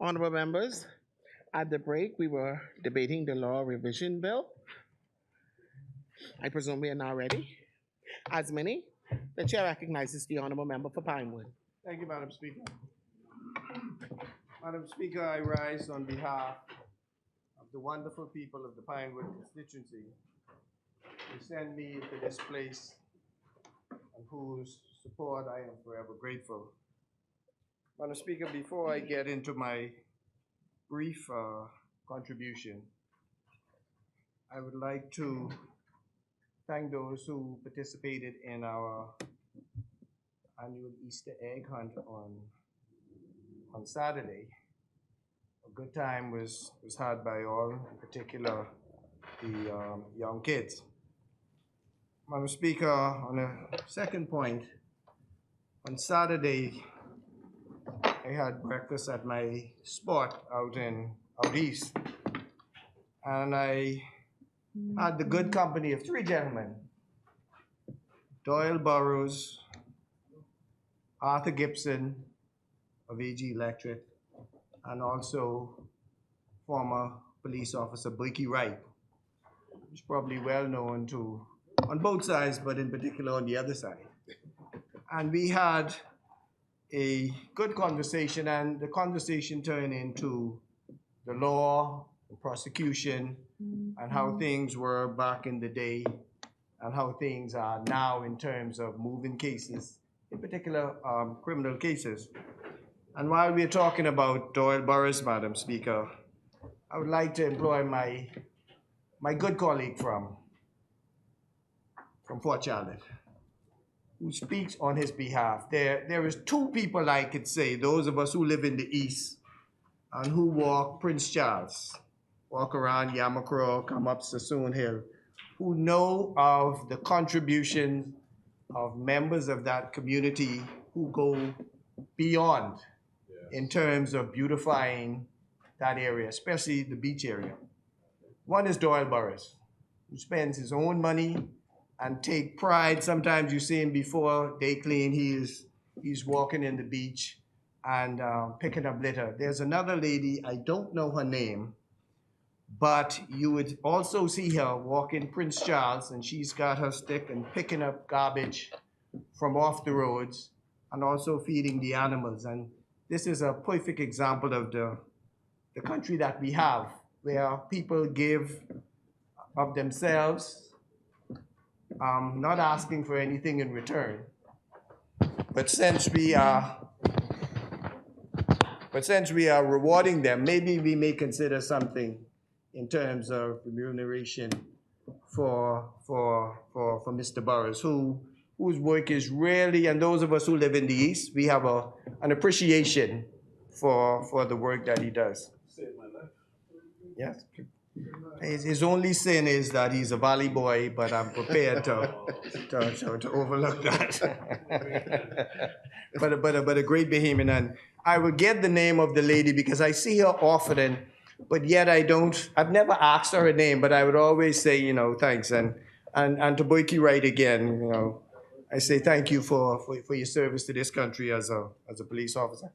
Honorable members, at the break, we were debating the law revision bill. I presume we are now ready. As many, the chair recognizes the honorable member for Pinewood. Thank you, Madam Speaker. Madam Speaker, I rise on behalf of the wonderful people of the Pinewood constituency who sent me to this place and whose support I am forever grateful. Madam Speaker, before I get into my brief contribution, I would like to thank those who participated in our annual Easter egg hunt on Saturday. A good time was had by all, in particular the young kids. Madam Speaker, on a second point, on Saturday, I had breakfast at my spot out east, and I had the good company of three gentlemen: Doyle Burrows, Arthur Gibson of AG Electric, and also former police officer Blakey Wright, who's probably well known to on both sides, but in particular on the other side. And we had a good conversation, and the conversation turned into the law, the prosecution, and how things were back in the day, and how things are now in terms of moving cases, in particular criminal cases. And while we're talking about Doyle Burrows, Madam Speaker, I would like to employ my good colleague from Fort Charlotte, who speaks on his behalf. There is two people I could say, those of us who live in the East and who walk Prince Charles, walk around Yamacraw, come up Sassoon Hill, who know of the contribution of members of that community who go beyond in terms of beautifying that area, especially the beach area. One is Doyle Burrows, who spends his own money and take pride. Sometimes you see him before day clean, he's walking in the beach and picking up litter. There's another lady, I don't know her name, but you would also see her walking Prince Charles, and she's got her stick and picking up garbage from off the roads and also feeding the animals. And this is a perfect example of the country that we have, where people give of themselves, not asking for anything in return. But since we are rewarding them, maybe we may consider something in terms of remuneration for Mr. Burrows, whose work is really, and those of us who live in the East, we have an appreciation for the work that he does. Saved my life. Yes. His only sin is that he's a valley boy, but I'm prepared to overlook that. but a great Bahamian, and I will get the name of the lady because I see her often, but yet I've never asked her name, but I would always say, thanks. And to Blakey Wright again, I say thank you for your service to this country as a police officer.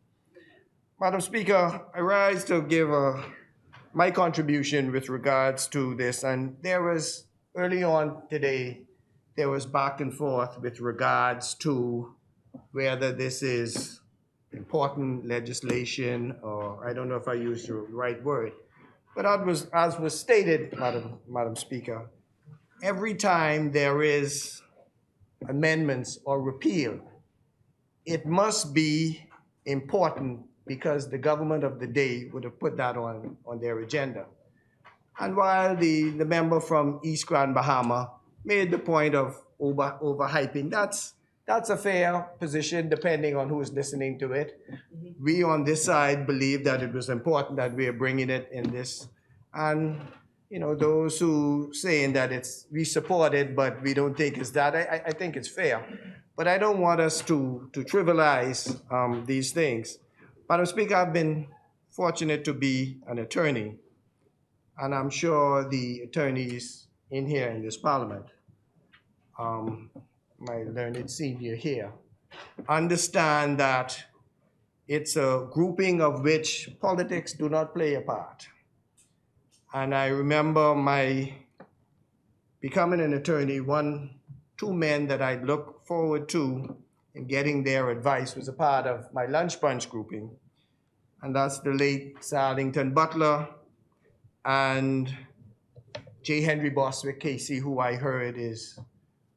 Madam Speaker, I rise to give my contribution with regards to this, and there was, early on today, there was back and forth with regards to whether this is important legislation, or I don't know if I used the right word, but as was stated, Madam Speaker, every time there is amendments or repeal, it must be important because the government of the day would have put that on their agenda. And while the member from East Grand Bahama made the point of overhyping, that's a fair position depending on who's listening to it. We on this side believe that it was important that we are bringing it in this. And those who saying that we support it, but we don't think it's that, I think it's fair. But I don't want us to trivialize these things. Madam Speaker, I've been fortunate to be an attorney, and I'm sure the attorneys in here in this parliament, my learned senior here, understand that it's a grouping of which politics do not play a part. And I remember my becoming an attorney, two men that I looked forward to in getting their advice was a part of my lunch bunch grouping. And that's the late Sir Arlington Butler and J. Henry Boswick Casey, who I heard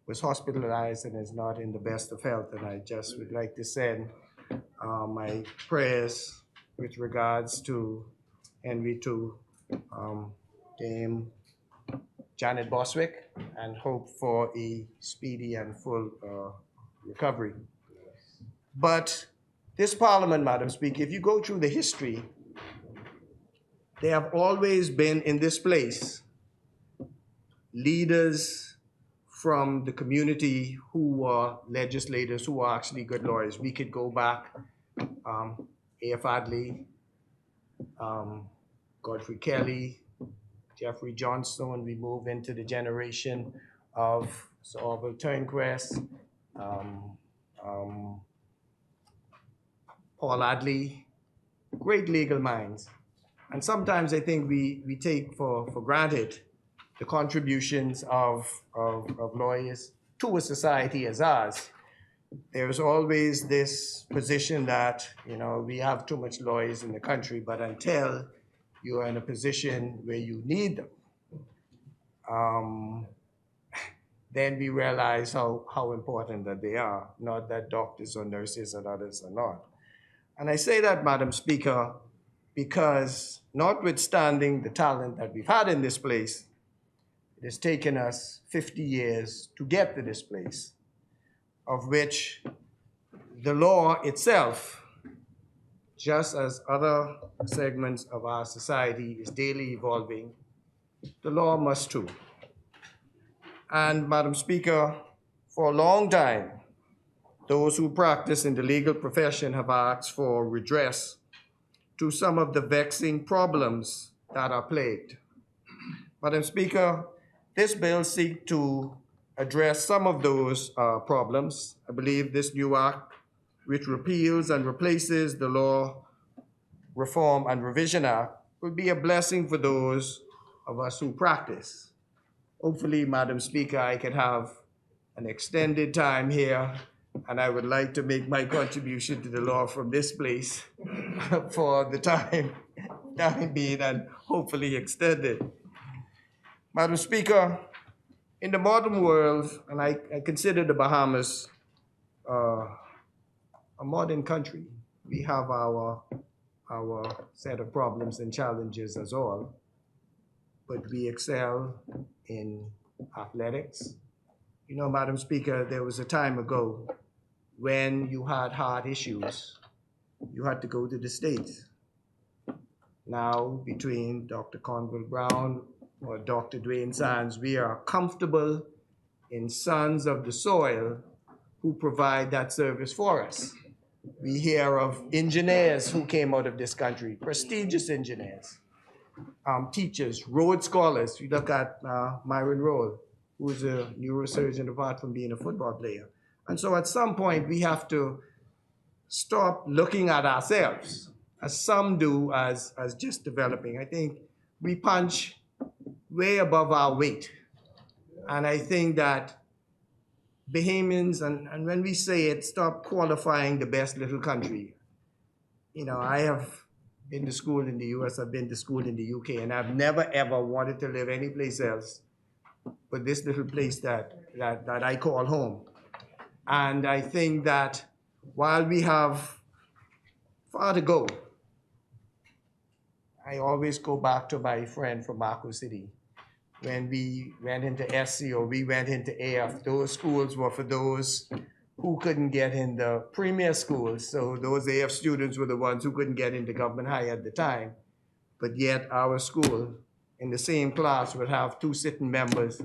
was hospitalized and is not in the best of health. And I just would like to send my prayers with regards to Henry to Dame Janet Boswick, and hope for a speedy and full recovery. But this Parliament, Madam Speaker, if you go through the history, there have always been in this place leaders from the community who were legislators, who were actually good lawyers. We could go back, A.F. Adley, Godfrey Kelly, Jeffrey Johnstone. We move into the generation of Sir Orville Turnquest, Paul Adley, great legal minds. And sometimes I think we take for granted the contributions of lawyers to a society as ours. There's always this position that, we have too much lawyers in the country, but until you are in a position where you need them, then we realize how important that they are, not that doctors or nurses and others are not. And I say that, Madam Speaker, because notwithstanding the talent that we've had in this place, it has taken us 50 years to get to this place, of which the law itself, just as other segments of our society is daily evolving, the law must too. And Madam Speaker, for a long time, those who practice in the legal profession have asked for redress to some of the vexing problems that are plagued. Madam Speaker, this bill seeks to address some of those problems. I believe this new act, which repeals and replaces the Law Reform and Revision Act, will be a blessing for those of us who practice. Hopefully, Madam Speaker, I can have an extended time here, and I would like to make my contribution to the law from this place for the time being, and hopefully extended. Madam Speaker, in the modern world, and I consider the Bahamas a modern country, we have our set of problems and challenges as all, but we excel in athletics. Madam Speaker, there was a time ago when you had heart issues, you had to go to the States. Now, between Dr. Conville Brown or Dr. Dwayne Sands, we are comfortable in sons of the soil who provide that service for us. We hear of engineers who came out of this country, prestigious engineers, teachers, Rhodes Scholars. You look at Myron Roll, who's a neurosurgeon apart from being a football player. And so at some point, we have to stop looking at ourselves, as some do, as just developing. I think we punch way above our weight. And I think that Bahamians, and when we say it, stop qualifying the best little country. I have been to school in the US, I've been to school in the UK, and I've never ever wanted to live any place else but this little place that I call home. And I think that while we have far to go, I always go back to my friend from Marco City. When we went into SC or we went into AF, those schools were for those who couldn't get in the premier schools. So those AF students were the ones who couldn't get into government high at the time. But yet our school in the same class would have 2 sitting members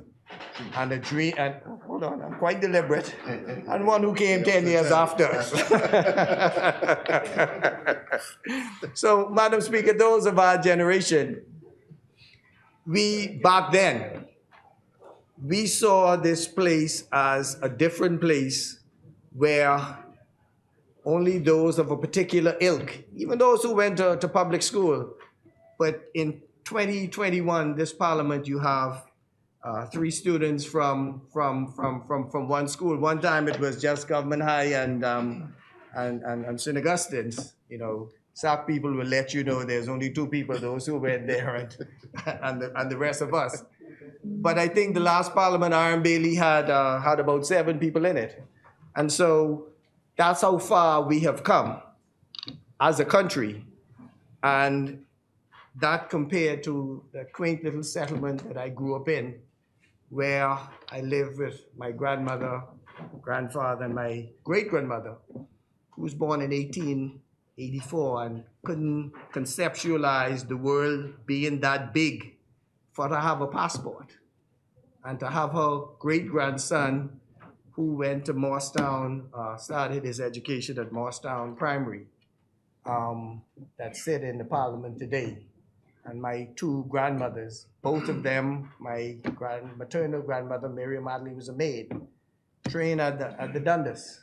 and a dream, and hold on, I'm quite deliberate, and one who came 10 years after us. So, Madam Speaker, those of our generation, back then, we saw this place as a different place where only those of a particular ilk, even those who went to public school, but in 2021, this parliament, you have 3 students from one school. One time it was just Government High and St. Augustine's. You know, SAC people will let you know there's only 2 people, those who went there and the rest of us. But I think the last parliament, Iron Bailey had about 7 people in it. And so that's how far we have come as a country. And that compared to the quaint little settlement that I grew up in, where I lived with my grandmother, grandfather, and my great-grandmother, who was born in 1884 and couldn't conceptualize the world being that big for her to have a passport, and to have her great-grandson, who went to Morristown, started his education at Morristown Primary, that sit in the parliament today. And my 2 grandmothers, both of them, my maternal grandmother, Miriam Adley, was a maid, trained at the Dundas.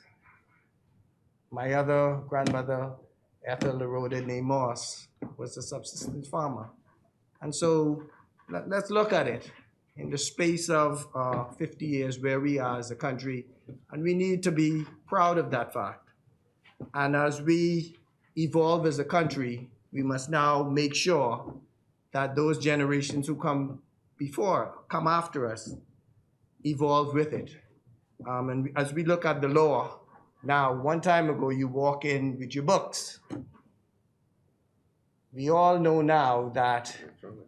My other grandmother, Ethel LaRoda Moss, was a subsistence farmer. And so let's look at it in the space of 50 years where we are as a country, and we need to be proud of that fact. And as we evolve as a country, we must now make sure that those generations who come after us, evolve with it. And as we look at the law, now, one time ago, you walk in with your books. We all know now that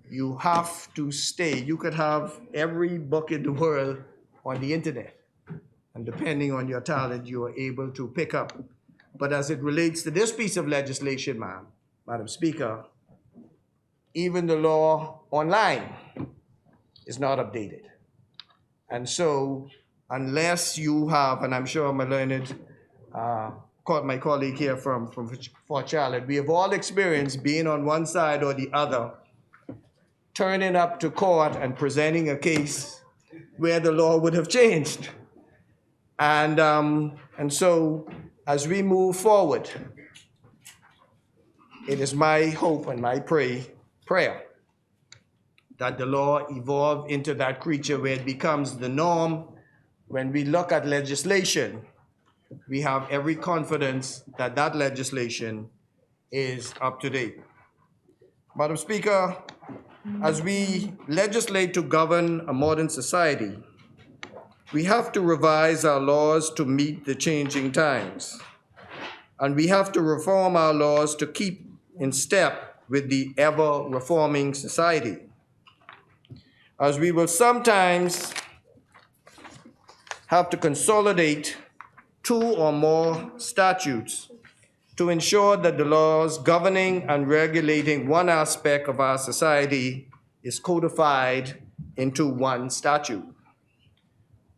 you have to stay. You could have every book in the world on the internet, and depending on your talent, you are able to pick up. But as it relates to this piece of legislation, Madam Speaker, even the law online is not updated. And so, unless you have, and I'm sure my learned, my colleague here from Fort Charlotte, we have all experienced being on one side or the other, turning up to court and presenting a case where the law would have changed. And so, as we move forward, it is my hope and my prayer that the law evolve into that creature where it becomes the norm. When we look at legislation, we have every confidence that that legislation is up to date. Madam Speaker, as we legislate to govern a modern society, we have to revise our laws to meet the changing times. And we have to reform our laws to keep in step with the ever-reforming society. As we will sometimes have to consolidate 2 or more statutes to ensure that the laws governing and regulating one aspect of our society is codified into one statute.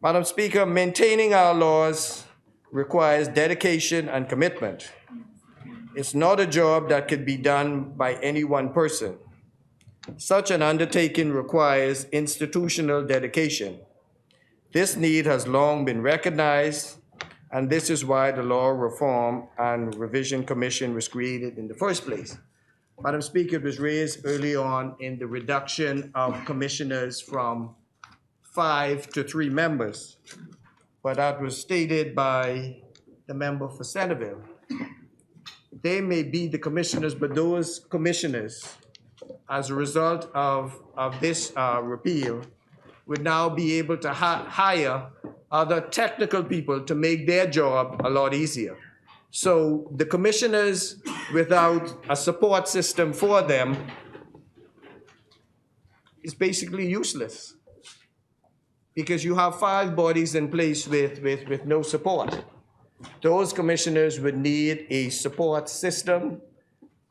Madam Speaker, maintaining our laws requires dedication and commitment. It's not a job that could be done by any one person. Such an undertaking requires institutional dedication. This need has long been recognized, and this is why the Law Reform and Revision Commission was created in the first place. Madam Speaker, it was raised early on in the reduction of commissioners from 5 to 3 members, but that was stated by the member for Centerville. They may be the commissioners, but those commissioners, as a result of this repeal, would now be able to hire other technical people to make their job a lot easier. So the commissioners, without a support system for them, is basically useless, because you have 5 bodies in place with no support. Those commissioners would need a support system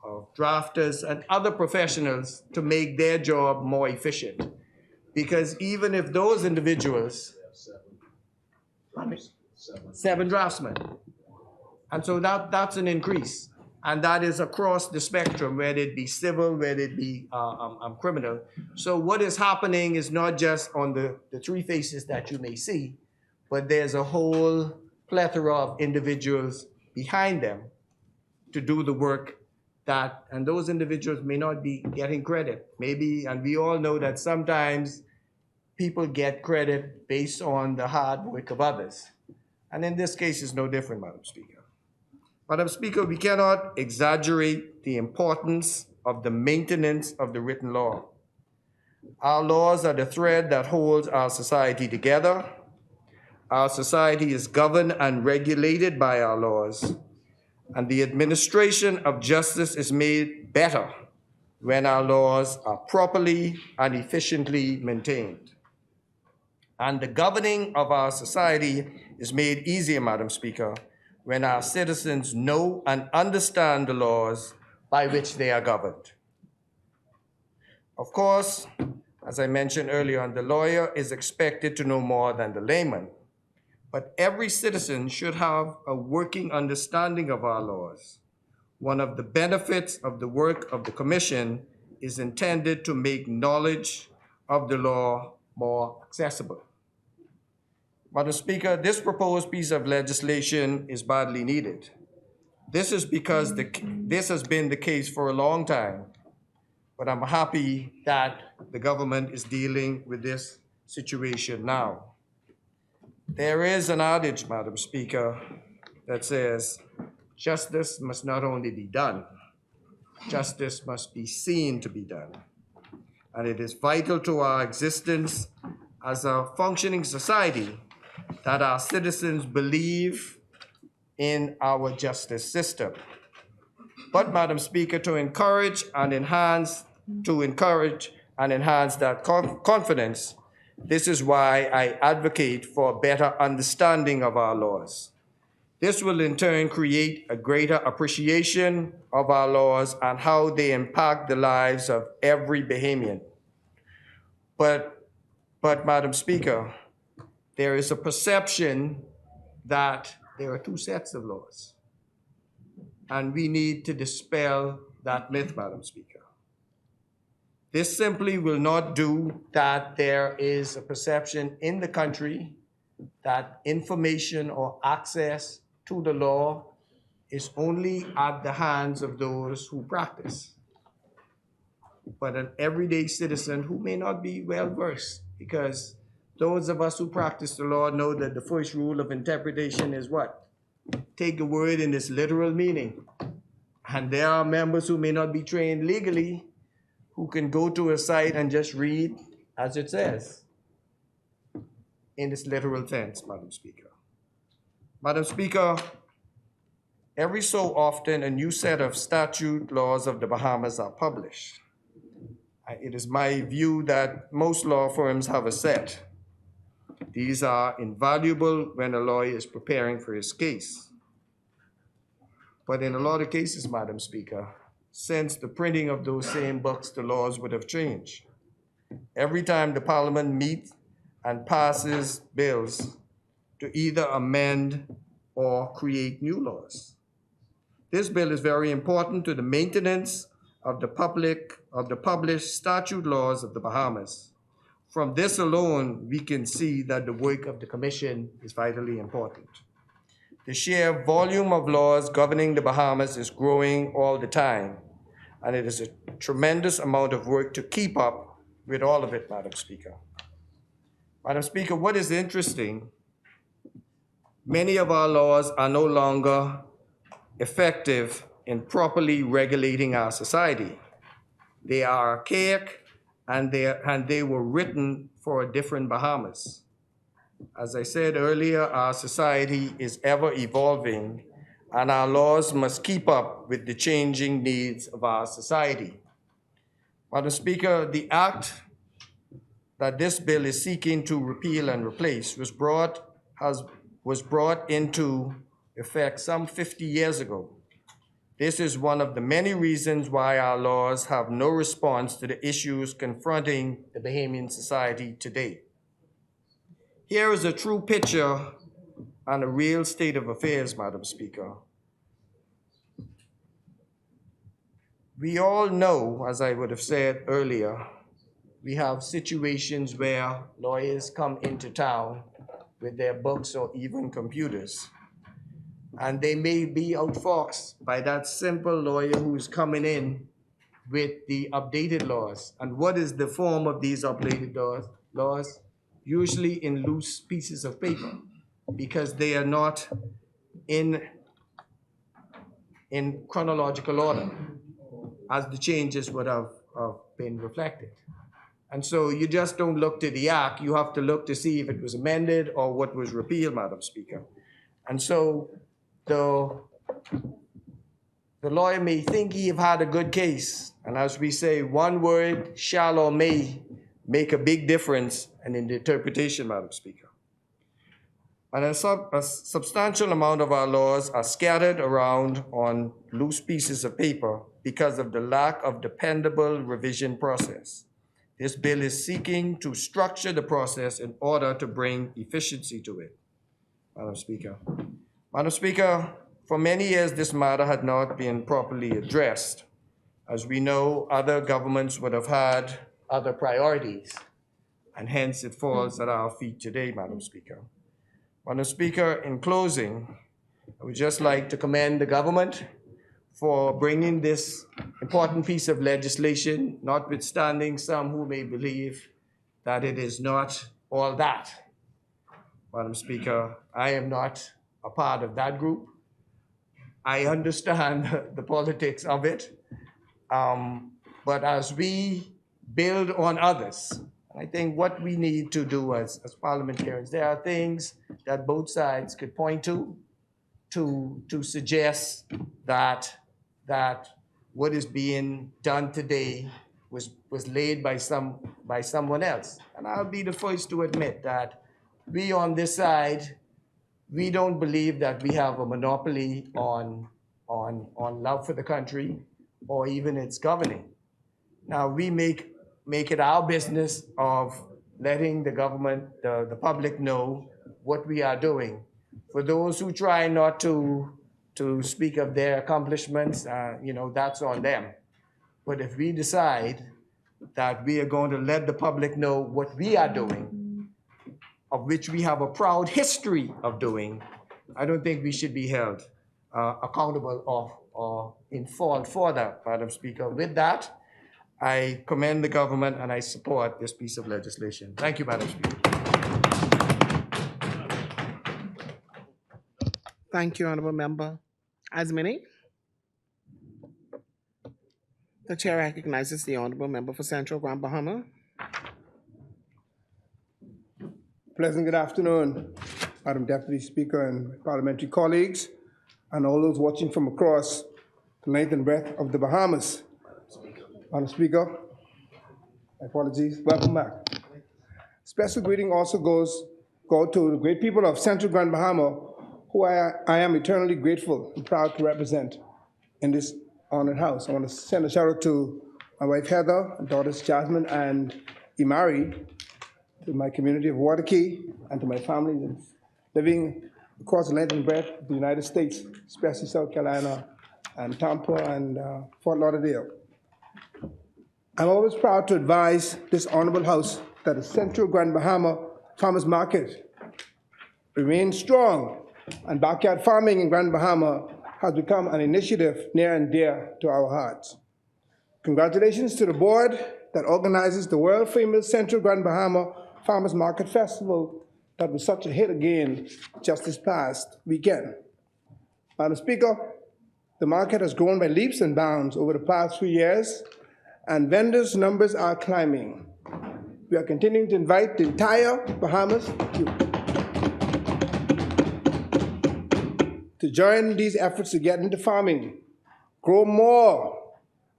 of drafters and other professionals to make their job more efficient. Because even if those individuals, seven draftsmen, and so that's an increase. And that is across the spectrum, whether it be civil, whether it be criminal. So what is happening is not just on the three faces that you may see, but there's a whole plethora of individuals behind them to do the work that, and those individuals may not be getting credit. Maybe, and we all know that sometimes people get credit based on the hard work of others. And in this case, it's no different, Madam Speaker. Madam Speaker, we cannot exaggerate the importance of the maintenance of the written law. Our laws are the thread that holds our society together. Our society is governed and regulated by our laws, and the administration of justice is made better when our laws are properly and efficiently maintained. And the governing of our society is made easier, Madam Speaker, when our citizens know and understand the laws by which they are governed. Of course, as I mentioned earlier on, the lawyer is expected to know more than the layman, but every citizen should have a working understanding of our laws. One of the benefits of the work of the Commission is intended to make knowledge of the law more accessible. Madam Speaker, this proposed piece of legislation is badly needed. This is because this has been the case for a long time, but I'm happy that the government is dealing with this situation now. There is an adage, Madam Speaker, that says, justice must not only be done, justice must be seen to be done. And it is vital to our existence as a functioning society that our citizens believe in our justice system. But, Madam Speaker, to encourage and enhance that confidence, this is why I advocate for a better understanding of our laws. This will in turn create a greater appreciation of our laws and how they impact the lives of every Bahamian. But Madam Speaker, there is a perception that there are two sets of laws. And we need to dispel that myth, Madam Speaker. This simply will not do that there is a perception in the country that information or access to the law is only at the hands of those who practice. But an everyday citizen who may not be well versed, because those of us who practice the law know that the first rule of interpretation is what? Take a word in its literal meaning. And there are members who may not be trained legally who can go to a site and just read as it says in its literal sense, Madam Speaker. Madam Speaker, every so often a new set of statute laws of the Bahamas are published. It is my view that most law firms have a set. These are invaluable when a lawyer is preparing for his case. But in a lot of cases, Madam Speaker, since the printing of those same books, the laws would have changed. Every time the Parliament meets and passes bills to either amend or create new laws. This bill is very important to the maintenance of the published statute laws of the Bahamas. From this alone, we can see that the work of the Commission is vitally important. The sheer volume of laws governing the Bahamas is growing all the time, and it is a tremendous amount of work to keep up with all of it, Madam Speaker. Madam Speaker, what is interesting, many of our laws are no longer effective in properly regulating our society. They are archaic, and they were written for a different Bahamas. As I said earlier, our society is ever evolving, and our laws must keep up with the changing needs of our society. Madam Speaker, the act that this bill is seeking to repeal and replace was brought into effect some 50 years ago. This is one of the many reasons why our laws have no response to the issues confronting the Bahamian society today. Here is a true picture and a real state of affairs, Madam Speaker. We all know, as I would have said earlier, we have situations where lawyers come into town with their books or even computers, and they may be outfoxed by that simple lawyer who's coming in with the updated laws. And what is the form of these updated laws? Usually in loose pieces of paper, because they are not in chronological order, as the changes would have been reflected. And so you just don't look to the act, you have to look to see if it was amended or what was repealed, Madam Speaker. And so the lawyer may think he have had a good case, and as we say, one word, shall or may, make a big difference in the interpretation, Madam Speaker. And a substantial amount of our laws are scattered around on loose pieces of paper because of the lack of dependable revision process. This bill is seeking to structure the process in order to bring efficiency to it, Madam Speaker. Madam Speaker, for many years, this matter had not been properly addressed. As we know, other governments would have had other priorities, and hence it falls at our feet today, Madam Speaker. Madam Speaker, in closing, I would just like to commend the government for bringing this important piece of legislation, notwithstanding some who may believe that it is not all that. Madam Speaker, I am not a part of that group. I understand the politics of it, but as we build on others, I think what we need to do as parliamentarians, there are things that both sides could point to suggest that what is being done today was laid by someone else. And I'll be the first to admit that we on this side, we don't believe that we have a monopoly on love for the country or even its governing. Now, we make it our business of letting the government, the public know what we are doing. For those who try not to speak of their accomplishments, that's on them. But if we decide that we are going to let the public know what we are doing, of which we have a proud history of doing, I don't think we should be held accountable or in fault for that, Madam Speaker. With that, I commend the government and I support this piece of legislation. Thank you, Madam Speaker. Thank you, Honorable Member. As many. The chair recognizes the Honorable Member for Central Grand Bahama. Pleasant good afternoon, Madam Deputy Speaker and parliamentary colleagues, and all those watching from across the length and breadth of the Bahamas. Madam Speaker, my apologies, welcome back. Special greeting also go to the great people of Central Grand Bahama, who I am eternally grateful and proud to represent in this honored house. I want to send a shout out to my wife Heather, and daughters Jasmine and Imari, to my community of Waterkey, and to my family living across the length and breadth of the United States, especially South Carolina and Tampa and Fort Lauderdale. I'm always proud to advise this honorable house that the Central Grand Bahama Farmers Market remains strong, and backyard farming in Grand Bahama has become an initiative near and dear to our hearts. Congratulations to the board that organizes the world-famous Central Grand Bahama Farmers Market Festival that was such a hit again just this past weekend. Madam Speaker, the market has grown by leaps and bounds over the past few years, and vendors' numbers are climbing. We are continuing to invite the entire Bahamas to join these efforts to get into farming, grow more,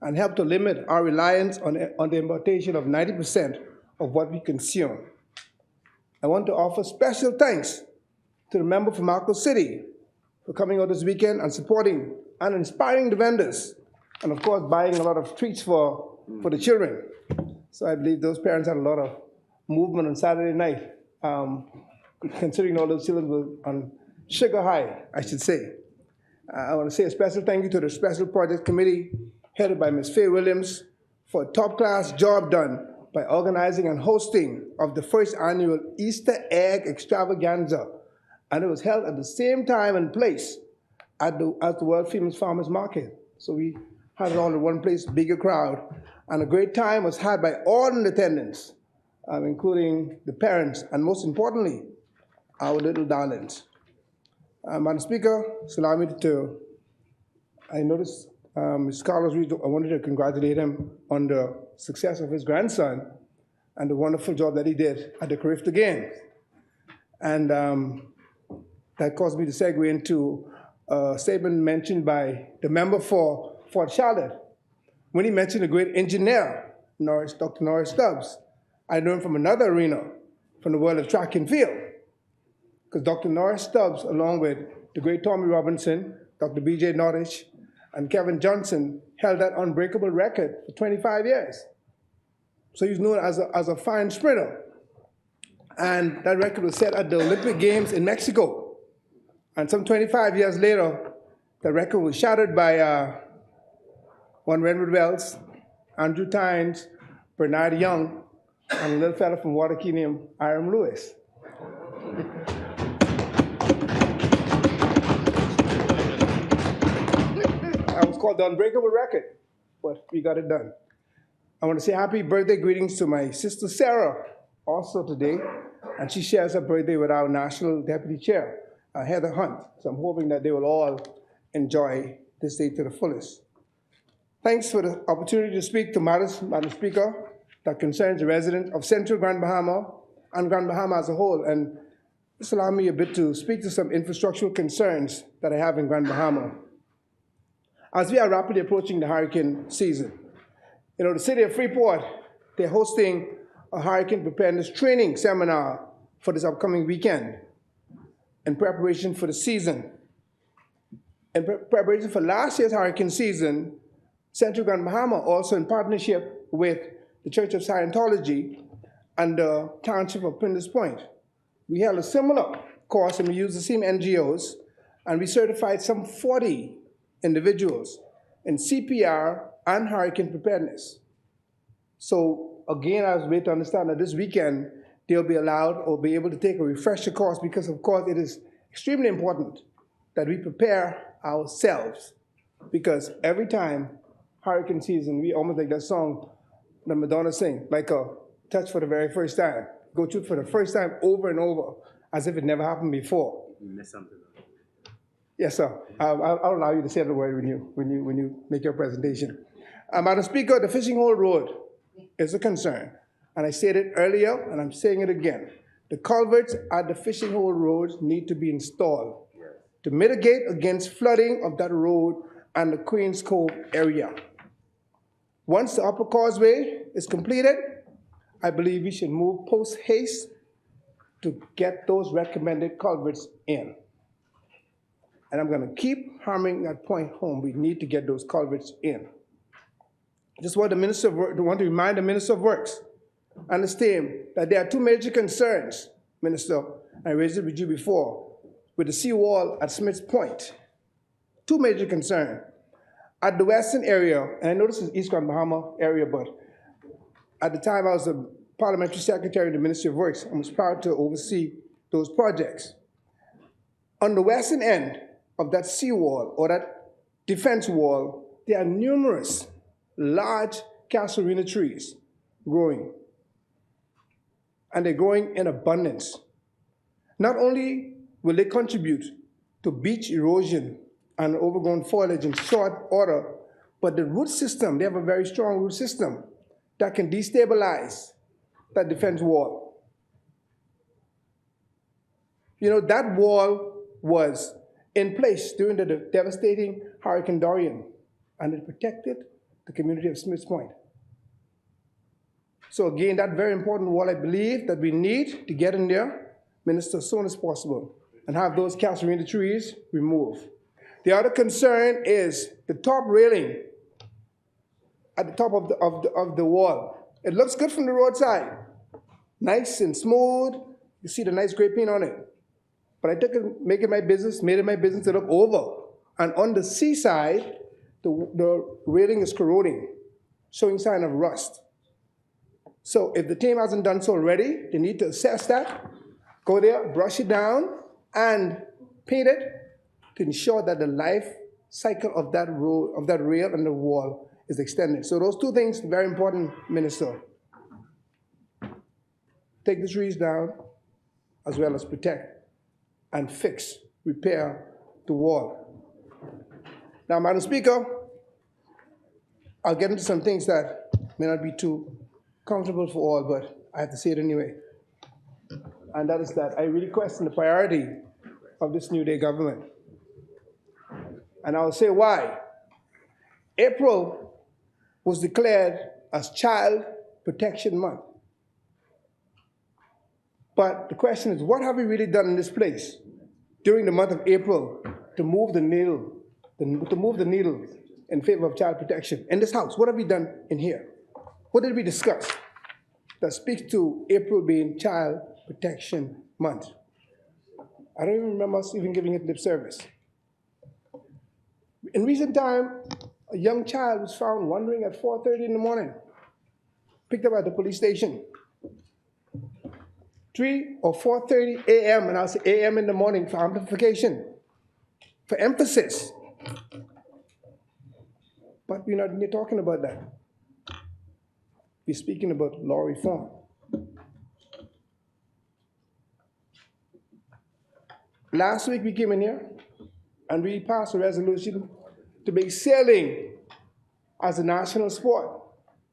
and help to limit our reliance on the importation of 90% of what we consume. I want to offer special thanks to the member from Marco City for coming out this weekend and supporting and inspiring the vendors, and of course, buying a lot of treats for the children. So I believe those parents had a lot of movement on Saturday night, considering all those children were on sugar high, I should say. I want to say a special thank you to the Special Projects Committee, headed by Ms. Faye Williams, for a top-class job done by organizing and hosting of the first annual Easter egg extravaganza. And it was held at the same time and place at the world famous farmers market. So we had it all in one place, bigger crowd. And a great time was had by all in attendance, including the parents, and most importantly, our little darlings. Madam Speaker, allow me to, I noticed Mr. Carlos Reed, I wanted to congratulate him on the success of his grandson and the wonderful job that he did at the Carifta Games. And that caused me to segue into a statement mentioned by the member for Fort Charlotte. When he mentioned a great engineer, Dr. Norris Stubbs, I know him from another arena, from the world of track and field. Because Dr. Norris Stubbs, along with the great Tommy Robinson, Dr. B.J. Nottish, and Kevin Johnson, held that unbreakable record for 25 years. So he's known as a fine sprinter. And that record was set at the Olympic Games in Mexico. And some 25 years later, the record was shattered by one Redwood Wells, Andrew Tynes, Bernard Young, and a little fella from Waterkey named Hiram Lewis. That was called the Unbreakable Record, but we got it done. I want to say happy birthday greetings to my sister Sarah, also today, and she shares her birthday with our National Deputy Chair, Heather Hunt. So I'm hoping that they will all enjoy this day to the fullest. Thanks for the opportunity to speak to matters, Madam Speaker, that concerns the residents of Central Grand Bahama and Grand Bahama as a whole. And just allow me a bit to speak to some infrastructural concerns that I have in Grand Bahama. As we are rapidly approaching the hurricane season, the city of Freeport, they're hosting a hurricane preparedness training seminar for this upcoming weekend in preparation for the season. In preparation for last year's hurricane season, Central Grand Bahama, also in partnership with the Church of Scientology and the Township of Prentice Point, we held a similar course, and we used the same NGOs, and we certified some 40 individuals in CPR and hurricane preparedness. So again, I was made to understand that this weekend, they'll be allowed or be able to take a refresher course, because of course it is extremely important that we prepare ourselves, because every time hurricane season, we almost like that song that Madonna sing, like a touch for the very first time, go through it for the first time over and over, as if it never happened before. You missed something. Yes, sir. I'll allow you to say the word when you make your presentation. Madam Speaker, the fishing hole road is a concern. And I said it earlier, and I'm saying it again. The culverts at the fishing hole roads need to be installed to mitigate against flooding of that road and the Queens Cove area. Once the upper causeway is completed, I believe we should move post-haste to get those recommended culverts in. And I'm going to keep hammering that point home. We need to get those culverts in. Just want to remind the Minister of Works, understand that there are two major concerns, Minister, I raised it with you before, with the seawall at Smith's Point. Two major concerns. At the western area, and I know this is East Grand Bahama area, but at the time I was the Parliamentary Secretary in the Ministry of Works, I was proud to oversee those projects. On the western end of that seawall or that defense wall, there are numerous large casuarina trees growing, and they're growing in abundance. Not only will they contribute to beach erosion and overgrown foliage in short order, but the root system, they have a very strong root system that can destabilize that defense wall. That wall was in place during the devastating Hurricane Dorian, and it protected the community of Smiths Point. So again, that very important wall, I believe that we need to get in there, Minister, as soon as possible, and have those casuarina trees removed. The other concern is the top railing at the top of the wall. It looks good from the roadside, nice and smooth. You see the nice gray paint on it. But I took it, made it my business to look over. And on the seaside, the railing is corroding, showing sign of rust. So if the team hasn't done so already, they need to assess that, go there, brush it down, and paint it to ensure that the life cycle of that rail and the wall is extended. So those two things, very important, Minister. Take the trees down, as well as protect and fix, repair the wall. Now, Madam Speaker, I'll get into some things that may not be too comfortable for all, but I have to say it anyway. And that is that I really question the priority of this New Day government. And I'll say why. April was declared as Child Protection Month. But the question is, what have we really done in this place during the month of April to move the needle, in favor of child protection in this house? What have we done in here? What did we discuss that speaks to April being Child Protection Month? I don't even remember us even giving it lip service. In recent time, a young child was found wandering at 4:30 in the morning, picked up at the police station. 3 or 4:30 a.m., and I'll say a.m. in the morning for amplification, for emphasis. But we're not talking about that. We're speaking about law reform. Last week we came in here and we passed a resolution to make sailing as a national sport,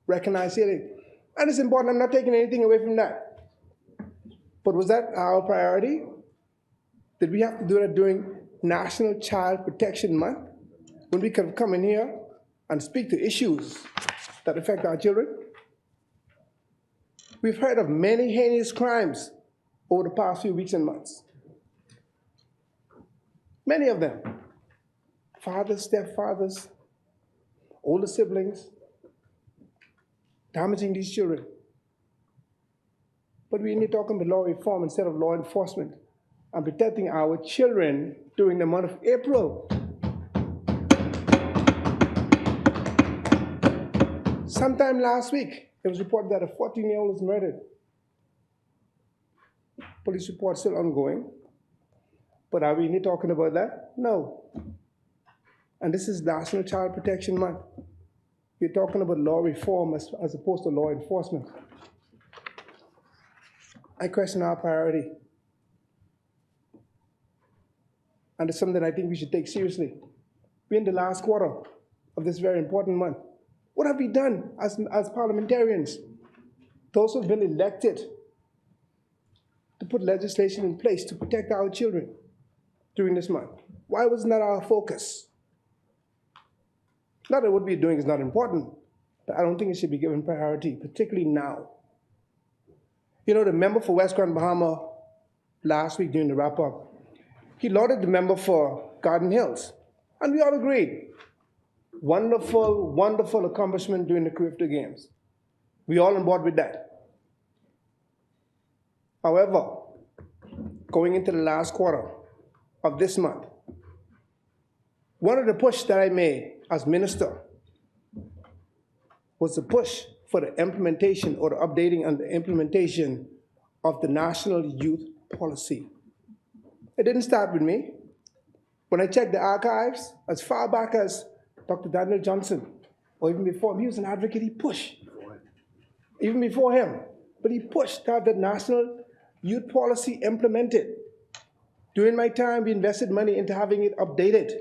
recognize sailing. And it's important, I'm not taking anything away from that. But was that our priority? Did we have to do that during National Child Protection Month, when we could come in here and speak to issues that affect our children? We've heard of many heinous crimes over the past few weeks and months. Many of them. Fathers, stepfathers, older siblings, damaging these children. But we need to talk about law reform instead of law enforcement and protecting our children during the month of April. Sometime last week, it was reported that a 14-year-old was murdered. Police report still ongoing. But are we really talking about that? No. And this is National Child Protection Month. We're talking about law reform as opposed to law enforcement. I question our priority. And it's something I think we should take seriously. We're in the last quarter of this very important month. What have we done as parliamentarians? Those who have been elected to put legislation in place to protect our children during this month. Why wasn't that our focus? Not that what we're doing is not important, but I don't think it should be given priority, particularly now. You know, the member for West Grand Bahama last week during the wrap-up, he lauded the member for Garden Hills, and we all agreed. Wonderful, wonderful accomplishment during the Crifter Games. We all on board with that. However, going into the last quarter of this month, one of the push that I made as minister was the push for the implementation or the updating and the implementation of the National Youth Policy. It didn't start with me. When I checked the archives, as far back as Dr. Daniel Johnson, or even before him, he was an advocate, he pushed. Even before him, but he pushed to have the National Youth Policy implemented. During my time, we invested money into having it updated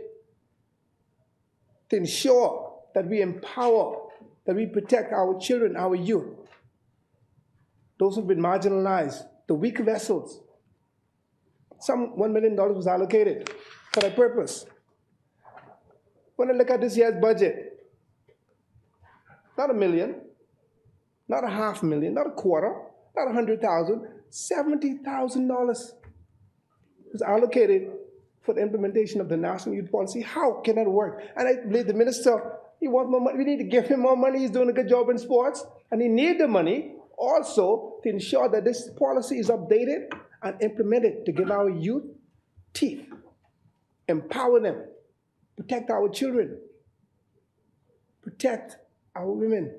to ensure that we empower, that we protect our children, our youth, those who've been marginalized, the weak vessels. Some $1 million was allocated for that purpose. When I look at this year's budget, not $1 million, not $500,000, not a quarter, not $100,000, $70,000 was allocated for the implementation of the national youth policy. How can that work? And I believe the minister, he wants more money. We need to give him more money. He's doing a good job in sports. And he needs the money also to ensure that this policy is updated and implemented to give our youth teeth, empower them, protect our children, protect our women.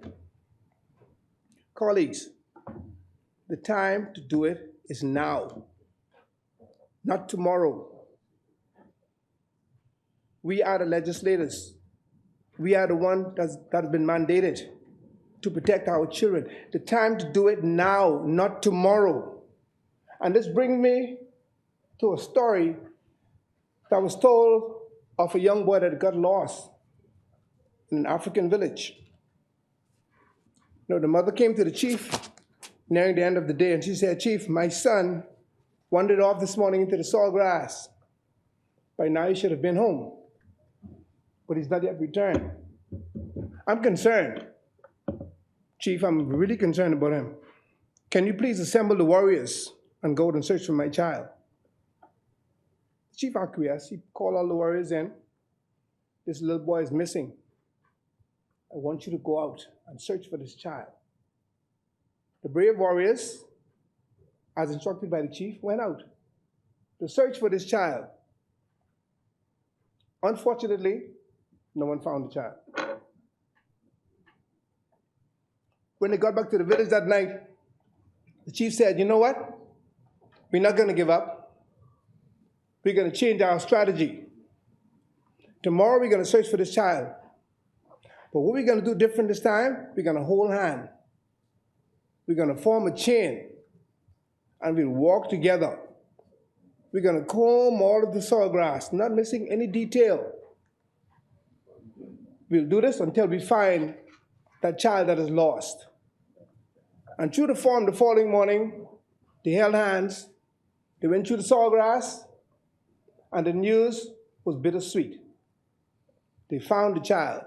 Colleagues, the time to do it is now, not tomorrow. We are the legislators. We are the one that's been mandated to protect our children. The time to do it now, not tomorrow. And this brings me to a story that was told of a young boy that got lost in an African village. You know, the mother came to the chief nearing the end of the day, and she said, "Chief, my son wandered off this morning into the sawgrass. By now he should have been home, but he's not yet returned. I'm concerned. Chief, I'm really concerned about him. Can you please assemble the warriors and go out and search for my child?" The chief acquiesced. He called all the warriors in. "This little boy is missing. I want you to go out and search for this child." The brave warriors, as instructed by the chief, went out to search for this child. Unfortunately, no one found the child. When they got back to the village that night, the chief said, "You know what? We're not going to give up. We're going to change our strategy. Tomorrow we're going to search for this child. But what we're going to do different this time, we're going to hold hands. We're going to form a chain, and we'll walk together. We're going to comb all of the sawgrass, not missing any detail. We'll do this until we find that child that is lost." And true to form, the following morning, they held hands, they went through the sawgrass, and the news was bittersweet. They found the child,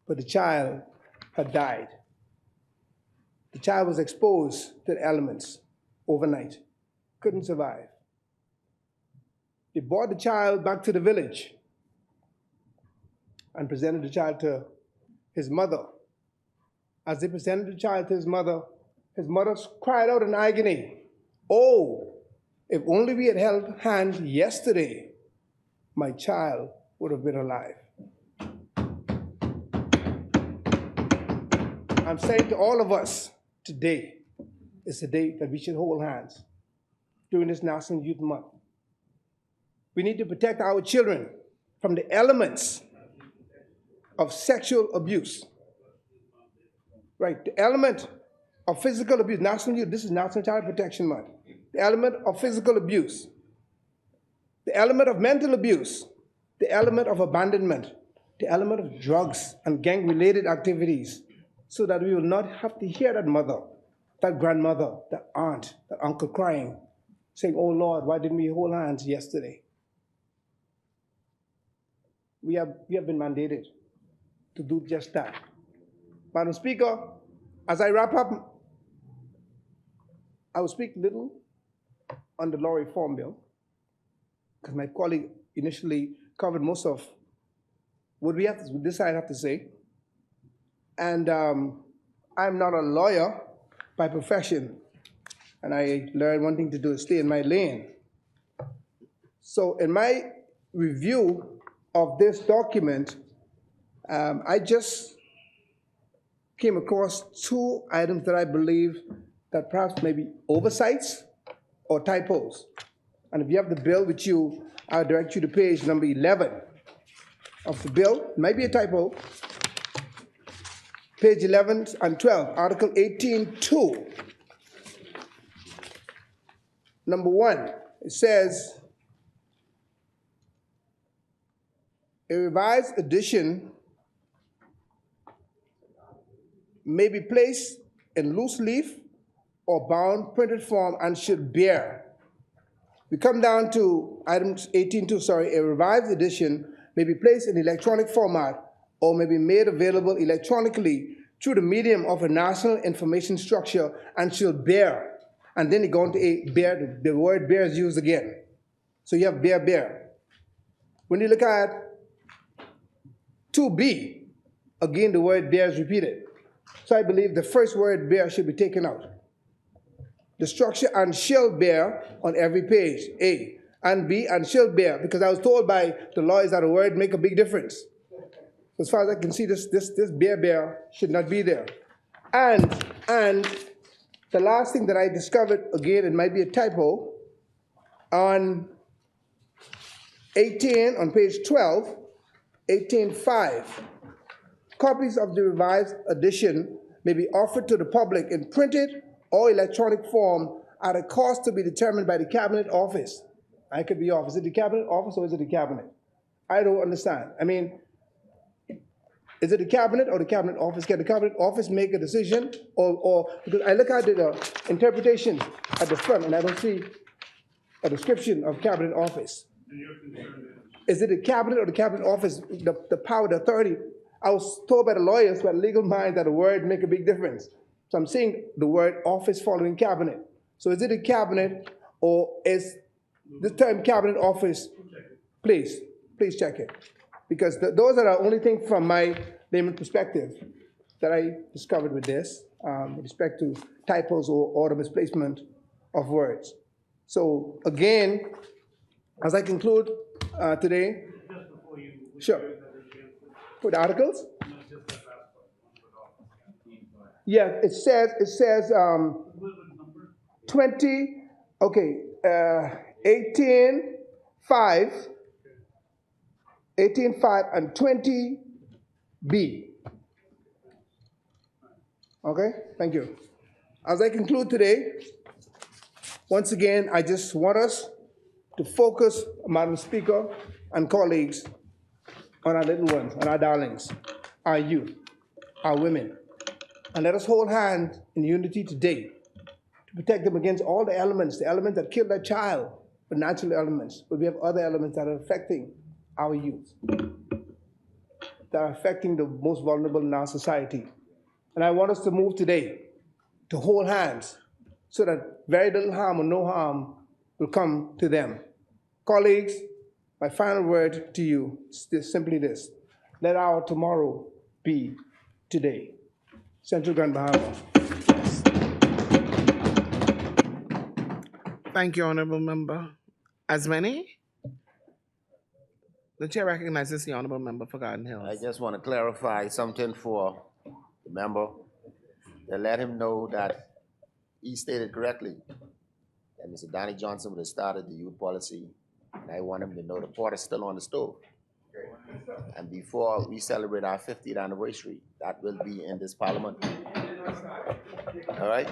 but the child had died. The child was exposed to the elements overnight, couldn't survive. They brought the child back to the village and presented the child to his mother. As they presented the child to his mother cried out in agony, "Oh, if only we had held hands yesterday, my child would have been alive." I'm saying to all of us, today is the day that we should hold hands during this National Youth Month. We need to protect our children from the elements of sexual abuse. Right, the element of physical abuse, National Youth, this is National Child Protection Month. The element of physical abuse, the element of mental abuse, the element of abandonment, the element of drugs and gang-related activities, so that we will not have to hear that mother, that grandmother, that aunt, that uncle crying, saying, "Oh Lord, why didn't we hold hands yesterday?" We have been mandated to do just that. Madam Speaker, as I wrap up, I will speak little on the law reform bill, because my colleague initially covered most of what this side have to say. And I'm not a lawyer by profession, and I learned one thing to do is stay in my lane. So in my review of this document, I just came across two items that I believe that perhaps may be oversights or typos. And if you have the bill with you, I'll direct you to page number 11 of the bill. It might be a typo. Page 11 and 12, Article 18.2. Number 1, it says, "A revised edition may be placed in loose leaf or bound printed form and should bear." We come down to item 18.2, a revised edition may be placed in electronic format or may be made available electronically through the medium of a national information structure and shall bear. And then they go into a bear, the word bear is used again. So you have bear, bear. When you look at 2B, again, the word bear is repeated. So I believe the first word bear should be taken out. The structure and shall bear on every page, A, and B, and shall bear, because I was told by the lawyers that a word make a big difference. So as far as I can see, this bear should not be there. And the last thing that I discovered, again, it might be a typo, on 18, on page 12, 18.5, copies of the revised edition may be offered to the public in printed or electronic form at a cost to be determined by the Cabinet Office. I could be off. Is it the Cabinet Office or is it the Cabinet? I don't understand. I mean, is it the Cabinet or the Cabinet Office? Can the Cabinet Office make a decision? Or because I look at the interpretation at the front and I don't see a description of Cabinet Office. And your concern Is it the Cabinet or the Cabinet Office, the power, the authority? I was told by the lawyers, by the legal mind, that a word make a big difference. So I'm seeing the word office following Cabinet. So is it the Cabinet or is the term Cabinet Office? Please check it. Because those are the only things from my layman perspective that I discovered with this, with respect to typos or the misplacement of words. So again, as I conclude today, just before you sure. For the articles? Yeah, it says 20, okay, 18.5, 18.5 and 20B. Okay, thank you. As I conclude today, once again, I just want us to focus, Madam Speaker and colleagues, on our little ones, on our darlings, our youth, our women. And let us hold hands in unity today to protect them against all the elements that killed that child, the natural elements. But we have other elements that are affecting our youth, that are affecting the most vulnerable in our society. And I want us to move today to hold hands so that very little harm or no harm will come to them. Colleagues, my final word to you is simply this: let our tomorrow be today. Central Grand Bahama. Thank you, Honorable Member. As many? The chair recognizes the Honorable Member for Garden Hills. I just want to clarify something for the member, to let him know that he stated correctly that Mr. Donnie Johnson would have started the youth policy, and I want him to know the pot is still on the stove. And before we celebrate our 50th anniversary, that will be in this parliament. All right?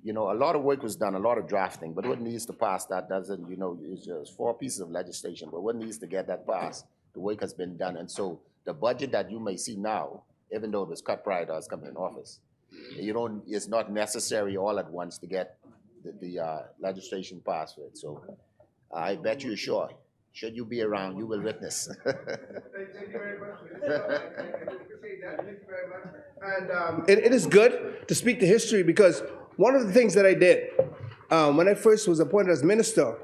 You know, a lot of work was done, a lot of drafting, but what needs to pass that doesn't, you know, it's just 4 pieces of legislation, but what needs to get that passed, the work has been done. And so the budget that you may see now, even though it was cut prior to us coming in office, it's not necessary all at once to get the legislation passed with. So I bet you sure, should you be around, you will witness. Thank you very much. I appreciate that. Thank you very much. And it is good to speak to history, because one of the things that I did when I first was appointed as minister,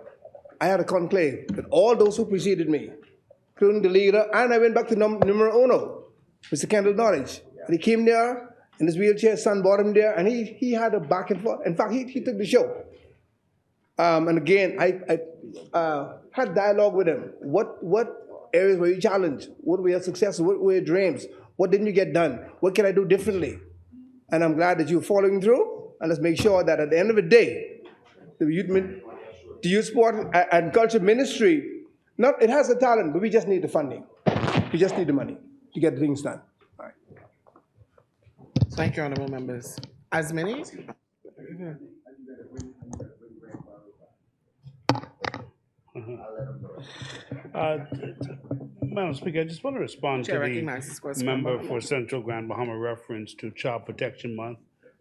I had a conclave with all those who preceded me, including the leader, and I went back to numero uno, Mr. Kendall Norwich. And he came there in his wheelchair, his son brought him there, and he had a back and forth. In fact, he took the show. And again, I had dialogue with him. What areas were you challenged? What were your successes? What were your dreams? What didn't you get done? What can I do differently? And I'm glad that you're following through. And let's make sure that at the end of the day, the youth sport and culture ministry, it has the talent, but we just need the funding. We just need the money to get things done. All right. Thank you, Honorable Members. As many? Madam Speaker, I just want to respond Chair to recognizes the question member number for one. Central Grand Bahama reference to Child Protection Month,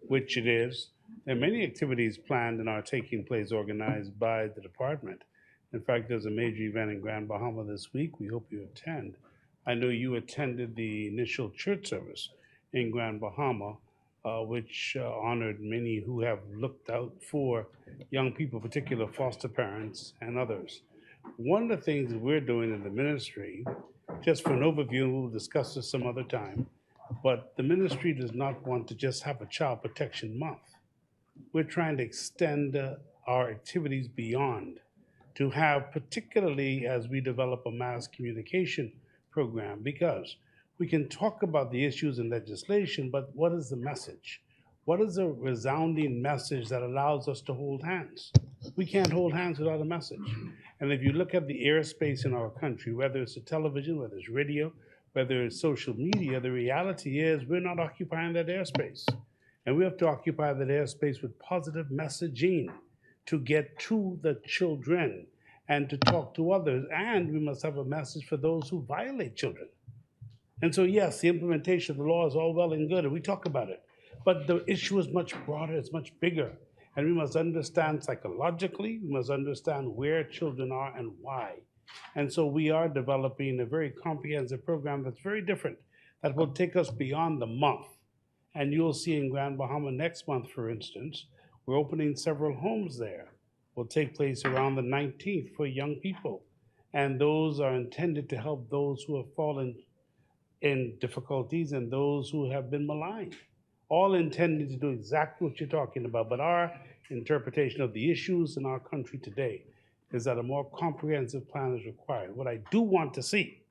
which it is. There are many activities planned and are taking place organized by the department. In fact, there's a major event in Grand Bahama this week. We hope you attend. I know you attended the initial church service in Grand Bahama which honored many who have looked out for young people, particular foster parents and others. One of the things that we're doing in the ministry, just for an overview, and we'll discuss this some other time, but the ministry does not want to just have a child protection month. We're trying to extend our activities beyond to have, particularly as we develop a mass communication program, because we can talk about the issues in legislation, but what is the message? What is a resounding message that allows us to hold hands? We can't hold hands without a message. And if you look at the airspace in our country, whether it's the television, whether it's radio, whether it's social media, the reality is we're not occupying that airspace. And we have to occupy that airspace with positive messaging to get to the children and to talk to others. And we must have a message for those who violate children. And so, yes, the implementation of the law is all well and good, and we talk about it. But the issue is much broader, it's much bigger. And we must understand psychologically, we must understand where children are and why. And so we are developing a very comprehensive program that's very different, that will take us beyond the month. And you'll see in Grand Bahama next month, for instance, we're opening several homes there. Will take place around the 19th for young people. And those are intended to help those who have fallen in difficulties and those who have been maligned. All intended to do exactly what you're talking about. But our interpretation of the issues in our country today is that a more comprehensive plan is required. What I do want to see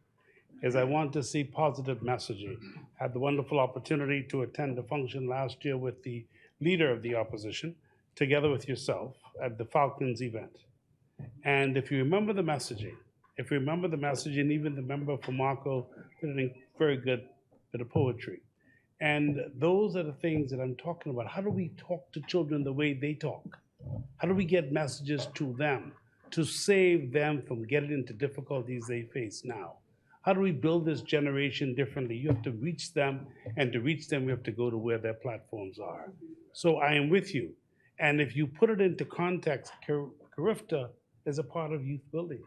is I want to see positive messaging. I had the wonderful opportunity to attend a function last year with the leader of the opposition, together with yourself, at the Falcons event. And if you remember the messaging, even the member for Marco did a very good bit of poetry. And those are the things that I'm talking about. How do we talk to children the way they talk? How do we get messages to them to save them from getting into difficulties they face now? How do we build this generation differently? You have to reach them, and to reach them, we have to go to where their platforms are. So I am with you. And if you put it into context, Carifta is a part of youth building.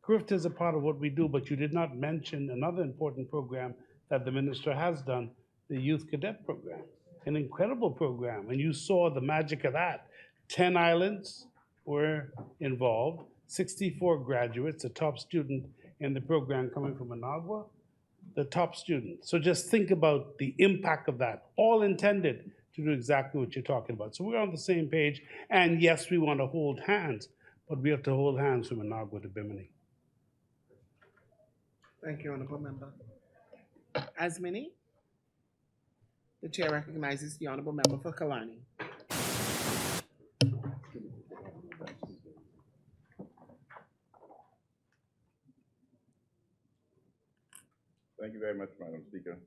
Carifta is a part of what we do, but you did not mention another important program that the minister has done, the Youth Cadet Program. An incredible program, and you saw the magic of that. 10 islands were involved, 64 graduates, a top student in the program coming from Managua, the top student. So just think about the impact of that, all intended to do exactly what you're talking about. So we're on the same page, and yes, we want to hold hands, but we have to hold hands from Managua to Bimini. Thank you, Honorable Member. As many, the chair recognizes the Honorable Member for Kalani. Thank you very much, Madam Speaker.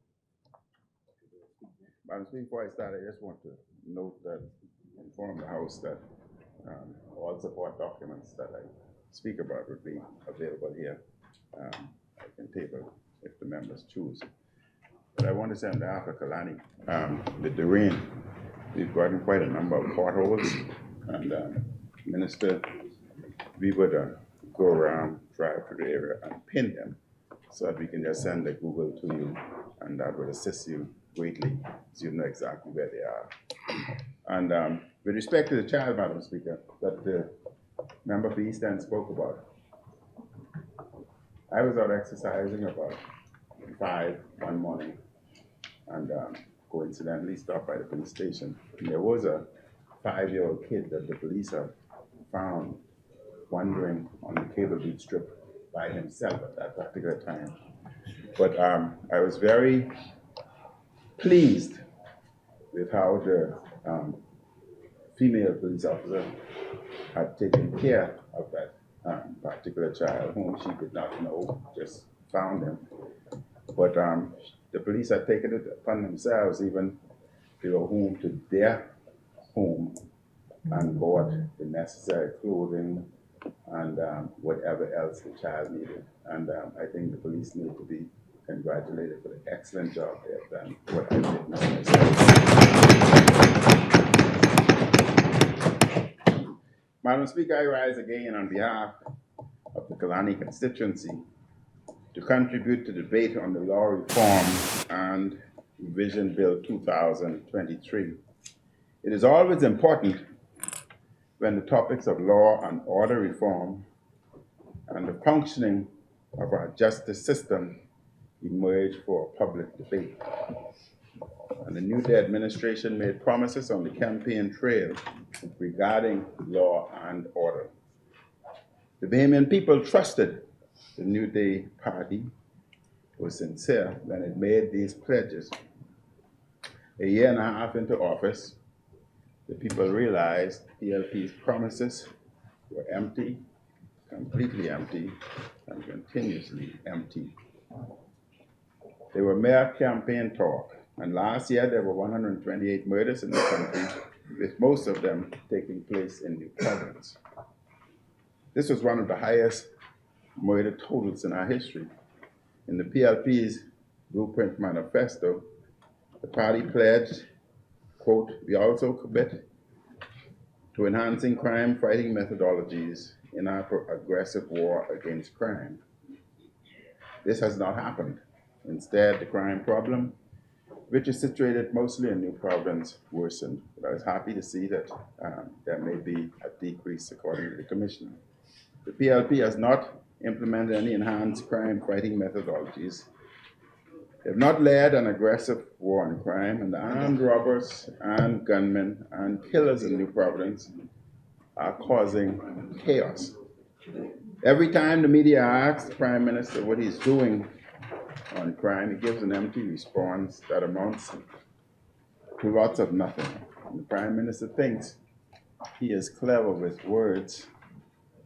Madam Speaker, before I start, I just want to note that, inform the House that all support documents that I speak about would be available here. I can table if the members choose. But I want to say on behalf of Kalani, with the rain, we've gotten quite a number of potholes, and Minister, we would go around, drive through the area and pin them so that we can just send the Google to you, and that would assist you greatly so you know exactly where they are. And with respect to the child, Madam Speaker, that the member for East End spoke about, I was out exercising about 5 one morning and coincidentally stopped by the police station. And there was a 5-year-old kid that the police had found wandering on the cable beat strip by himself at that particular time. But I was very pleased with how the female police officer had taken care of that particular child whom she did not know, just found him. But the police had taken it upon themselves even to go home to their home and bought the necessary clothing and whatever else the child needed. And I think the police need to be congratulated for the excellent job they have done, what I witnessed myself. Madam Speaker, I rise again on behalf of the Kalani constituency to contribute to the debate on the law reform and Revision Bill 2023. It is always important when the topics of law and order reform and the functioning of our justice system emerge for public debate. And the New Day administration made promises on the campaign trail regarding law and order. The Bahamian people trusted the New Day party was sincere when it made these pledges. A year and a half into office, the people realized PLP's promises were empty, completely empty, and continuously empty. They were mere campaign talk, and last year there were 128 murders in the country, with most of them taking place in New Providence. This was one of the highest murder totals in our history. In the PLP's Blueprint Manifesto, the party pledged, quote, "We also commit to enhancing crime-fighting methodologies in our aggressive war against crime." This has not happened. Instead, the crime problem, which is situated mostly in New Providence, worsened. But I was happy to see that there may be a decrease according to the Commissioner. The PLP has not implemented any enhanced crime-fighting methodologies. They have not led an aggressive war on crime, and the armed robbers and gunmen and killers in New Providence are causing chaos. Every time the media asks the Prime Minister what he's doing on crime, he gives an empty response that amounts to lots of nothing. And the Prime Minister thinks he is clever with words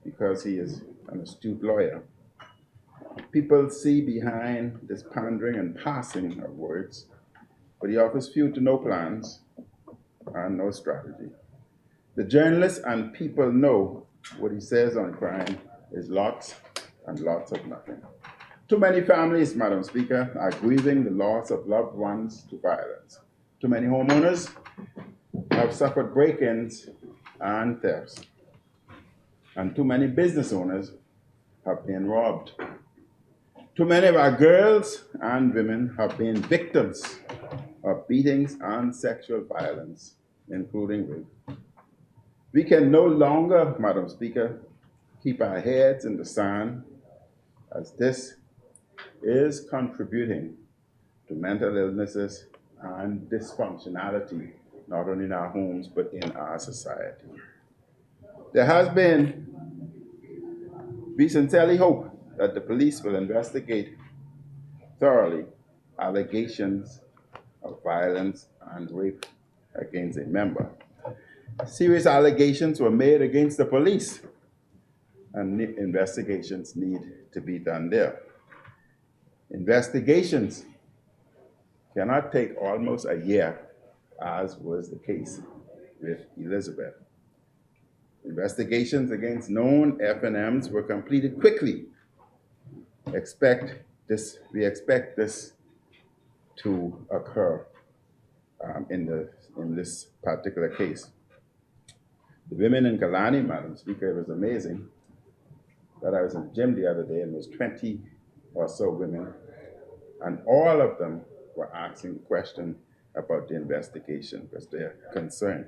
because he is an astute lawyer. People see behind this pandering and passing of words, but he offers few to no plans and no strategy. The journalists and people know what he says on crime is lots and lots of nothing. Too many families, Madam Speaker, are grieving the loss of loved ones to violence. Too many homeowners have suffered break-ins and thefts. And too many business owners have been robbed. Too many of our girls and women have been victims of beatings and sexual violence, including rape. We can no longer, Madam Speaker, keep our heads in the sand, as this is contributing to mental illnesses and dysfunctionality, not only in our homes, but in our society. We sincerely hope that the police will investigate thoroughly allegations of violence and rape against a member. Serious allegations were made against the police, and investigations need to be done there. Investigations cannot take almost a year, as was the case with Elizabeth. Investigations against known FNMs were completed quickly. We expect this to occur in this particular case. The women in Kalani, Madam Speaker, it was amazing that I was in the gym the other day and there was 20 or so women, and all of them were asking the question about the investigation because they're concerned.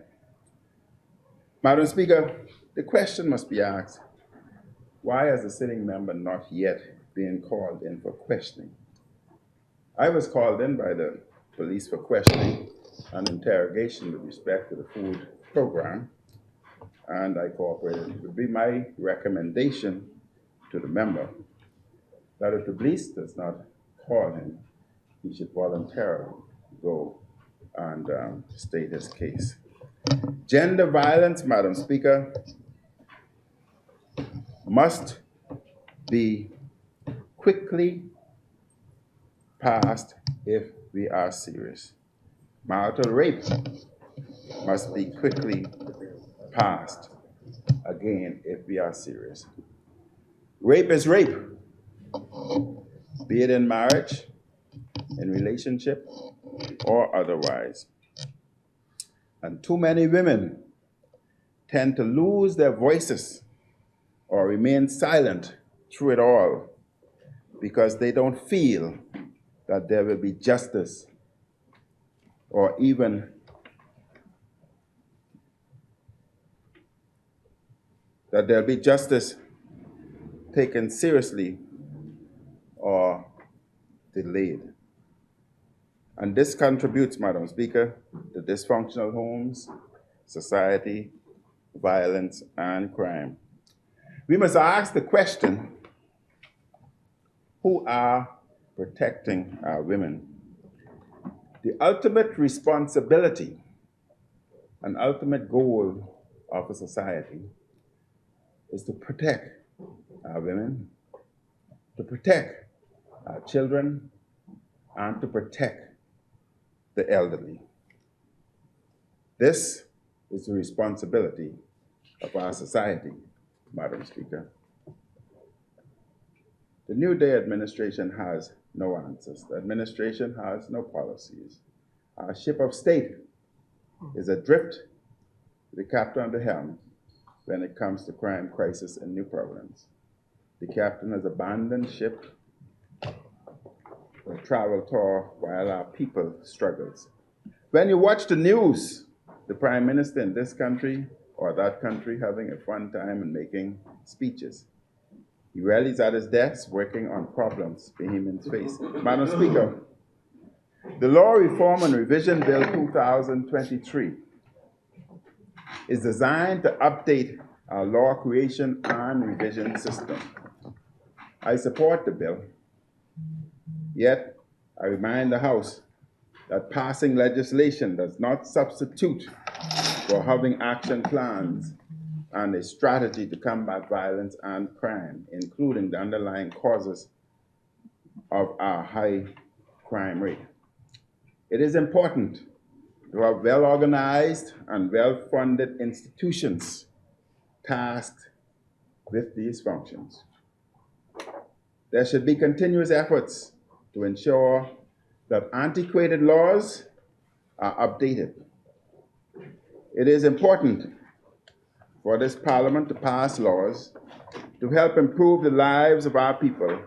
Madam Speaker, the question must be asked, why has the sitting member not yet been called in for questioning? I was called in by the police for questioning and interrogation with respect to the food program, and I cooperated. It would be my recommendation to the member that if the police does not call him, he should voluntarily go and state his case. Gender violence, Madam Speaker, must be quickly passed if we are serious. Marital rape must be quickly passed, again, if we are serious. Rape is rape, be it in marriage, in relationship, or otherwise. And too many women tend to lose their voices or remain silent through it all because they don't feel that there will be justice or even that there'll be justice taken seriously or delayed. And this contributes, Madam Speaker, to dysfunctional homes, society, violence, and crime. We must ask the question, who are protecting our women? The ultimate responsibility and ultimate goal of a society is to protect our women, to protect our children, and to protect the elderly. This is the responsibility of our society, Madam Speaker. The New Day administration has no answers. The administration has no policies. Our ship of state is adrift with the captain at the helm when it comes to crime crisis in New Providence. The captain has abandoned ship for travel tour while our people struggles. When you watch the news, the prime minister in this country or that country having a fun time and making speeches. He rallies at his desk working on problems Bahamians face. Madam Speaker, the Law Reform and Revision Bill 2023 is designed to update our law creation and revision system. I support the bill, yet I remind the House that passing legislation does not substitute for having action plans and a strategy to combat violence and crime, including the underlying causes of our high crime rate. It is important to have well-organized and well-funded institutions tasked with these functions. There should be continuous efforts to ensure that antiquated laws are updated. It is important for this Parliament to pass laws to help improve the lives of our people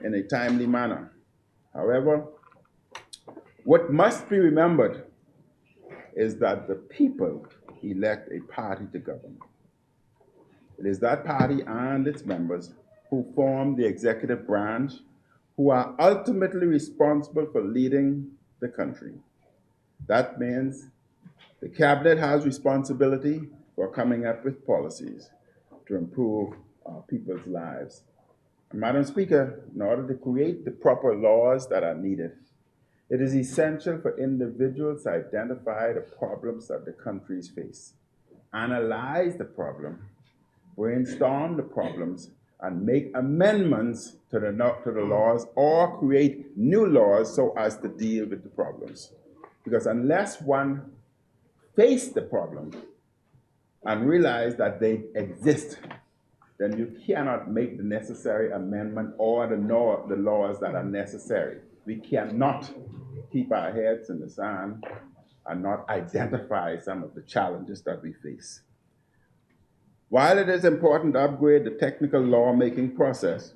in a timely manner. However, what must be remembered is that the people elect a party to govern. It is that party and its members who form the executive branch who are ultimately responsible for leading the country. That means the cabinet has responsibility for coming up with policies to improve our people's lives. And Madam Speaker, in order to create the proper laws that are needed, it is essential for individuals to identify the problems that the countries face, analyze the problem, brainstorm the problems, and make amendments to the laws or create new laws so as to deal with the problems. Because unless one faces the problem and realize that they exist, then you cannot make the necessary amendment or the laws that are necessary. We cannot keep our heads in the sand and not identify some of the challenges that we face. While it is important to upgrade the technical lawmaking process,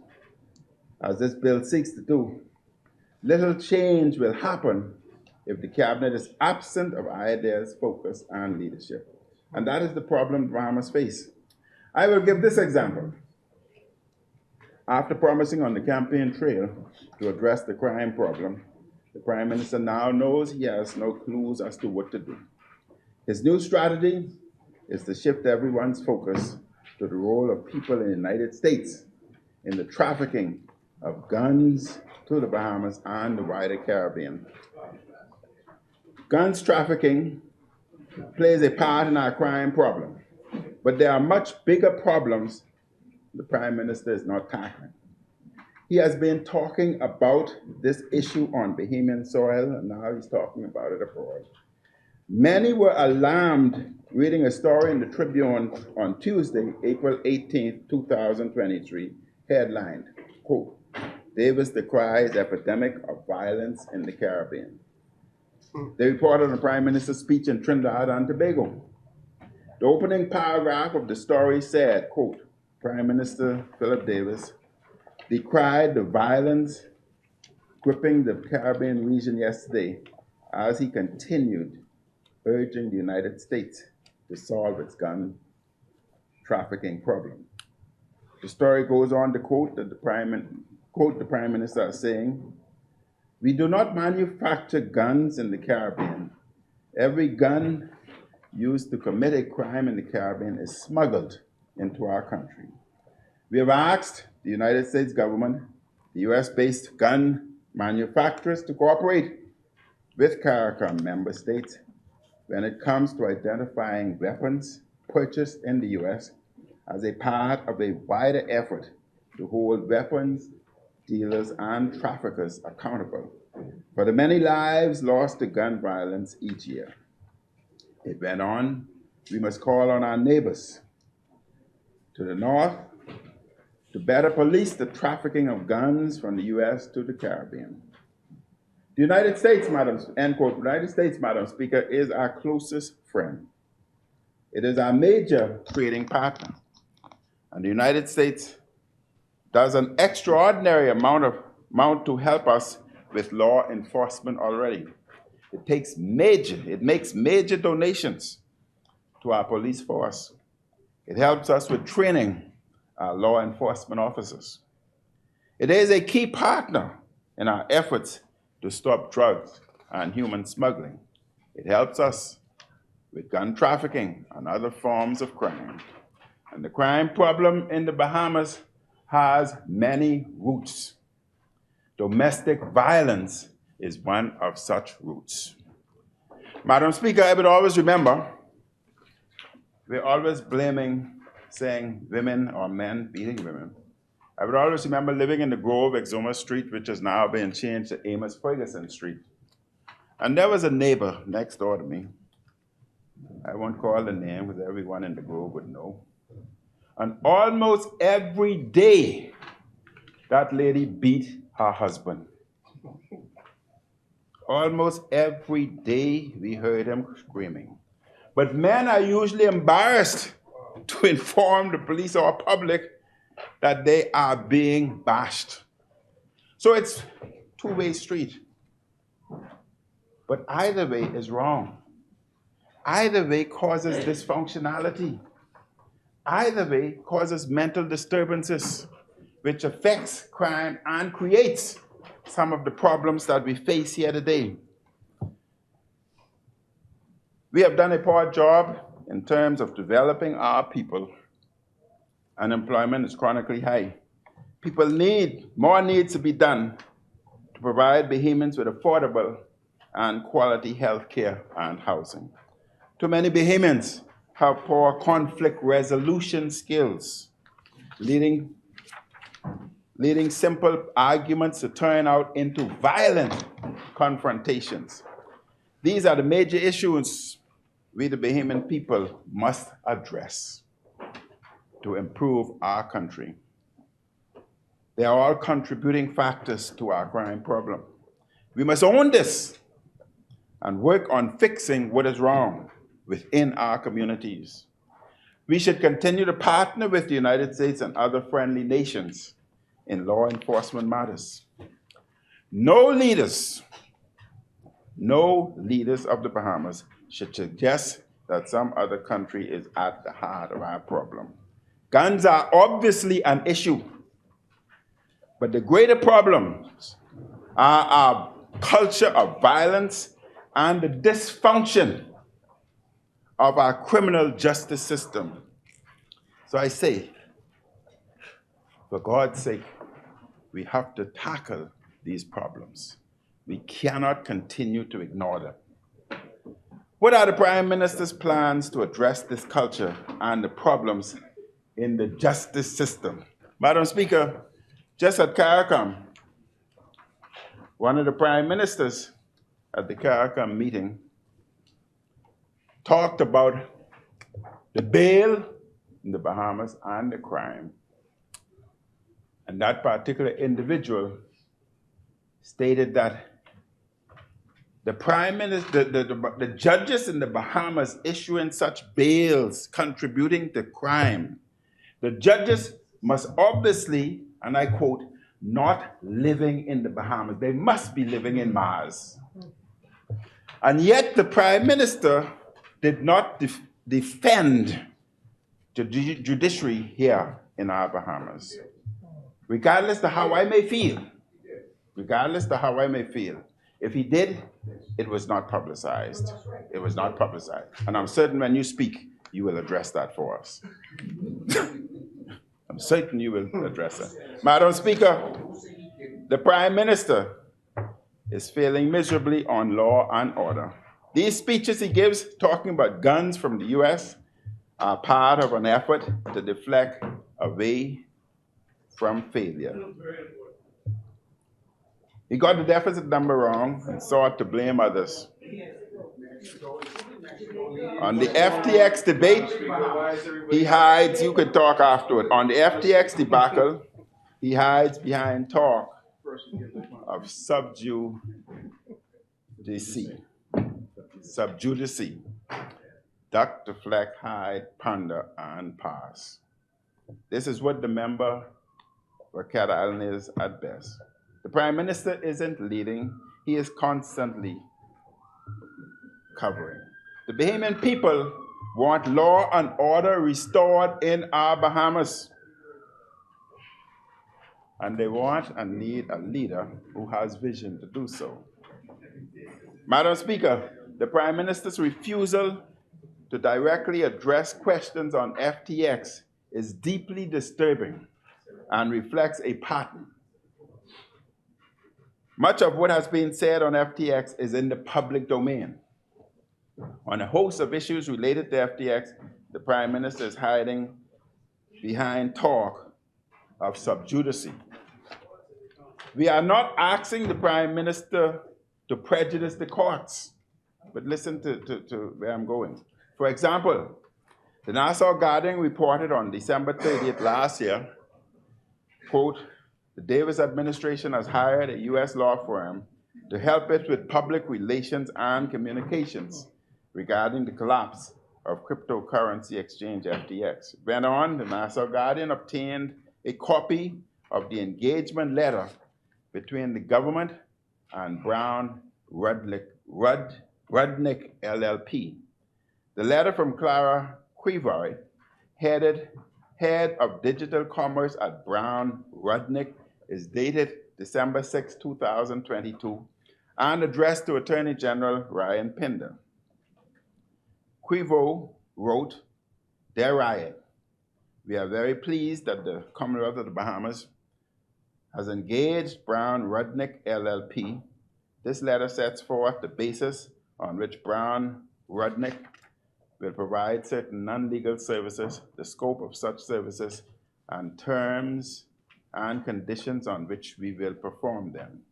as this bill seeks to do, little change will happen if the cabinet is absent of ideas, focus, and leadership. And that is the problem Bahamas face. I will give this example. After promising on the campaign trail to address the crime problem, the Prime Minister now knows he has no clues as to what to do. His new strategy is to shift everyone's focus to the role of people in the United States in the trafficking of guns to the Bahamas and the wider Caribbean. Guns trafficking plays a part in our crime problem, but there are much bigger problems the Prime Minister is not tackling. He has been talking about this issue on Bahamian soil, and now he's talking about it abroad. Many were alarmed reading a story in the Tribune on Tuesday, April 18, 2023, headlined, quote, "Davis decries epidemic of violence in the Caribbean." They reported on the Prime Minister's speech in Trinidad and Tobago. The opening paragraph of the story said, quote, Prime Minister Philip Davis decried the violence gripping the Caribbean region yesterday as he continued urging the United States to solve its gun trafficking problem. The story goes on to quote the Prime Minister as saying, "We do not manufacture guns in the Caribbean. Every gun used to commit a crime in the Caribbean is smuggled into our country. We have asked the United States government, the US-based gun manufacturers to cooperate with CARICOM member states when it comes to identifying weapons purchased in the US as a part of a wider effort to hold weapons dealers and traffickers accountable for the many lives lost to gun violence each year." It went on, "We must call on our neighbors to the north to better police the trafficking of guns from the US to the Caribbean. The United States, end quote, United States, Madam Speaker, is our closest friend. It is our major trading partner. And the United States does an extraordinary amount to help us with law enforcement already. It makes major donations to our police force. It helps us with training our law enforcement officers. It is a key partner in our efforts to stop drugs and human smuggling. It helps us with gun trafficking and other forms of crime. And the crime problem in the Bahamas has many roots. Domestic violence is one of such roots. Madam Speaker, I would always remember, we're always saying women or men beating women. I would always remember living in the Grove, Exuma Street, which has now been changed to Amos Ferguson Street. And there was a neighbor next door to me. I won't call the name because everyone in the Grove would know. And almost every day, that lady beat her husband. Almost every day we heard him screaming. But men are usually embarrassed to inform the police or public that they are being bashed. So it's two-way street. But either way is wrong. Either way causes dysfunctionality. Either way causes mental disturbances, which affects crime and creates some of the problems that we face here today. We have done a poor job in terms of developing our people. Unemployment is chronically high. More needs to be done to provide Bahamians with affordable and quality health care and housing. Too many Bahamians have poor conflict resolution skills, leading simple arguments to turn out into violent confrontations. These are the major issues we, the Bahamian people, must address to improve our country. They are all contributing factors to our crime problem. We must own this and work on fixing what is wrong within our communities. We should continue to partner with the United States and other friendly nations in law enforcement matters. No leaders of the Bahamas should suggest that some other country is at the heart of our problem. Guns are obviously an issue, but the greater problems are our culture of violence and the dysfunction of our criminal justice system. So I say, for God's sake, we have to tackle these problems. We cannot continue to ignore them. What are the Prime Minister's plans to address this culture and the problems in the justice system? Madam Speaker, just at CARICOM, one of the Prime Ministers at the CARICOM meeting talked about the bail in the Bahamas and the crime. And that particular individual stated that the Prime Minister, the judges in the Bahamas issuing such bails contributing to crime, the judges must obviously, and I quote, not living in the Bahamas. They must be living in Mars. And yet the Prime Minister did not defend the judiciary here in our Bahamas. Regardless of how I may feel, if he did, it was not publicized. It was not publicized. And I'm certain when you speak, you will address that for us. I'm certain you will address that. Madam Speaker, the Prime Minister is failing miserably on law and order. These speeches he gives talking about guns from the US are part of an effort to deflect away from failure. He got the deficit number wrong and sought to blame others. On the FTX debate, he hides, you could talk afterward. On the FTX debacle, he hides behind talk of subjudice. Duck, deflect, hide, ponder, and pass. This is what the member for Cat Island is at best. The Prime Minister isn't leading, he is constantly covering. The Bahamian people want law and order restored in our Bahamas. And they want and need a leader who has vision to do so. Madam Speaker, the Prime Minister's refusal to directly address questions on FTX is deeply disturbing and reflects a pattern. Much of what has been said on FTX is in the public domain. On a host of issues related to FTX, the Prime Minister is hiding behind talk of subjudice. We are not asking the Prime Minister to prejudice the courts, but listen to where I'm going. For example, the Nassau Guardian reported on December 30th last year, quote, the Davis administration has hired a US law firm to help it with public relations and communications regarding the collapse of cryptocurrency exchange FTX. Went on, the Nassau Guardian obtained a copy of the engagement letter between the government and Brown Rudnick LLP. The letter from Clara Quivoy, head of digital commerce at Brown Rudnick, is dated December 6, 2022, and addressed to Attorney General Ryan Pinder. Quivoy wrote, "Dear Ryan, we are very pleased that the Commonwealth of the Bahamas has engaged Brown Rudnick LLP. This letter sets forth the basis on which Brown Rudnick will provide certain non-legal services, the scope of such services, and terms and conditions on which we will perform them."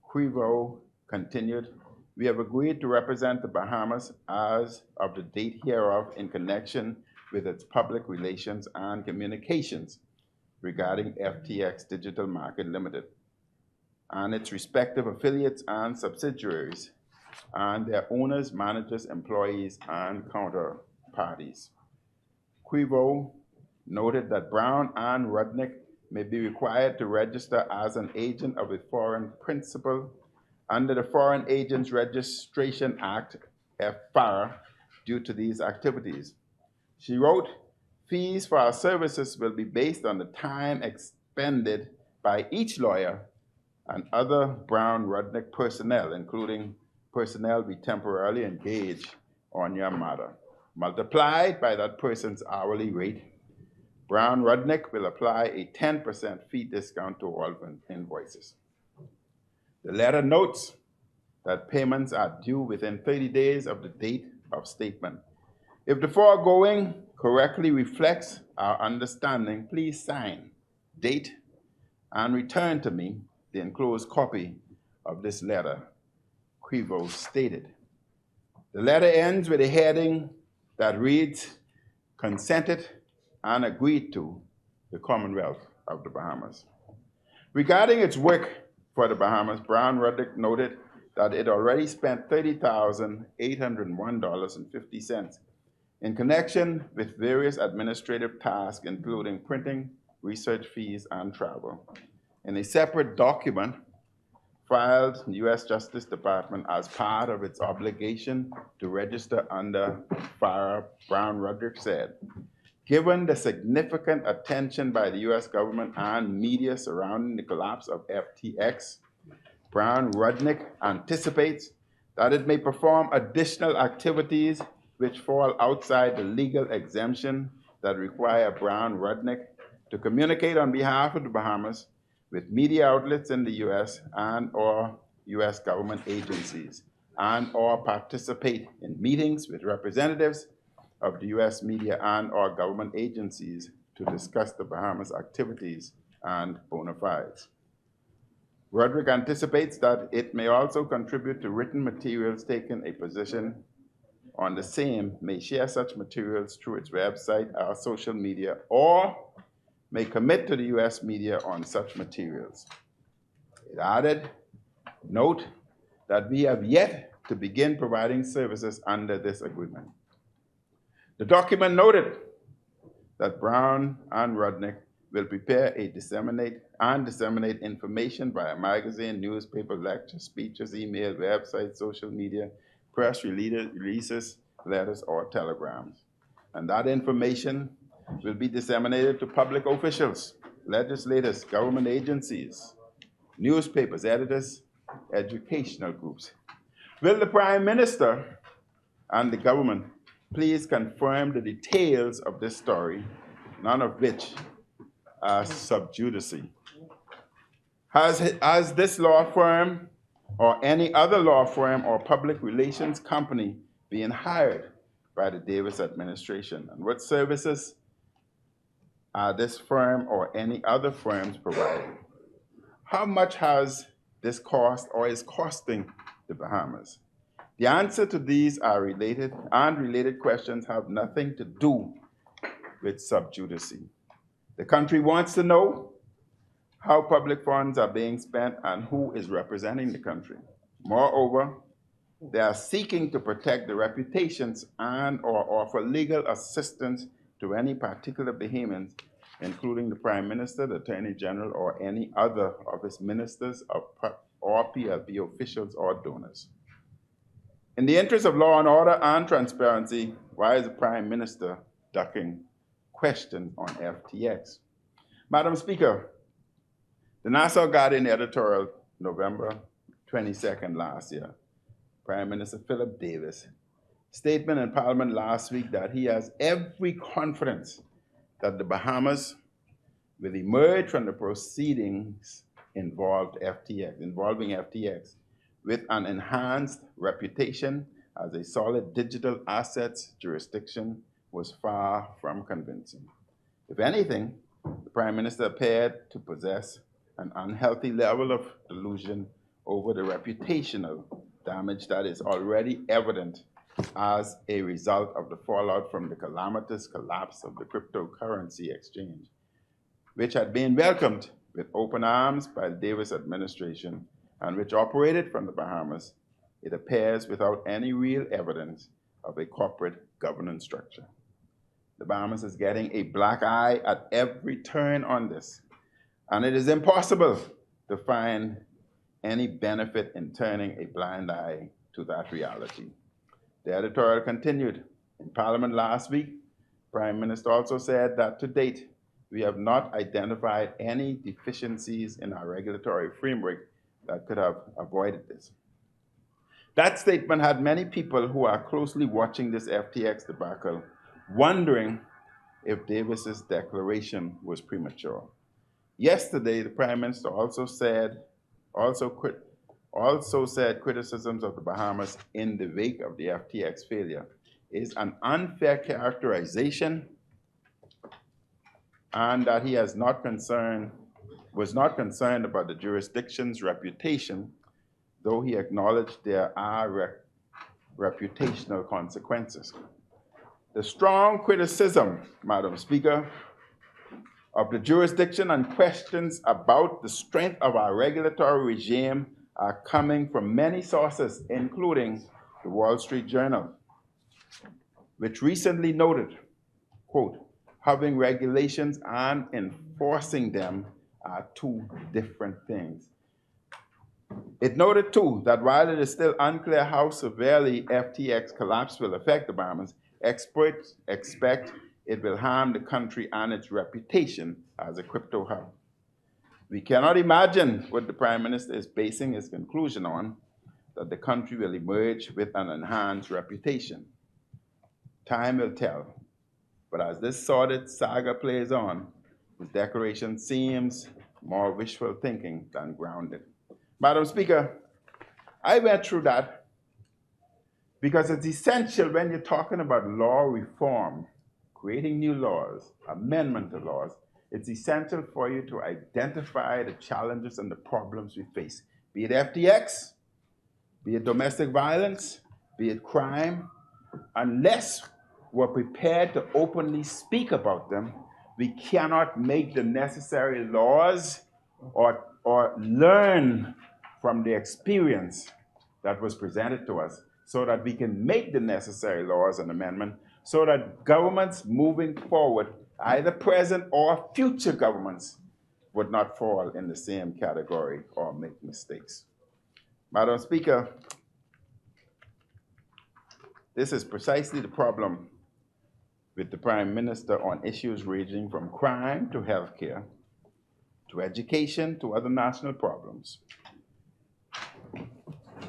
Quivoy continued, "We have agreed to represent the Bahamas as of the date hereof in connection with its public relations and communications regarding FTX Digital Market Limited and its respective affiliates and subsidiaries and their owners, managers, employees, and counterparties." Quivoy noted that Brown and Rudnick may be required to register as an agent of a foreign principal under the Foreign Agents Registration Act, FAR, due to these activities. She wrote, "Fees for our services will be based on the time expended by each lawyer and other Brown Rudnick personnel, including personnel we temporarily engage on your matter. Multiplied by that person's hourly rate, Brown Rudnick will apply a 10% fee discount to all invoices." The letter notes that payments are due within 30 days of the date of statement. If the foregoing correctly reflects our understanding, please sign, date, and return to me the enclosed copy of this letter, Quivoy stated. The letter ends with a heading that reads, "Consented and agreed to the Commonwealth of the Bahamas." Regarding its work for the Bahamas, Brown Rudnick noted that it already spent $30,801.50 in connection with various administrative tasks, including printing, research fees, and travel. In a separate document filed the U.S. Justice Department as part of its obligation to register under FARA, Brown-Rudnick said, given the significant attention by the U.S. government and media surrounding the collapse of FTX, Brown-Rudnick anticipates that it may perform additional activities which fall outside the legal exemption that require Brown-Rudnick to communicate on behalf of the Bahamas with media outlets in the U.S. and or U.S. government agencies and or participate in meetings with representatives of the U.S. media and or government agencies to discuss the Bahamas activities and bona fides. Roderick anticipates that it may also contribute to written materials taking a position on the same, may share such materials through its website or social media, or may commit to the U.S. media on such materials. It added, note that we have yet to begin providing services under this agreement. The document noted that Brown and Rudnick will prepare disseminate information via magazine, newspaper, lectures, speeches, email, websites, social media, press releases, letters, or telegrams. And that information will be disseminated to public officials, legislators, government agencies, newspapers, editors, educational groups. Will the Prime Minister and the government please confirm the details of this story, none of which are sub judice? Has this law firm or any other law firm or public relations company been hired by the Davis administration? And what services are this firm or any other firms providing? How much has this cost or is costing the Bahamas? The answer to these are related, and related questions have nothing to do with sub judice. The country wants to know how public funds are being spent and who is representing the country. Moreover, they are seeking to protect the reputations and or offer legal assistance to any particular Bahamians, including the Prime Minister, the Attorney General, or any other of his ministers or PLP officials or donors. In the interest of law and order and transparency, why is the Prime Minister ducking questions on FTX? Madam Speaker, the Nassau Guardian editorial, November 22nd last year, Prime Minister Philip Davis, statement in Parliament last week that he has every confidence that the Bahamas will emerge from the proceedings involving FTX with an enhanced reputation as a solid digital assets jurisdiction was far from convincing. If anything, the Prime Minister appeared to possess an unhealthy level of delusion over the reputational damage that is already evident as a result of the fallout from the calamitous collapse of the cryptocurrency exchange, which had been welcomed with open arms by the Davis administration and which operated from the Bahamas. It appears without any real evidence of a corporate governance structure. The Bahamas is getting a black eye at every turn on this, and it is impossible to find any benefit in turning a blind eye to that reality. The editorial continued. In Parliament last week, Prime Minister also said that to date, we have not identified any deficiencies in our regulatory framework that could have avoided this. That statement had many people who are closely watching this FTX debacle wondering if Davis's declaration was premature. Yesterday, the Prime Minister also said criticisms of the Bahamas in the wake of the FTX failure is an unfair characterization, and that he was not concerned about the jurisdiction's reputation, though he acknowledged there are reputational consequences. The strong criticism, Madam Speaker, of the jurisdiction and questions about the strength of our regulatory regime are coming from many sources, including the Wall Street Journal, which recently noted, quote, having regulations and enforcing them are two different things. It noted too that while it is still unclear how severely FTX collapse will affect the Bahamas, experts expect it will harm the country and its reputation as a crypto hub. We cannot imagine what the Prime Minister is basing his conclusion on, that the country will emerge with an enhanced reputation. Time will tell. But as this sordid saga plays on, his declaration seems more wishful thinking than grounded. Madam Speaker, I went through that because it's essential when you're talking about law reform, creating new laws, amendment to laws, it's essential for you to identify the challenges and the problems we face, be it FTX, be it domestic violence, be it crime. Unless we're prepared to openly speak about them, we cannot make the necessary laws or learn from the experience that was presented to us so that we can make the necessary laws and amendments so that governments moving forward, either present or future governments, would not fall in the same category or make mistakes. Madam Speaker, this is precisely the problem with the Prime Minister on issues ranging from crime to healthcare, to education, to other national problems.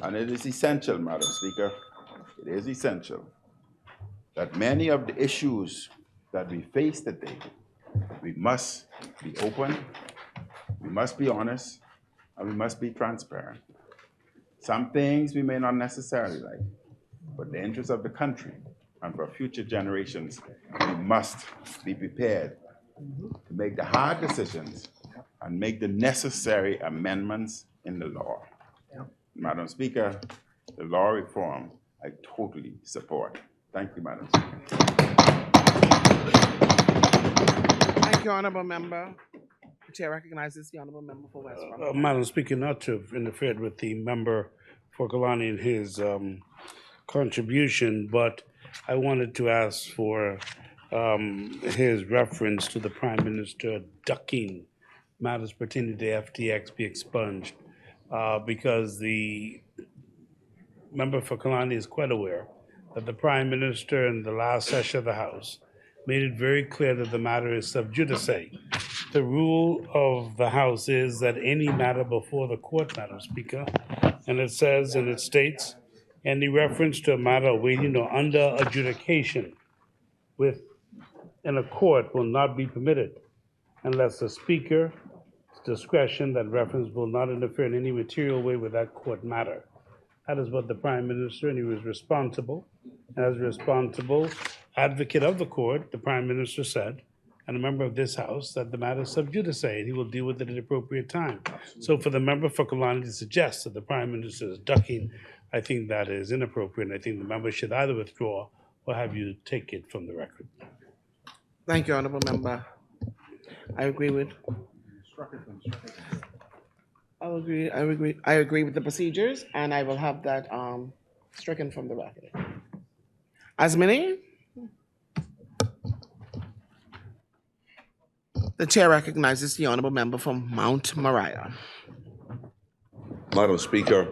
And it is essential, Madam Speaker, it is essential that many of the issues that we face today, we must be open, we must be honest, and we must be transparent. Some things we may not necessarily like, but in the interest of the country and for future generations, we must be prepared to make the hard decisions and make the necessary amendments in the law. Madam Speaker, the law reform I totally support. Thank you, Madam Speaker. Thank you, Honorable Member. The Chair recognizes the Honorable Member for West Rum. Madam Speaker, not to have interfered with the member for Kalani and his contribution, but I wanted to ask for his reference to the Prime Minister ducking matters pertaining to FTX be expunged, because the member for Kalani is quite aware that the Prime Minister in the last session of the House made it very clear that the matter is sub judice. The rule of the House is that any matter before the court, Madam Speaker, and it says and it states, any reference to a matter awaiting or under adjudication in a court will not be permitted unless the Speaker's discretion that reference will not interfere in any material way with that court matter. That is what the Prime Minister, and he was responsible, as responsible advocate of the court, the Prime Minister said, and a member of this House, that the matter is sub judice, and he will deal with it at the appropriate time. So for the member for Kalani to suggest that the Prime Minister is ducking, I think that is inappropriate, and I think the member should either withdraw or have you take it from the record. Thank you, Honorable Member. I agree with the procedures, and I will have that stricken from the record. As many? The Chair recognizes the Honorable Member from Mount Moriah. Madam Speaker,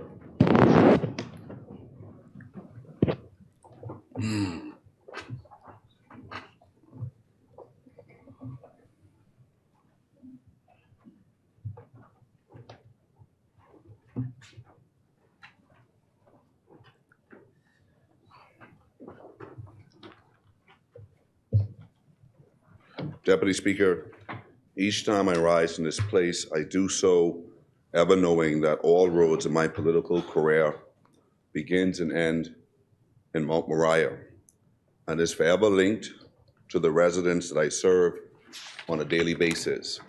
Deputy Speaker, each time I rise in this place, I do so ever knowing that all roads in my political career begins and end in Mount Moriah and is forever linked to the residents that I serve on a daily basis.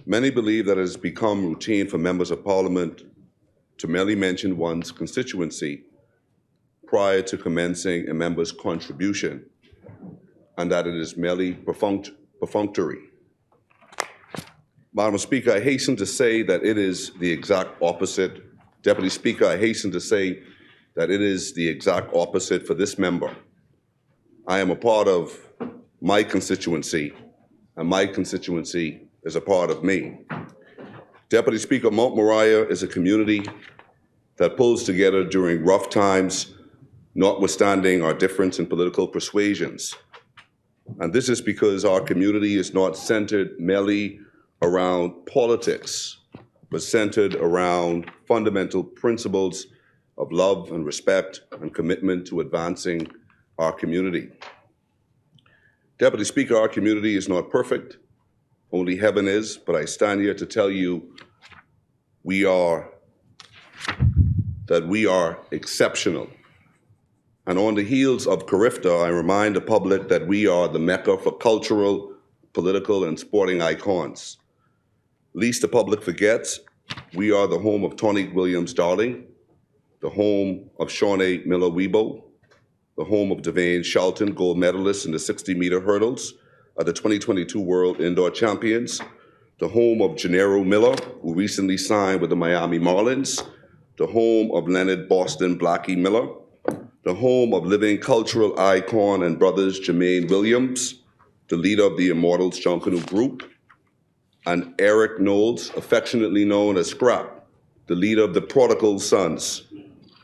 Many believe that it has become routine for members of Parliament to merely mention one's constituency prior to commencing a member's contribution, and that it is merely perfunctory. Madam Speaker, I hasten to say that it is the exact opposite. Deputy Speaker, I hasten to say that it is the exact opposite for this member. I am a part of my constituency, and my constituency is a part of me. Deputy Speaker, Mount Moriah is a community that pulls together during rough times, notwithstanding our difference in political persuasions. And this is because our community is not centered merely around politics, but centered around fundamental principles of love and respect and commitment to advancing our community. Deputy Speaker, our community is not perfect, only heaven is, but I stand here to tell you we are exceptional. And on the heels of Carifta, I remind the public that we are the Mecca for cultural, political, and sporting icons. Least the public forgets, we are the home of Tonique Williams-Darling, the home of Shawnee Miller-Weibo, the home of Devane Shelton, gold medalist in the 60-meter hurdles at the 2022 World Indoor Champions, the home of Gennaro Miller, who recently signed with the Miami Marlins, the home of Leonard Boston Blackie Miller, the home of living cultural icon and brothers Jermaine Williams, the leader of the Immortals Junkanoo Group, and Eric Knowles, affectionately known as Scrap, the leader of the Prodigal Sons,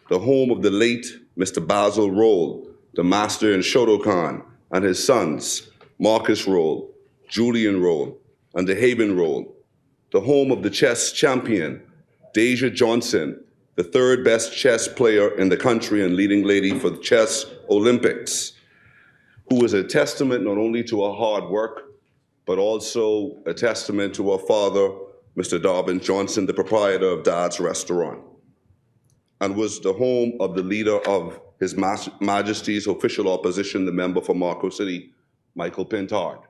the home of the late Mr. Basil Roll, the master in Shotokan, and his sons, Marcus Roll, Julian Roll, and the Haven Roll, the home of the chess champion, Deja Johnson, the third best chess player in the country and leading lady for the Chess Olympics, who is a testament not only to her hard work, but also a testament to her father, Mr. Darvin Johnson, the proprietor of Dad's Restaurant, and was the home of the leader of His Majesty's official opposition, the member for Marco City, Michael Pintard.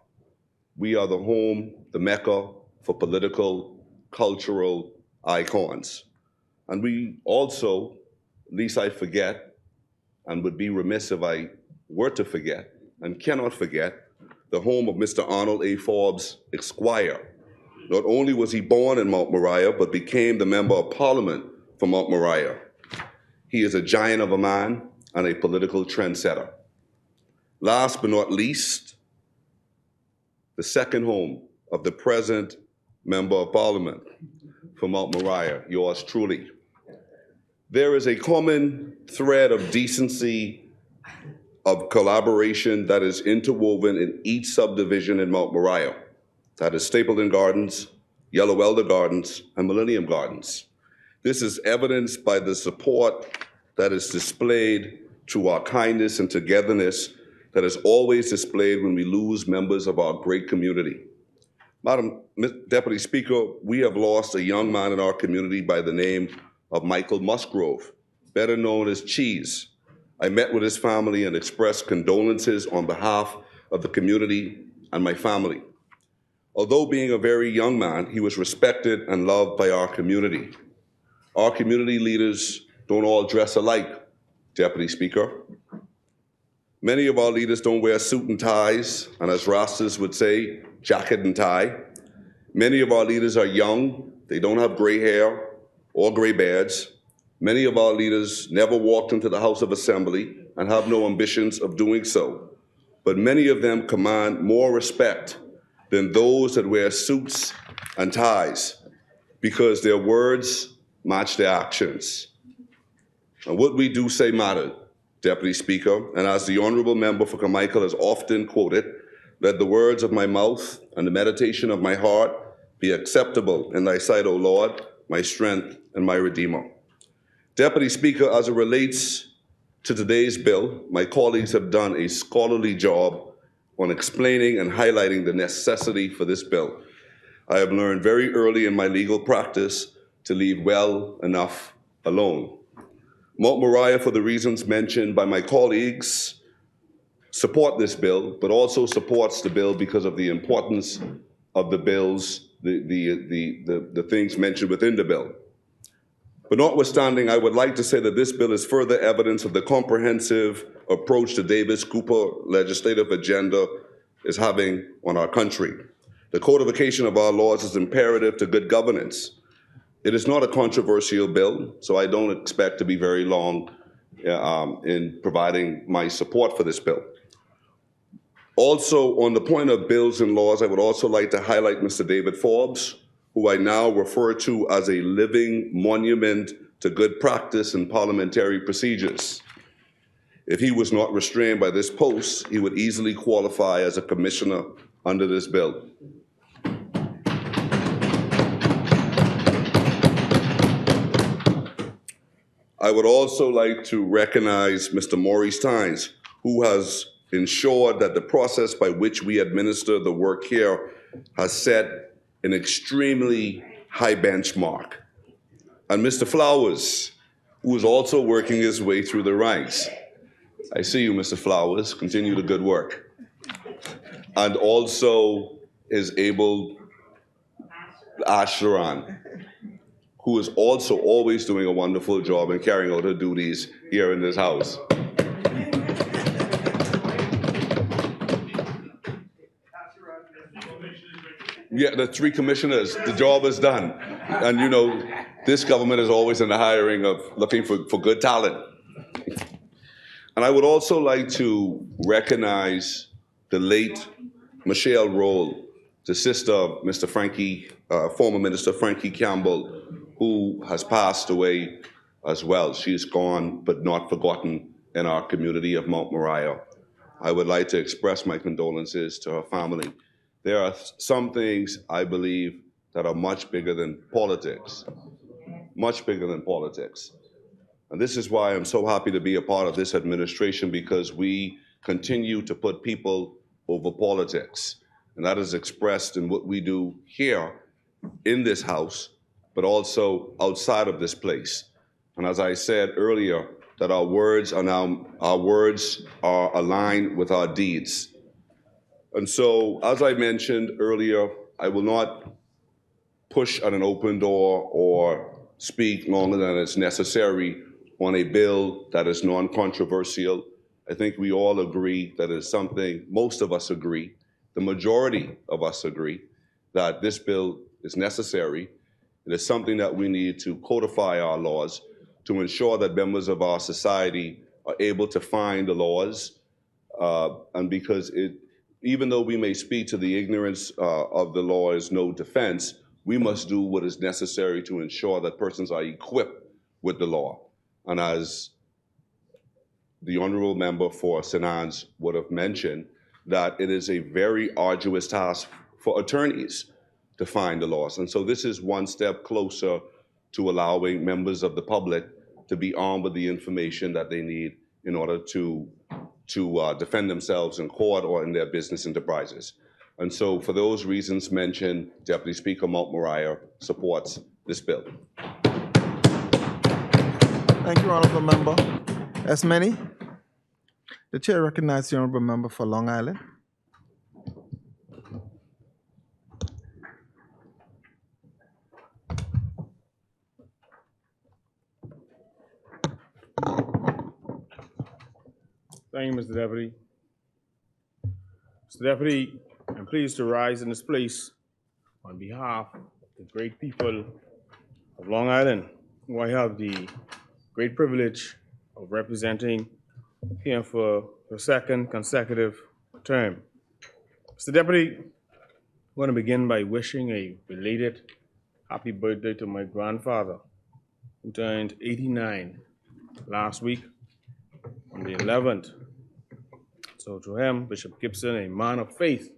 We are the home, the Mecca for political, cultural icons. And we also, least I forget, and would be remiss if I were to forget, and cannot forget, the home of Mr. Arnold A. Forbes, Esquire. Not only was he born in Mount Moriah, but became the Member of Parliament for Mount Moriah. He is a giant of a man and a political trendsetter. Last but not least, the second home of the present Member of Parliament for Mount Moriah, yours truly. There is a common thread of decency, of collaboration that is interwoven in each subdivision in Mount Moriah. That is Stapleton Gardens, Yellow Elder Gardens, and Millennium Gardens. This is evidenced by the support that is displayed through our kindness and togetherness that is always displayed when we lose members of our great community. Madam Deputy Speaker, we have lost a young man in our community by the name of Michael Musgrove, better known as Cheese. I met with his family and expressed condolences on behalf of the community and my family. Although being a very young man, he was respected and loved by our community. Our community leaders don't all dress alike, Deputy Speaker. Many of our leaders don't wear suit and ties, and as Rastas would say, jacket and tie. Many of our leaders are young, they don't have gray hair or gray beards. Many of our leaders never walked into the House of Assembly and have no ambitions of doing so. But many of them command more respect than those that wear suits and ties because their words match their actions. And what we do say matters, Deputy Speaker, and as the Honourable Member for Carmichael has often quoted, let the words of my mouth and the meditation of my heart be acceptable in thy sight, O Lord, my strength and my Redeemer. Deputy Speaker, as it relates to today's bill, my colleagues have done a scholarly job on explaining and highlighting the necessity for this bill. I have learned very early in my legal practice to leave well enough alone. Mount Moriah, for the reasons mentioned by my colleagues, support this bill, but also supports the bill because of the importance of the bills, the things mentioned within the bill. But notwithstanding, I would like to say that this bill is further evidence of the comprehensive approach the Davis-Cooper legislative agenda is having on our country. The codification of our laws is imperative to good governance. It is not a controversial bill, so I don't expect to be very long in providing my support for this bill. Also, on the point of bills and laws, I would also like to highlight Mr. David Forbes, who I now refer to as a living monument to good practice and parliamentary procedures. If he was not restrained by this post, he would easily qualify as a commissioner under this bill. I would also like to recognize Mr. Maurice Tynes, who has ensured that the process by which we administer the work here has set an extremely high benchmark. And Mr. Flowers, who is also working his way through the ranks. I see you, Mr. Flowers. Continue the good work. And also is able Asheron, who is also always doing a wonderful job in carrying out her duties here in this house. Yeah, the 3 commissioners, the job is done. And you know, this government is always in the hiring of looking for good talent. And I would also like to recognize the late Michelle Roll, the sister of Mr. Frankie, former Minister Frankie Campbell, who has passed away as well. She is gone but not forgotten in our community of Mount Moriah. I would like to express my condolences to her family. There are some things I believe that are much bigger than politics, much bigger than politics. And this is why I'm so happy to be a part of this administration, because we continue to put people over politics. And that is expressed in what we do here in this house, but also outside of this place. And as I said earlier, that our words are aligned with our deeds. And so, as I mentioned earlier, I will not push at an open door or speak longer than is necessary on a bill that is non-controversial. I think we all agree that it's something, most of us agree, the majority of us agree, that this bill is necessary. It is something that we need to codify our laws to ensure that members of our society are able to find the laws. And because even though we may speak to the ignorance of the law is no defense, we must do what is necessary to ensure that persons are equipped with the law. And as the honorable member for St. Anne's would have mentioned, that it is a very arduous task for attorneys to find the laws. And so this is one step closer to allowing members of the public to be armed with the information that they need in order to defend themselves in court or in their business enterprises. And so for those reasons mentioned, Deputy Speaker Mount Moriah supports this bill. Thank you, Honourable Member. As many, the Chair recognizes the Honourable Member for Long Island. Thank you, Mr. Deputy. Mr. Deputy, I'm pleased to rise in this place on behalf of the great people of Long Island, who I have the great privilege of representing here for the second consecutive term. Mr. Deputy, I'm going to begin by wishing a belated happy birthday to my grandfather, who turned 89 last week on the 11th. So to him, Bishop Gibson, a man of faith,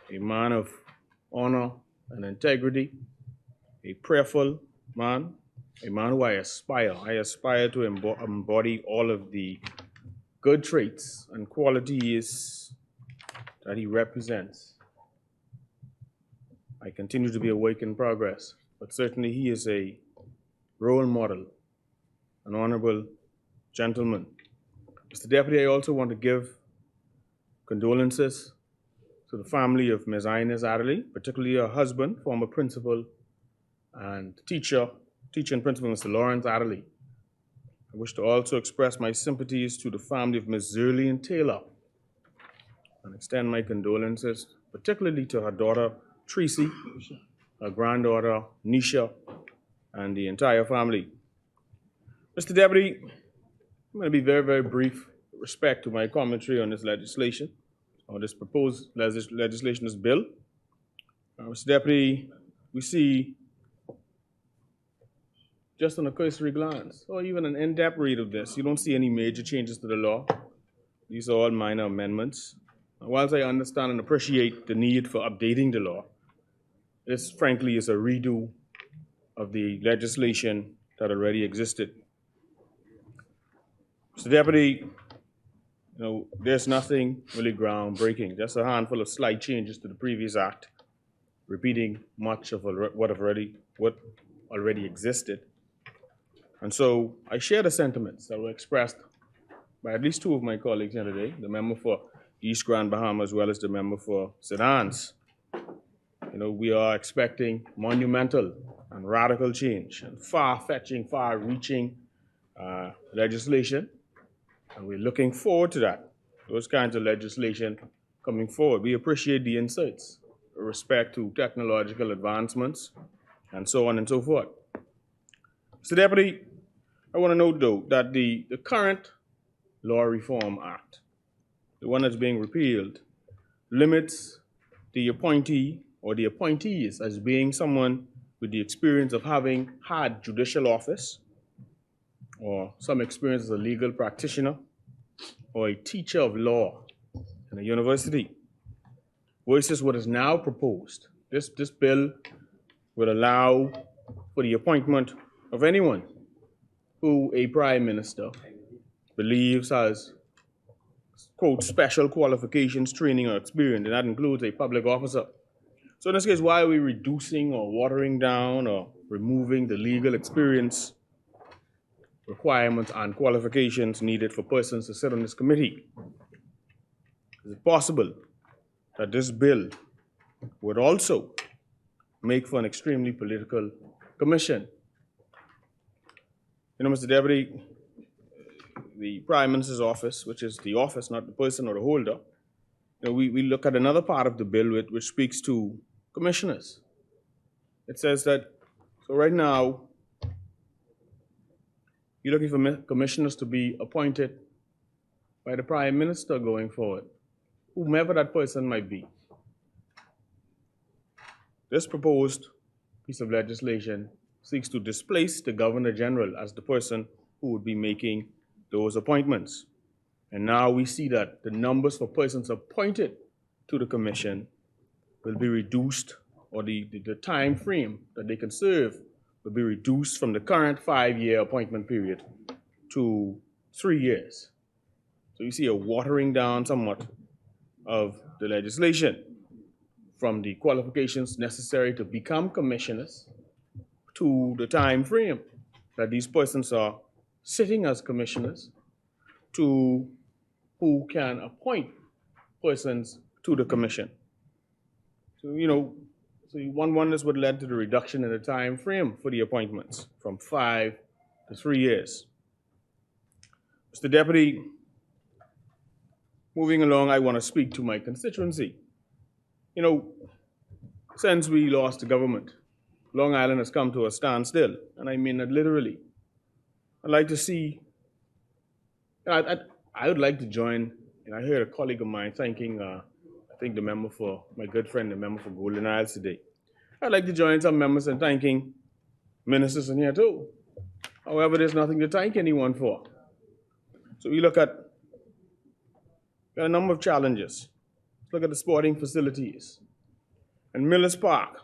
a man of honor and integrity, a prayerful man, a man who I aspire to embody all of the good traits and qualities that he represents. I continue to be a work in progress, but certainly he is a role model, an honorable gentleman. Mr. Deputy, I also want to give condolences to the family of Ms. Inez Adderley, particularly her husband, former principal and teacher and principal, Mr. Lawrence Adderley. I wish to also express my sympathies to the family of Ms. Zerlene Taylor and extend my condolences, particularly to her daughter, Tracy, her granddaughter, Nisha, and the entire family. Mr. Deputy, I'm going to be very, very brief with respect to my commentary on this legislation, or this proposed legislation, this bill. Mr. Deputy, we see just on a cursory glance, or even an in-depth read of this, you don't see any major changes to the law. These are all minor amendments. Whilst I understand and appreciate the need for updating the law, this frankly is a redo of the legislation that already existed. Mr. Deputy, there's nothing really groundbreaking, just a handful of slight changes to the previous act, repeating much of what already existed. And so I share the sentiments that were expressed by at least two of my colleagues here today, the member for East Grand Bahama as well as the member for St. Anne's. We are expecting monumental and radical change and far-fetching, far-reaching legislation, and we're looking forward to that, those kinds of legislation coming forward. We appreciate the insights with respect to technological advancements and so on and so forth. Mr. Deputy, I want to note, though, that the current Law Reform Act, the one that's being repealed, limits the appointee or the appointees as being someone with the experience of having had judicial office or some experience as a legal practitioner or a teacher of law in a university, versus what is now proposed. This bill would allow for the appointment of anyone who a prime minister believes has, quote, special qualifications, training, or experience, and that includes a public officer. So in this case, why are we reducing or watering down or removing the legal experience requirements and qualifications needed for persons to sit on this committee? Is it possible that this bill would also make for an extremely political commission? Mr. Deputy, the Prime Minister's office, which is the office, not the person or the holder, we look at another part of the bill which speaks to commissioners. It says that, so right now, you're looking for commissioners to be appointed by the Prime Minister going forward, whomever that person might be. This proposed piece of legislation seeks to displace the Governor General as the person who would be making those appointments. And now we see that the numbers for persons appointed to the commission will be reduced, or the time frame that they can serve will be reduced from the current 5-year appointment period to 3 years. So you see a watering down somewhat of the legislation from the qualifications necessary to become commissioners to the time frame that these persons are sitting as commissioners to who can appoint persons to the commission. So, so one wonders what led to the reduction in the time frame for the appointments from 5 to 3 years. Mr. Deputy, moving along, I want to speak to my constituency. Since we lost the government, Long Island has come to a standstill, and I mean that literally. I'd like to see, I would like to join, and I heard a colleague of mine thanking, I think my good friend, the member for Golden Isles today. I'd like to join some members in thanking ministers in here too. However, there's nothing to thank anyone for. So we look at a number of challenges. Let's look at the sporting facilities. And Millis Park,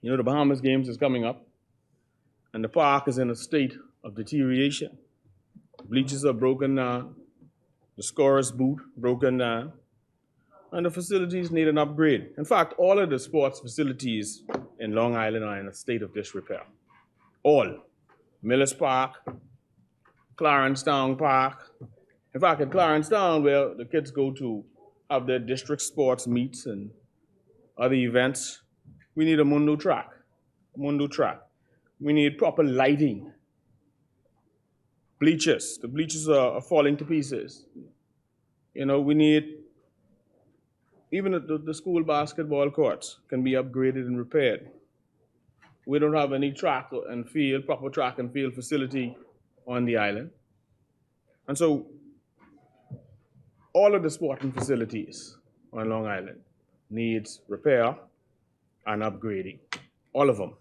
the Bahamas Games is coming up, and the park is in a state of deterioration. Bleachers are broken down, the scorer's booth broken down, and the facilities need an upgrade. In fact, all of the sports facilities in Long Island are in a state of disrepair. All. Millis Park, Clarenstown Park. In fact, at Clarenstown, where the kids go to have their district sports meets and other events, we need a Mundo track. We need proper lighting. Bleachers. The bleachers are falling to pieces. We need, even the school basketball courts can be upgraded and repaired. We don't have any proper track and field facility on the island. And so all of the sporting facilities on Long Island needs repair and upgrading. all of them.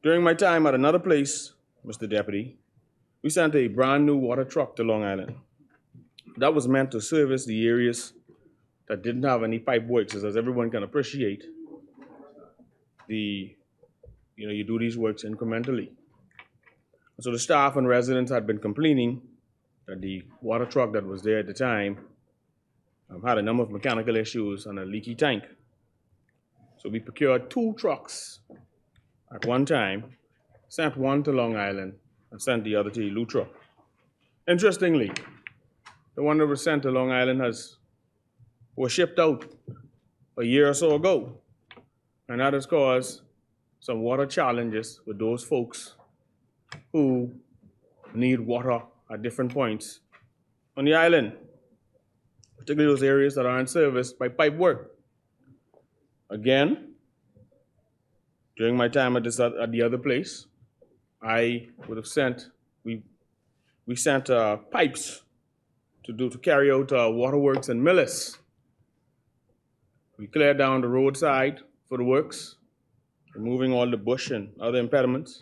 During my time at another place, Mr. Deputy, we sent a brand new water truck to Long Island. That was meant to service the areas that didn't have any pipe works, as everyone can appreciate. You do these works incrementally. So the staff and residents had been complaining that the water truck that was there at the time had a number of mechanical issues and a leaky tank. So we procured 2 trucks at one time, sent one to Long Island, and sent the other to Eleuthera. Interestingly, the one that was sent to Long Island was shipped out a year or so ago, and that has caused some water challenges with those folks who need water at different points on the island, particularly those areas that aren't serviced by pipe work. Again, during my time at the other place, I would have sent, we sent pipes to carry out waterworks in Millis. We cleared down the roadside for the works, removing all the bush and other impediments.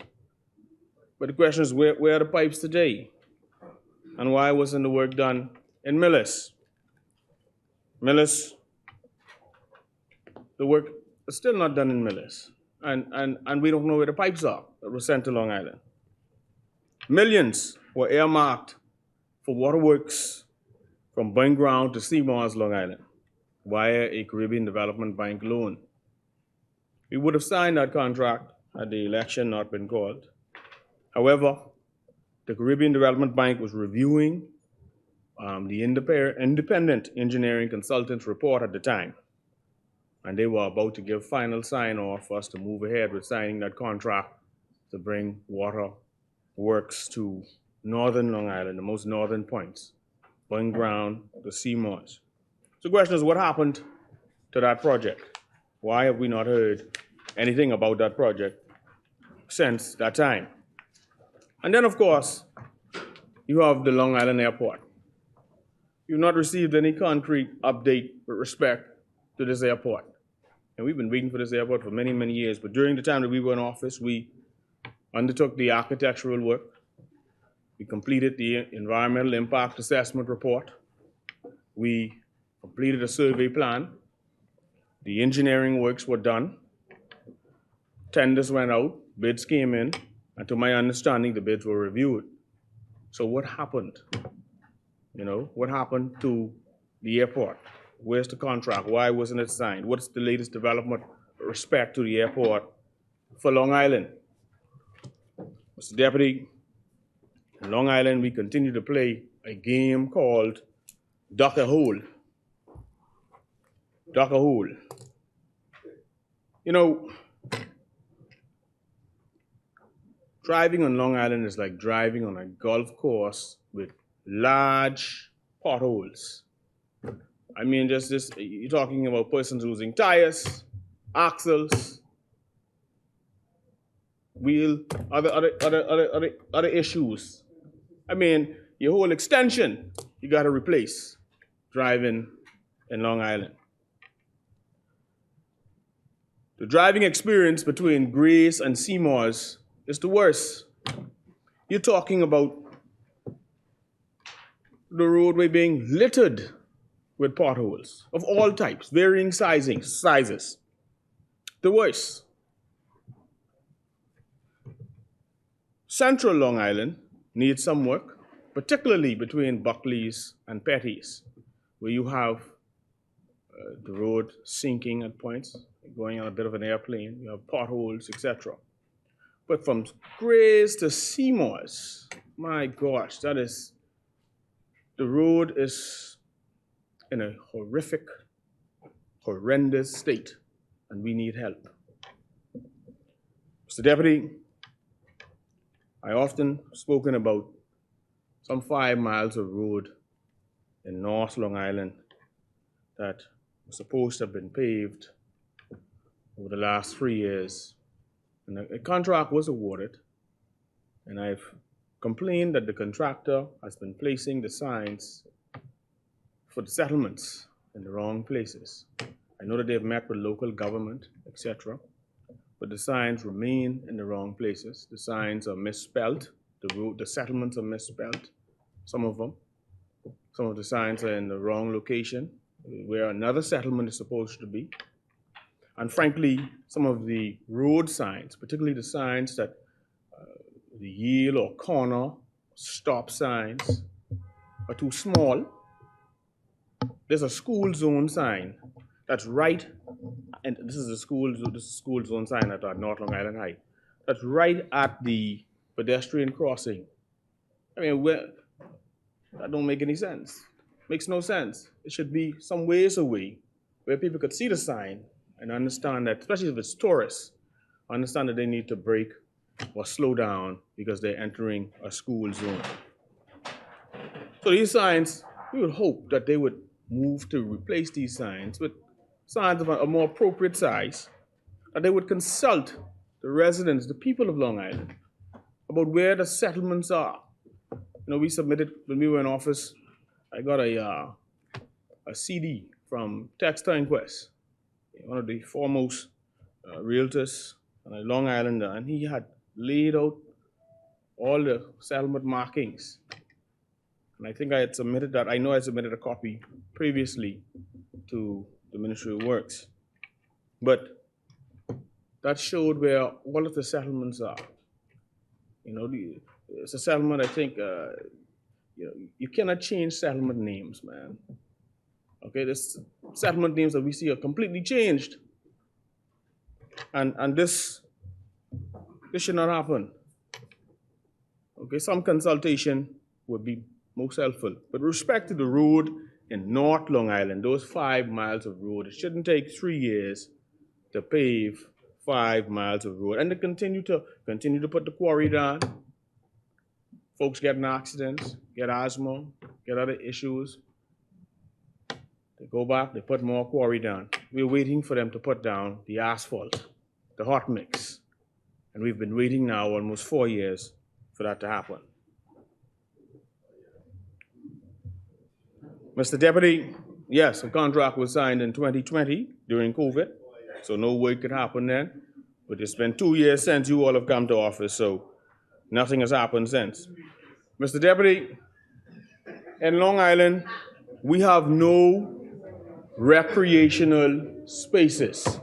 But the question is, where are the pipes today? And why wasn't the work done in Millis? Millis, the work is still not done in Millis. And we don't know where the pipes are that were sent to Long Island. Millions were earmarked for waterworks from Burn Ground to Seymour's, Long Island, via a Caribbean Development Bank loan. We would have signed that contract had the election not been called. However, the Caribbean Development Bank was reviewing the independent engineering consultant's report at the time, and they were about to give final sign-off for us to move ahead with signing that contract to bring water works to northern Long Island, the most northern points, Burn Ground to Seymour's. So the question is, what happened to that project? Why have we not heard anything about that project since that time? And then, of course, you have the Long Island Airport. You've not received any concrete update with respect to this airport. And we've been waiting for this airport for many, many years. But during the time that we were in office, we undertook the architectural work. We completed the environmental impact assessment report. We completed a survey plan. The engineering works were done. Tenders went out, bids came in, and to my understanding, the bids were reviewed. So what happened? What happened to the airport? Where's the contract? Why wasn't it signed? What's the latest development with respect to the airport for Long Island? Mr. Deputy, in Long Island, we continue to play a game called Duck a Hole. Duck a Hole. Driving on Long Island is like driving on a golf course with large potholes. I mean, just you're talking about persons losing tires, axles, wheel, other issues. I mean, your whole extension you got to replace driving in Long Island. The driving experience between Grace and Seymour's is the worst. You're talking about the roadway being littered with potholes of all types, varying sizes. The worst. Central Long Island needs some work, particularly between Buckley's and Petty's, where you have the road sinking at points, going on a bit of an airplane, you have potholes, etc. But from Grace to Seymour's, my gosh, the road is in a horrendous state, and we need help. Mr. Deputy, I often spoken about some 5 miles of road in North Long Island that was supposed to have been paved over the last 3 years. And a contract was awarded, and I've complained that the contractor has been placing the signs for the settlements in the wrong places. I know that they've met with local government, etc. but the signs remain in the wrong places. The signs are misspelled. The settlements are misspelled, some of them. Some of the signs are in the wrong location, where another settlement is supposed to be. And frankly, some of the road signs, particularly the signs that the yield or corner stop signs, are too small. There's a school zone sign that's right, and this is a school zone sign at North Long Island High. That's right at the pedestrian crossing. I mean, that don't make any sense. Makes no sense. It should be some ways away where people could see the sign and understand that, especially if it's tourists, understand that they need to brake or slow down because they're entering a school zone. So these signs, we would hope that they would move to replace these signs with signs of a more appropriate size, that they would consult the residents, the people of Long Island, about where the settlements are. You know, we submitted, when we were in office, I got a CD from Textile Inquest, one of the foremost realtors on Long Island, and he had laid out all the settlement markings. And I think I had submitted that. I know I submitted a copy previously to the Ministry of Works. But that showed where all of the settlements are. You know, it's a settlement, I think, you cannot change settlement names, man. Okay, this settlement names that we see are completely changed. And this should not happen. Okay, some consultation would be most helpful. But with respect to the road in North Long Island, those 5 miles of road, it shouldn't take 3 years to pave 5 miles of road and to continue to put the quarry down. Folks get in accidents, get asthma, get other issues. They go back, they put more quarry down. We're waiting for them to put down the asphalt, the hot mix. And we've been waiting now almost 4 years for that to happen. Mr. Deputy, yes, a contract was signed in 2020 during COVID, so no work could happen then. But it's been 2 years since you all have come to office, so nothing has happened since. Mr. Deputy, in Long Island, we have no recreational spaces,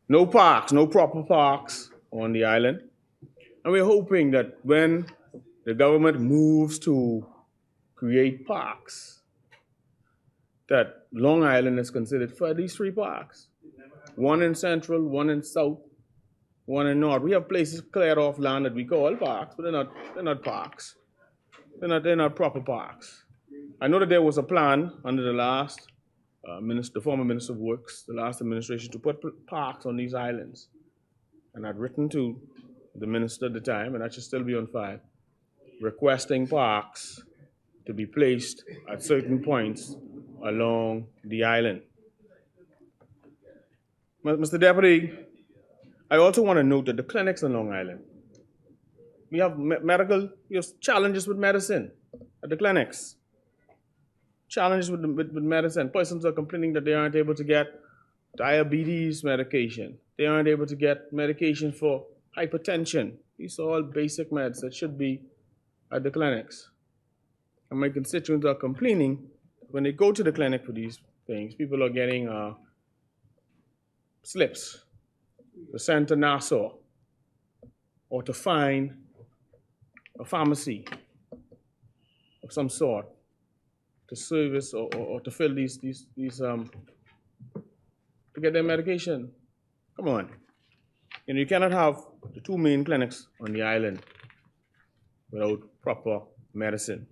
no parks, no proper parks on the island. And we're hoping that when the government moves to create parks, that Long Island is considered for at least 3 parks. One in Central, one in South, one in North. We have places cleared off land that we call parks, but they're not parks. They're not proper parks. I know that there was a plan under the last the former Minister of Works, the last administration, to put parks on these islands. And I'd written to the minister at the time, and that should still be on file, requesting parks to be placed at certain points along the island. Mr. Deputy, I also want to note that the clinics on Long Island, we have challenges with medicine at the clinics. Challenges with medicine. Persons are complaining that they aren't able to get diabetes medication. They aren't able to get medication for hypertension. These are all basic meds that should be at the clinics. And my constituents are complaining when they go to the clinic for these things, people are getting slips to send to Nassau or to find a pharmacy of some sort to service or to fill these to get their medication. Come on. You know, you cannot have the 2 main clinics on the island without proper medicine.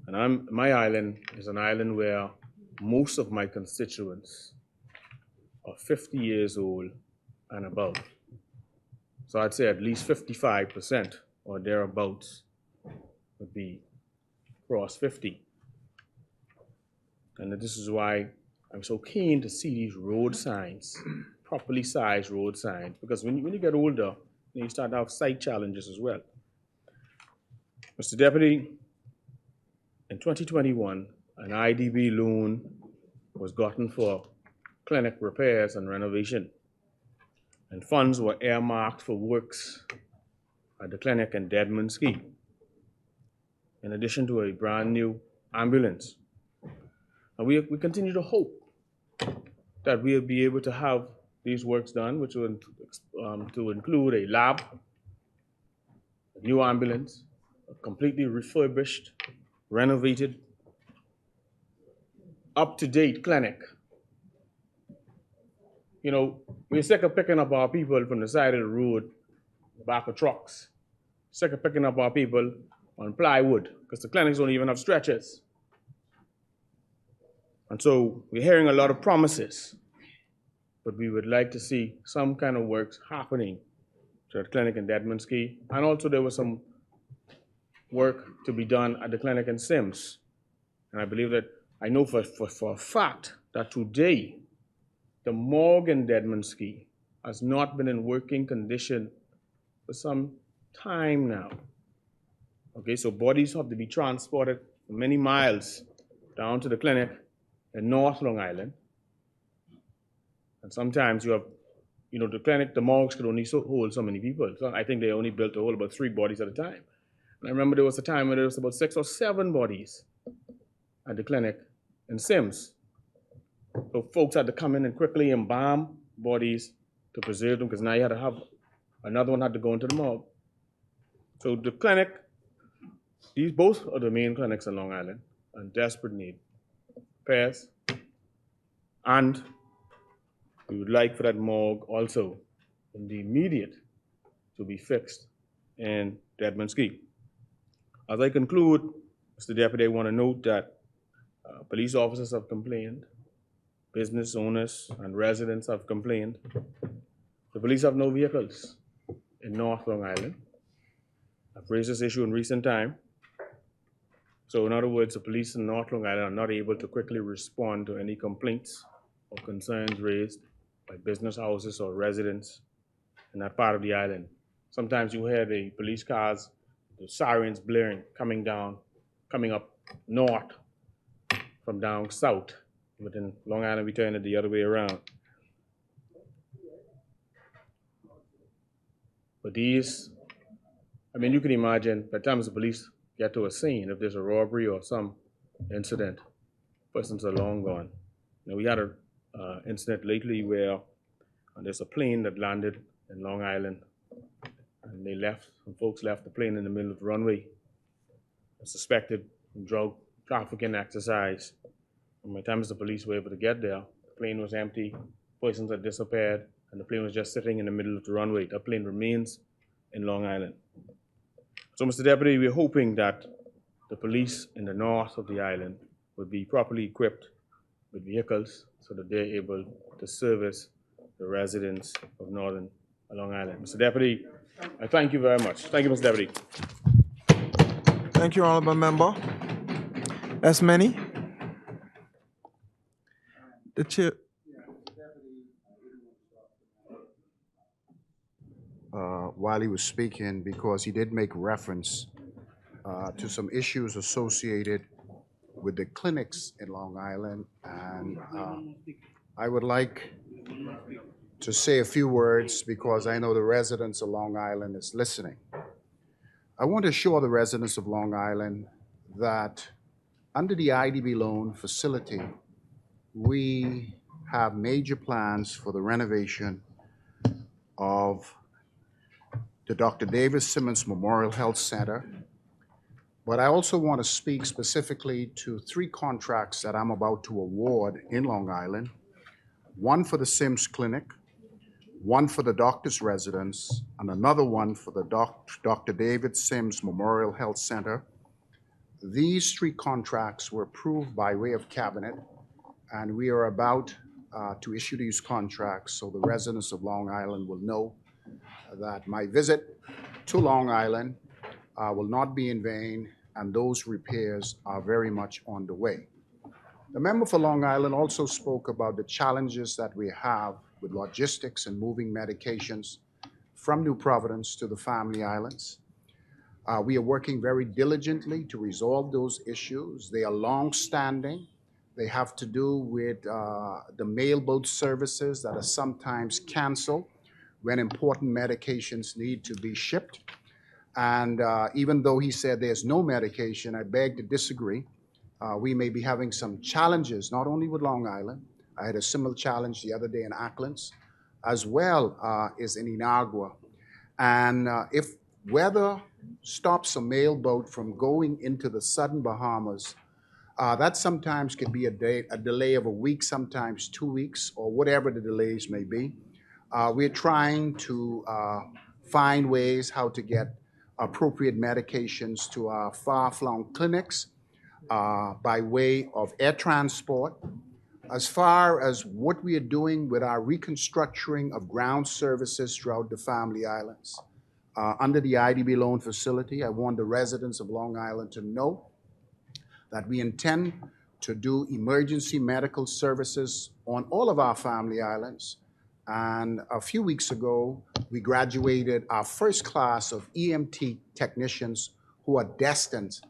And my island is an island where most of my constituents are 50 years old and above. So I'd say at least 55% or thereabouts would be cross 50. And this is why I'm so keen to see these road signs, properly sized road signs, because when you get older, you start to have sight challenges as well. Mr. Deputy, in 2021, an IDB loan was gotten for clinic repairs and renovation. and funds were earmarked for works at the clinic in Deadman Ski, in addition to a brand new ambulance. And we continue to hope that we'll be able to have these works done, which will to include a lab, a new ambulance, a completely refurbished, renovated, up-to-date clinic. You know, we're sick of picking up our people from the side of the road, back of trucks. Sick of picking up our people on plywood, because the clinics don't even have stretchers. And so we're hearing a lot of promises, but we would like to see some kind of works happening to the clinic in Deadman Ski. And also there was some work to be done at the clinic in Sims. And I believe that, I know for a fact that today, the morgue in Deadman Ski has not been in working condition for some time now. Okay, so bodies have to be transported many miles down to the clinic in North Long Island. And sometimes you have, you know, the clinic, the morgues could only hold so many people. So I think they only built to hold about 3 bodies at a time. And I remember there was a time when there was about 6 or 7 bodies at the clinic in Sims. So folks had to come in and quickly embalm bodies to preserve them, because now you had to have, another one had to go into the morgue. So the clinic, these both are the main clinics in Long Island, are in desperate need of repairs. And we would like for that morgue also, in the immediate, to be fixed in Deadman Ski. As I conclude, Mr. Deputy, I want to note that police officers have complained, business owners and residents have complained. The police have no vehicles in North Long Island. I've raised this issue in recent time. So in other words, the police in North Long Island are not able to quickly respond to any complaints or concerns raised by business houses or residents in that part of the island. Sometimes you hear the police cars, the sirens blaring, coming up north from down south. But in Long Island, we turn it the other way around. But these, I mean, you can imagine, by the time the police get to a scene, if there's a robbery or some incident, persons are long gone. You know, we had an incident lately where there's a plane that landed in Long Island, and some folks left the plane in the middle of the runway, a suspected drug trafficking exercise. And by the time the police were able to get there, the plane was empty, persons had disappeared, and the plane was just sitting in the middle of the runway. That plane remains in Long Island. So, Mr. Deputy, we're hoping that the police in the north of the island would be properly equipped with vehicles so that they're able to service the residents of northern Long Island. Mr. Deputy, I thank you very much. Thank you, Mr. Deputy. Thank you, Honorable Member. As many. The chair. While he was speaking, because he did make reference to some issues associated with the clinics in Long Island, and I would like to say a few words because I know the residents of Long Island is listening. I want to assure the residents of Long Island that under the IDB loan facility, we have major plans for the renovation of the Dr. David Simmons Memorial Health Center. But I also want to speak specifically to 3 contracts that I'm about to award in Long Island. One for the Sims Clinic, one for the doctor's residence, and another one for the Dr. David Sims Memorial Health Center. These 3 contracts were approved by way of cabinet, and we are about to issue these contracts so the residents of Long Island will know that my visit to Long Island will not be in vain, and those repairs are very much on the way. The member for Long Island also spoke about the challenges that we have with logistics and moving medications from New Providence to the Family Islands. We are working very diligently to resolve those issues. They are long-standing. They have to do with the mailboat services that are sometimes canceled. when important medications need to be shipped. And even though he said there's no medication, I beg to disagree. We may be having some challenges, not only with Long Island. I had a similar challenge the other day in Acklands, as well as in Inagua. And if weather stops a mail boat from going into the southern Bahamas, that sometimes can be a delay of a week, sometimes 2 weeks, or whatever the delays may be. We're trying to find ways how to get appropriate medications to our far-flung clinics by way of air transport. As far as what we are doing with our reconstructing of ground services throughout the Family Islands, under the IDB loan facility, I want the residents of Long Island to know that we intend to do emergency medical services on all of our Family Islands. And a few weeks ago, we graduated our first class of EMT technicians who are destined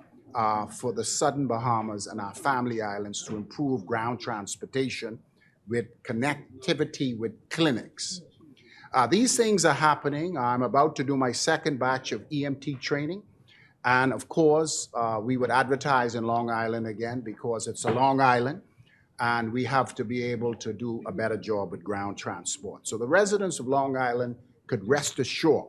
for the southern Bahamas and our Family Islands to improve ground transportation with connectivity with clinics. These things are happening. I'm about to do my second batch of EMT training. And of course, we would advertise in Long Island again because it's a Long Island and we have to be able to do a better job with ground transport. So the residents of Long Island could rest assured,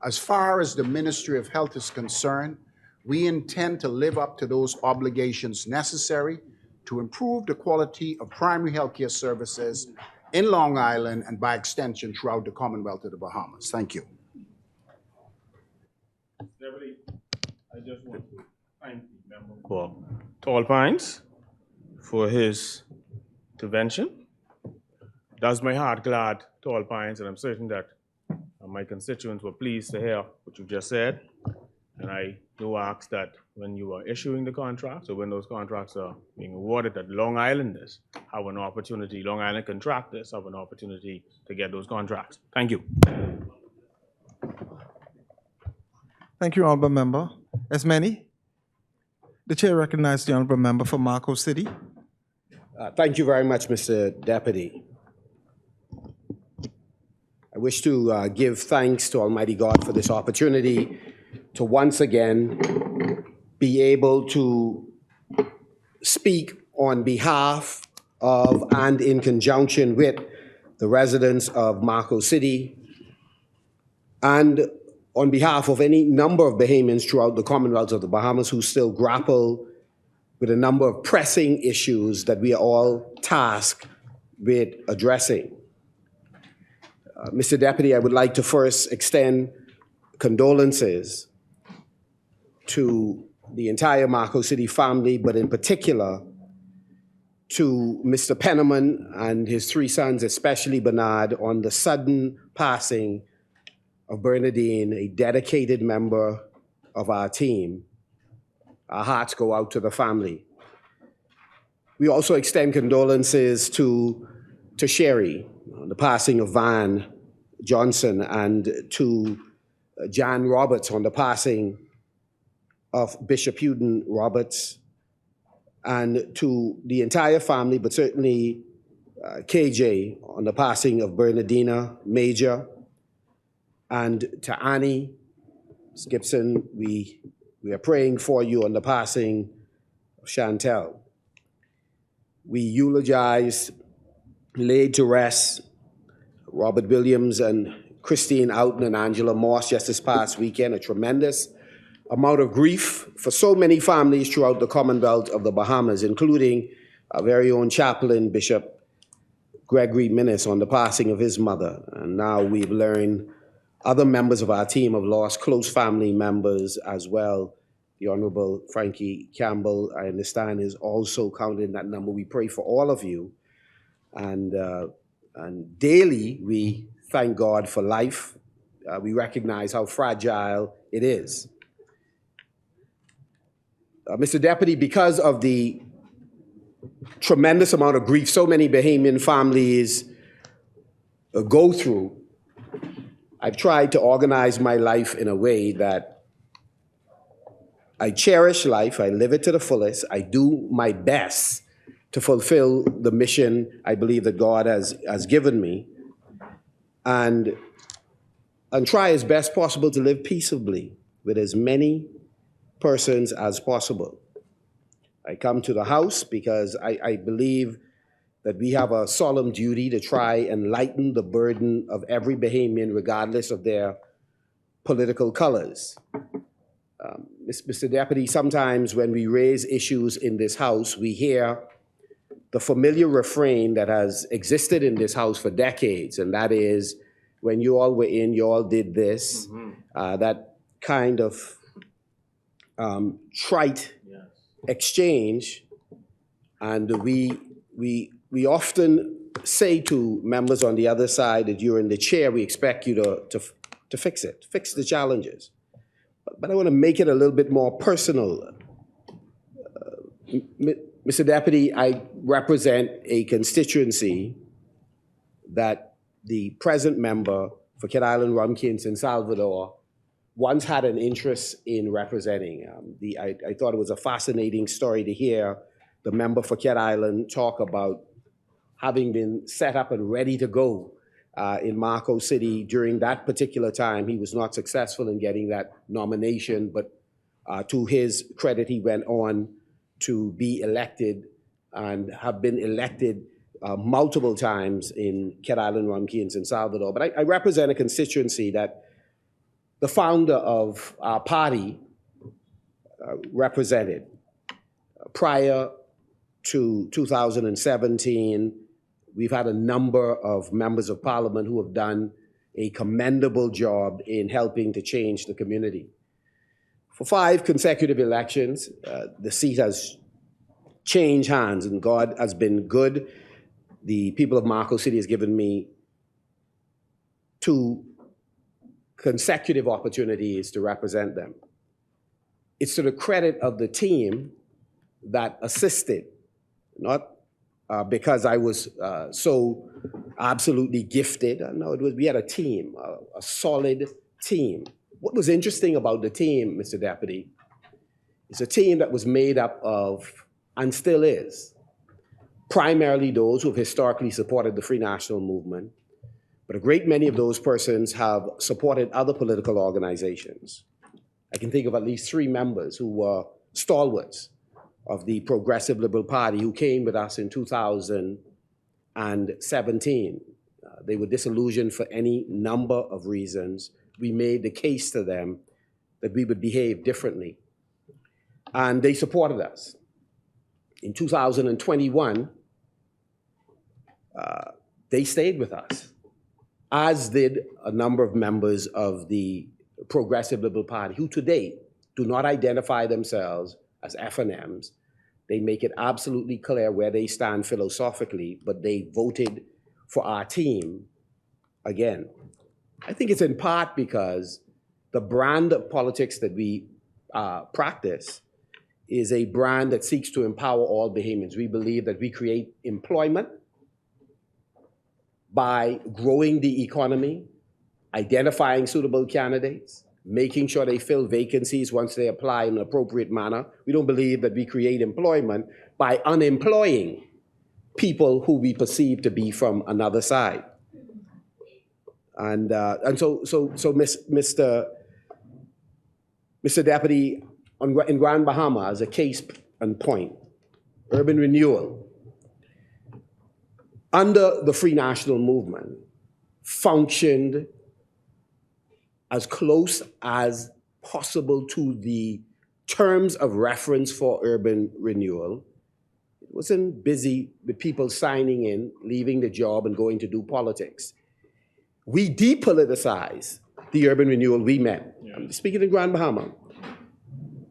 as far as the Ministry of Health is concerned, we intend to live up to those obligations necessary to improve the quality of primary healthcare services in Long Island and by extension throughout the Commonwealth of the Bahamas. Thank you. Deputy, I just want to thank the member for Tall Pines for his intervention. Does my heart glad, Tall Pines, and I'm certain that my constituents were pleased to hear what you just said. And I do ask that when you are issuing the contracts or when those contracts are being awarded, that Long Islanders have an opportunity, Long Island contractors have an opportunity to get those contracts. Thank you. Thank you, Honorable Member. As many, the chair recognizes the Honorable Member for Marco City. Thank you very much, Mr. Deputy. I wish to give thanks to Almighty God for this opportunity to once again be able to speak on behalf of and in conjunction with the residents of Marco City and on behalf of any number of Bahamians throughout the Commonwealth of the Bahamas who still grapple with a number of pressing issues that we are all tasked with addressing. Mr. Deputy, I would like to first extend condolences to the entire Marco City family, but in particular to Mr. Penniman and his three sons, especially Bernard, on the sudden passing of Bernadine, a dedicated member of our team. Our hearts go out to the family. We also extend condolences to Sherry, on the passing of Van Johnson, and to Jan Roberts on the passing of Bishop Huden Roberts, and to the entire family, but certainly KJ on the passing of Bernardina Major, and to Annie Gibson, we are praying for you on the passing of Chantel. We eulogize, laid to rest, Robert Williams and Christine Oughton and Angela Moss just this past weekend, a tremendous amount of grief for so many families throughout the Commonwealth of the Bahamas, including our very own chaplain, Bishop Gregory Minnis, on the passing of his mother. And now we've learned other members of our team have lost close family members as well. The Honorable Frankie Campbell, I understand, is also counted in that number. We pray for all of you. And daily, we thank God for life. We recognize how fragile it is. Mr. Deputy, because of the tremendous amount of grief so many Bahamian families go through, I've tried to organize my life in a way that I cherish life, I live it to the fullest, I do my best to fulfill the mission I believe that God has given me. And and try as best possible to live peaceably with as many persons as possible. I come to the House because I believe that we have a solemn duty to try and lighten the burden of every Bahamian, regardless of their political colors. Mr. Deputy, sometimes when we raise issues in this House, we hear the familiar refrain that has existed in this House for decades, and that is, when you all were in, you all did this. That kind of trite exchange, and we often say to members on the other side that you're in the chair, we expect you to fix it, fix the challenges. But I want to make it a little bit more personal. Mr. Deputy, I represent a constituency that the present member for Kid Island, Rumkins, and Salvador once had an interest in representing. I thought it was a fascinating story to hear the member for Kid Island talk about having been set up and ready to go in Marco City during that particular time. He was not successful in getting that nomination, but to his credit, he went on to be elected and have been elected multiple times in Kid Island, Rumkins, and Salvador. But I represent a constituency that the founder of our party represented. Prior to 2017, we've had a number of members of parliament who have done a commendable job in helping to change the community. For 5 consecutive elections, the seat has changed hands, and God has been good. The people of Marco City has given me 2 consecutive opportunities to represent them. It's to the credit of the team that assisted, not because I was so absolutely gifted. No, we had a team, a solid team. What was interesting about the team, Mr. Deputy, is a team that was made up of, and still is, primarily those who have historically supported the Free National Movement, but a great many of those persons have supported other political organizations. I can think of at least 3 members who were stalwarts of the Progressive Liberal Party who came with us in 2017. They were disillusioned for any number of reasons. We made the case to them that we would behave differently, and they supported us. In 2021, they stayed with us, as did a number of members of the Progressive Liberal Party who today do not identify themselves as F&Ms. They make it absolutely clear where they stand philosophically, but they voted for our team again. I think it's in part because the brand of politics that we practice is a brand that seeks to empower all Bahamians. We believe that we create employment by growing the economy, identifying suitable candidates, making sure they fill vacancies once they apply in an appropriate manner. We don't believe that we create employment by unemploying people who we perceive to be from another side. And so Mr. Deputy, in Grand Bahama, as a case in point, urban renewal, under the Free National Movement, functioned as close as possible to the terms of reference for urban renewal. It wasn't busy with people signing in, leaving the job, and going to do politics. We depoliticized the urban renewal we met. I'm speaking in Grand Bahama.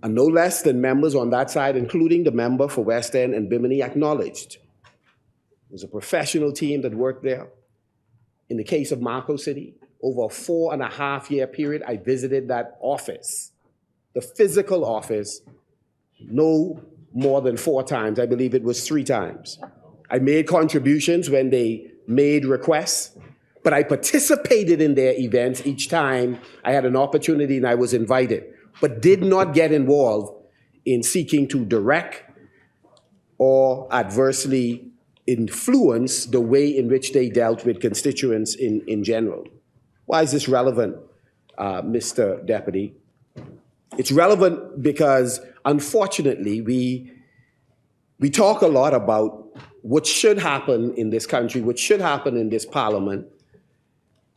And no less than members on that side, including the member for West End and Bimini, acknowledged. It was a professional team that worked there. In the case of Marco City, over a 4.5-year period, I visited that office, the physical office, no more than 4 times. I believe it was 3 times. I made contributions when they made requests, but I participated in their events each time I had an opportunity and I was invited, but did not get involved in seeking to direct or adversely influence the way in which they dealt with constituents in general. Why is this relevant, Mr. Deputy. It's relevant because, unfortunately, we talk a lot about what should happen in this country, what should happen in this parliament,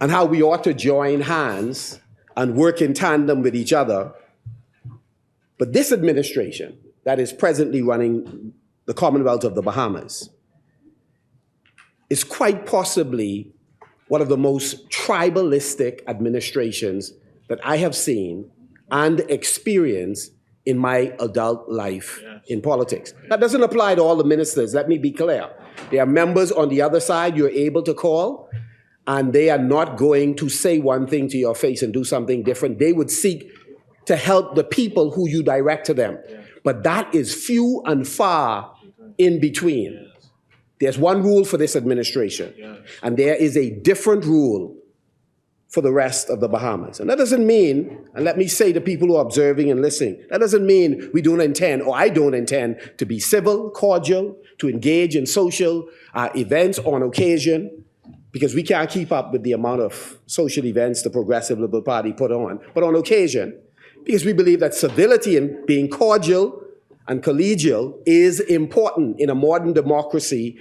and how we ought to join hands and work in tandem with each other. But this administration that is presently running the Commonwealth of the Bahamas is quite possibly one of the most tribalistic administrations that I have seen and experienced in my adult life in politics. That doesn't apply to all the ministers, let me be clear. There are members on the other side you're able to call, and they are not going to say one thing to your face and do something different. They would seek to help the people who you direct to them. But that is few and far in between. There's one rule for this administration, and there is a different rule for the rest of the Bahamas. And that doesn't mean, and let me say to people who are observing and listening, that doesn't mean we don't intend, or I don't intend, to be civil, cordial, to engage in social events on occasion, because we can't keep up with the amount of social events the Progressive Liberal Party put on. But on occasion, because we believe that civility and being cordial and collegial is important in a modern democracy,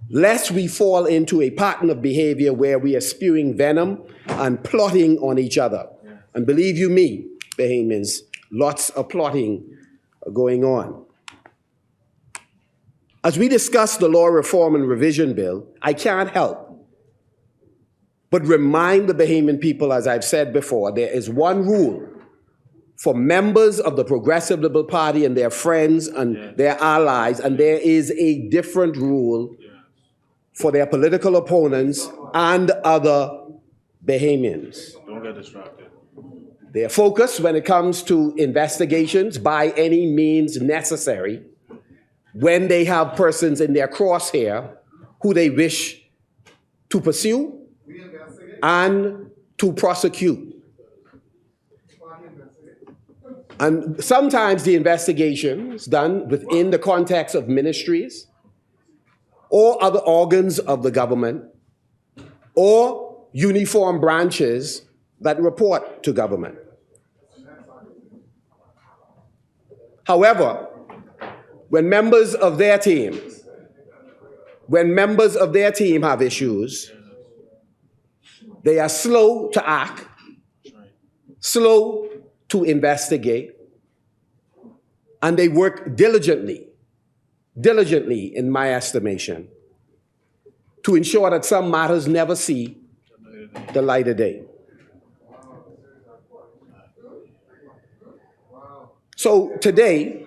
lest we fall into a pattern of behavior where we are spewing venom and plotting on each other. And believe you me, Bahamians, lots of plotting going on. As we discuss the Law Reform and Revision Bill, I can't help but remind the Bahamian people, as I've said before, there is one rule for members of the Progressive Liberal Party and their friends and their allies, and there is a different rule for their political opponents and other Bahamians. Don't get distracted. Their focus when it comes to investigations by any means necessary, when they have persons in their crosshair who they wish to pursue and to prosecute. And sometimes the investigation is done within the context of ministries or other organs of the government or uniform branches that report to government. However, when members of their team have issues, they are slow to act, slow to investigate, and they work diligently, in my estimation, to ensure that some matters never see the light of day. So today,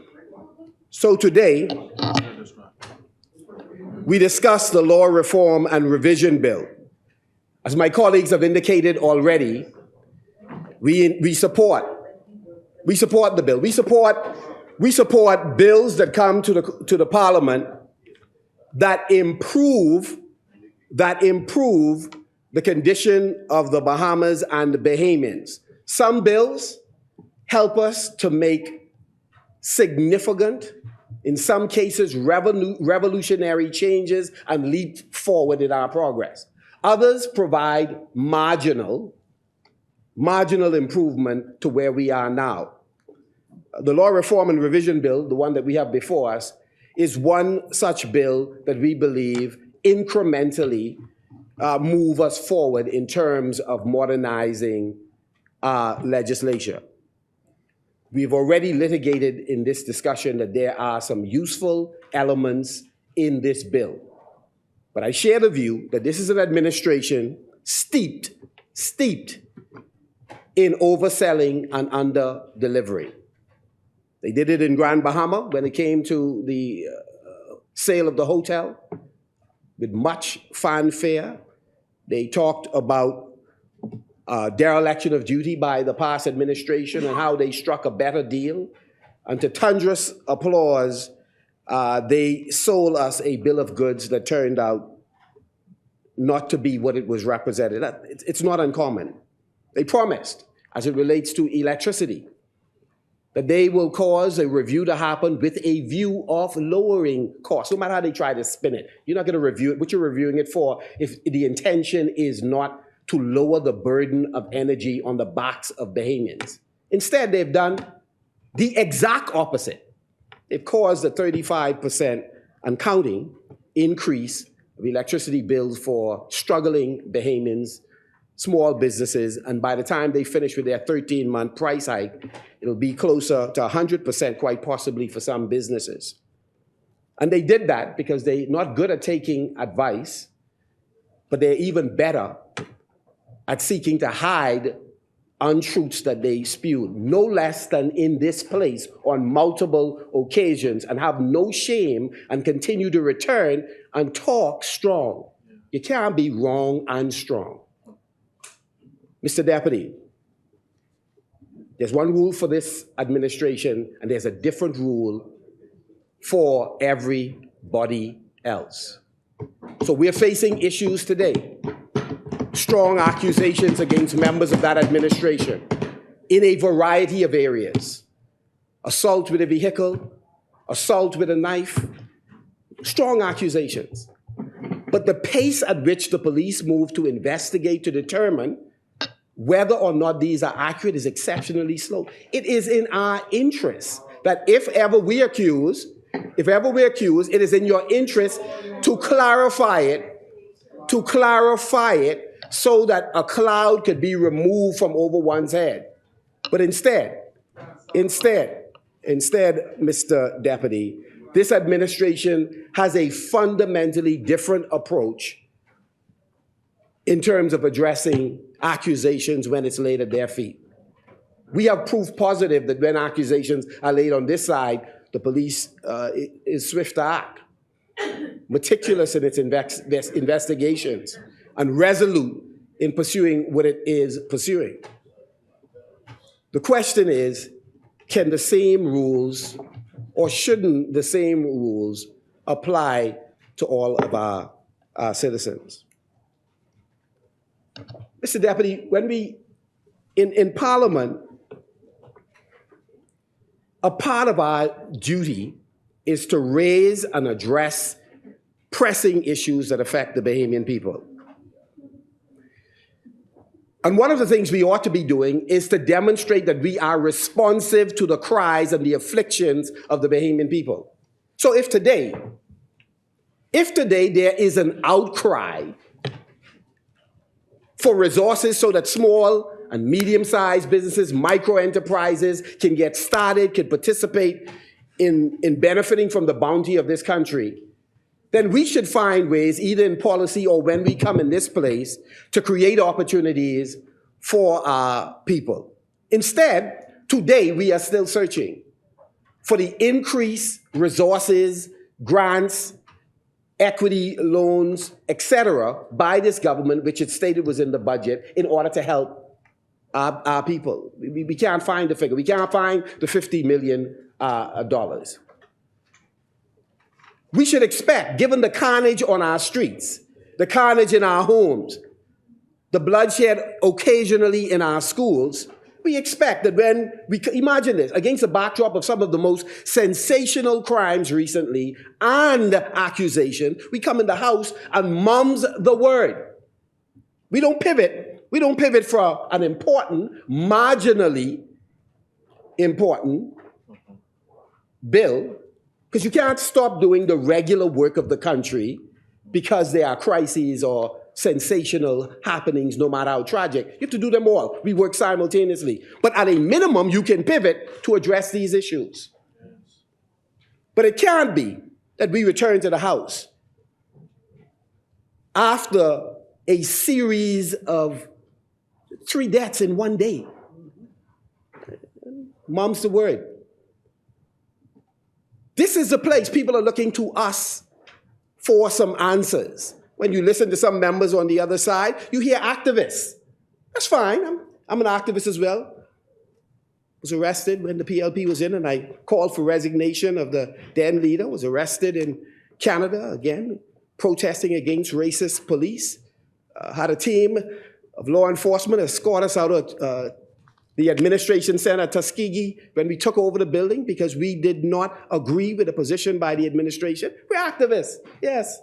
we discuss the Law Reform and Revision Bill. As my colleagues have indicated already, we support the bill. We support bills that come to the Parliament that improve the condition of the Bahamas and the Bahamians. Some bills help us to make significant, in some cases revolutionary changes and leap forward in our progress. Others provide marginal improvement to where we are now. The Law Reform and Revision Bill, the one that we have before us, is one such bill that we believe incrementally move us forward in terms of modernizing our legislature. We've already litigated in this discussion that there are some useful elements in this bill. But I share the view that this is an administration steeped in overselling and under-delivering. They did it in Grand Bahama when it came to the sale of the hotel with much fanfare. They talked about dereliction of duty by the past administration and how they struck a better deal. And to thunderous applause, they sold us a bill of goods that turned out not to be what it was represented. It's not uncommon. They promised, as it relates to electricity, that they will cause a review to happen with a view of lowering costs, no matter how they try to spin it. You're not going to review it. What you're reviewing it for, if the intention is not to lower the burden of energy on the backs of Bahamians. Instead, they've done the exact opposite. They've caused a 35% and counting increase of electricity bills for struggling Bahamians, small businesses, and by the time they finish with their 13-month price hike, it'll be closer to 100%, quite possibly, for some businesses. And they did that because they're not good at taking advice, but they're even better at seeking to hide untruths that they spewed, no less than in this place on multiple occasions, and have no shame and continue to return and talk strong. You can't be wrong and strong. Mr. Deputy, there's one rule for this administration, and there's a different rule for everybody else. So we're facing issues today. Strong accusations against members of that administration in a variety of areas. Assault with a vehicle, assault with a knife, strong accusations. But the pace at which the police move to investigate to determine whether or not these are accurate is exceptionally slow. It is in our interest that if ever we're accused, it is in your interest to clarify it so that a cloud could be removed from over one's head. But instead, Mr. Deputy, this administration has a fundamentally different approach in terms of addressing accusations when it's laid at their feet. We have proof positive that when accusations are laid on this side, the police is swift to act, meticulous in its investigations, and resolute in pursuing what it is pursuing. The question is, can the same rules, or shouldn't the same rules, apply to all of our citizens? Mr. Deputy, when we, in Parliament, a part of our duty is to raise and address pressing issues that affect the Bahamian people. And one of the things we ought to be doing is to demonstrate that we are responsive to the cries and the afflictions of the Bahamian people. So if today there is an outcry for resources so that small and medium-sized businesses, micro-enterprises can get started, can participate in benefiting from the bounty of this country, then we should find ways, either in policy or when we come in this place, to create opportunities for our people. Instead, today we are still searching for the increased resources, grants, equity loans, etc., by this government, which it stated was in the budget, in order to help our people. We can't find the figure. We can't find the $50 million. We should expect, given the carnage on our streets, the carnage in our homes, the bloodshed occasionally in our schools, we expect that when we, imagine this, against the backdrop of some of the most sensational crimes recently and accusation, we come in the House and mum's the word. We don't pivot. We don't pivot for an important, marginally important bill, because you can't stop doing the regular work of the country because there are crises or sensational happenings, no matter how tragic. You have to do them all. We work simultaneously. But at a minimum, you can pivot to address these issues. But it can't be that we return to the House after a series of 3 deaths in one day. Mum's the word. This is the place people are looking to us for some answers. When you listen to some members on the other side, you hear activists. That's fine. I'm an activist as well. Was arrested when the PLP was in, and I called for resignation of the then leader. Was arrested in Canada, again, protesting against racist police. Had a team of law enforcement escort us out of the administration center at Tuskegee when we took over the building because we did not agree with the position by the administration. We're activists, yes.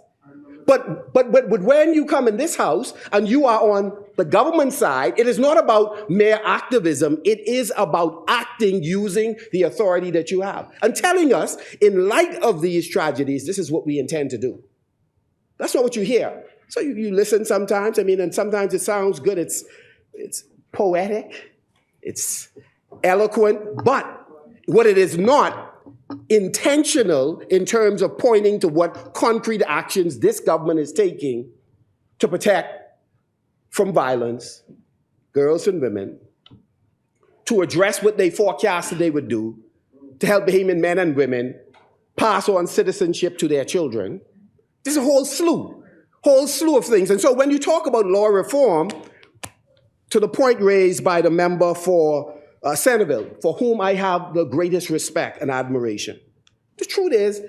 But when you come in this house and you are on the government side, it is not about mere activism. It is about acting using the authority that you have and telling us, in light of these tragedies, this is what we intend to do. That's not what you hear. So you listen sometimes, and sometimes it sounds good. It's poetic, it's eloquent, but what it is not intentional in terms of pointing to what concrete actions this government is taking to protect from violence girls and women, to address what they forecasted they would do, to help Bahamian men and women pass on citizenship to their children. There's a whole slew of things. And so when you talk about law reform, to the point raised by the member for Centerville, for whom I have the greatest respect and admiration, the truth is,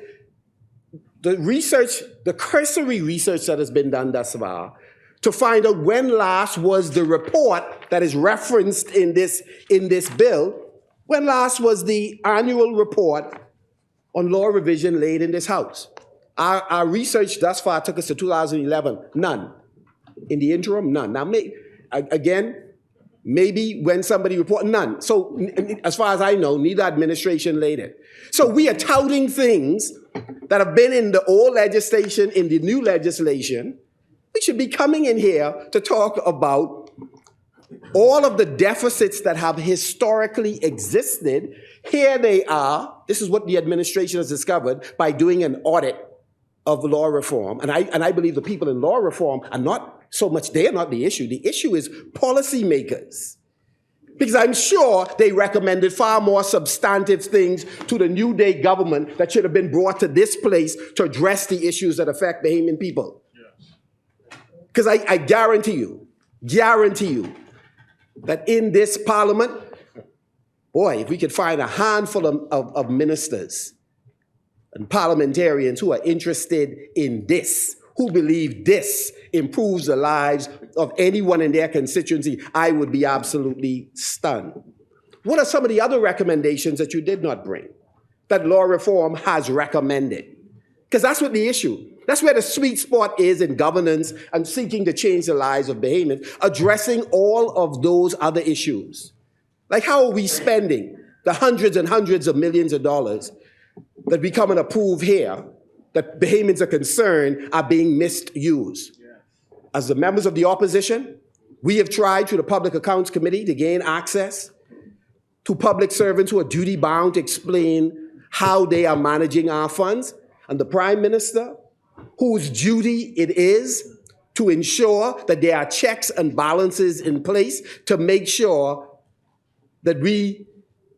the cursory research that has been done thus far to find out when last was the report that is referenced in this bill, when last was the annual report on law revision laid in this House. Our research thus far took us to 2011, none. In the interim, none. Now, maybe when somebody reported, none. So as far as I know, neither administration laid it. So we are touting things that have been in the old legislation, in the new legislation. We should be coming in here to talk about all of the deficits that have historically existed. Here they are. This is what the administration has discovered by doing an audit of law reform. And I believe the people in law reform are not so much, they are not the issue. The issue is policymakers. Because I'm sure they recommended far more substantive things to the New Day government that should have been brought to this place to address the issues that affect Bahamian people. Because I guarantee you, that in this parliament, boy, if we could find a handful of ministers and parliamentarians who are interested in this, who believe this improves the lives of anyone in their constituency, I would be absolutely stunned. What are some of the other recommendations that you did not bring, that law reform has recommended? Because that's what the issue. That's where the sweet spot is in governance and seeking to change the lives of Bahamians, addressing all of those other issues. Like, how are we spending the hundreds and hundreds of millions of dollars that we come and approve here that Bahamians are concerned are being misused? As the members of the opposition, we have tried through the Public Accounts Committee to gain access to public servants who are duty-bound to explain how they are managing our funds. And the Prime Minister, whose duty it is to ensure that there are checks and balances in place to make sure that we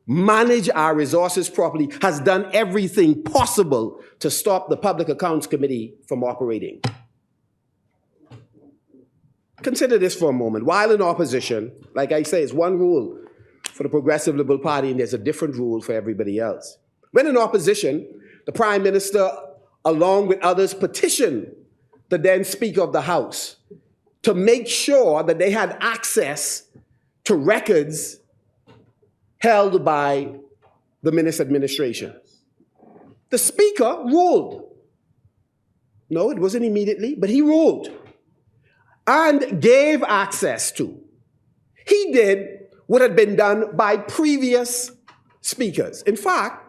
manage our resources properly, has done everything possible to stop the Public Accounts Committee from operating. Consider this for a moment. While in opposition, like I say, it's one rule for the Progressive Liberal Party and there's a different rule for everybody else. When in opposition, the Prime Minister, along with others, petitioned the then Speaker of the House to make sure that they had access to records held by the Minister administration. The Speaker ruled. No, it wasn't immediately, but he ruled and gave access to. He did what had been done by previous speakers. In fact,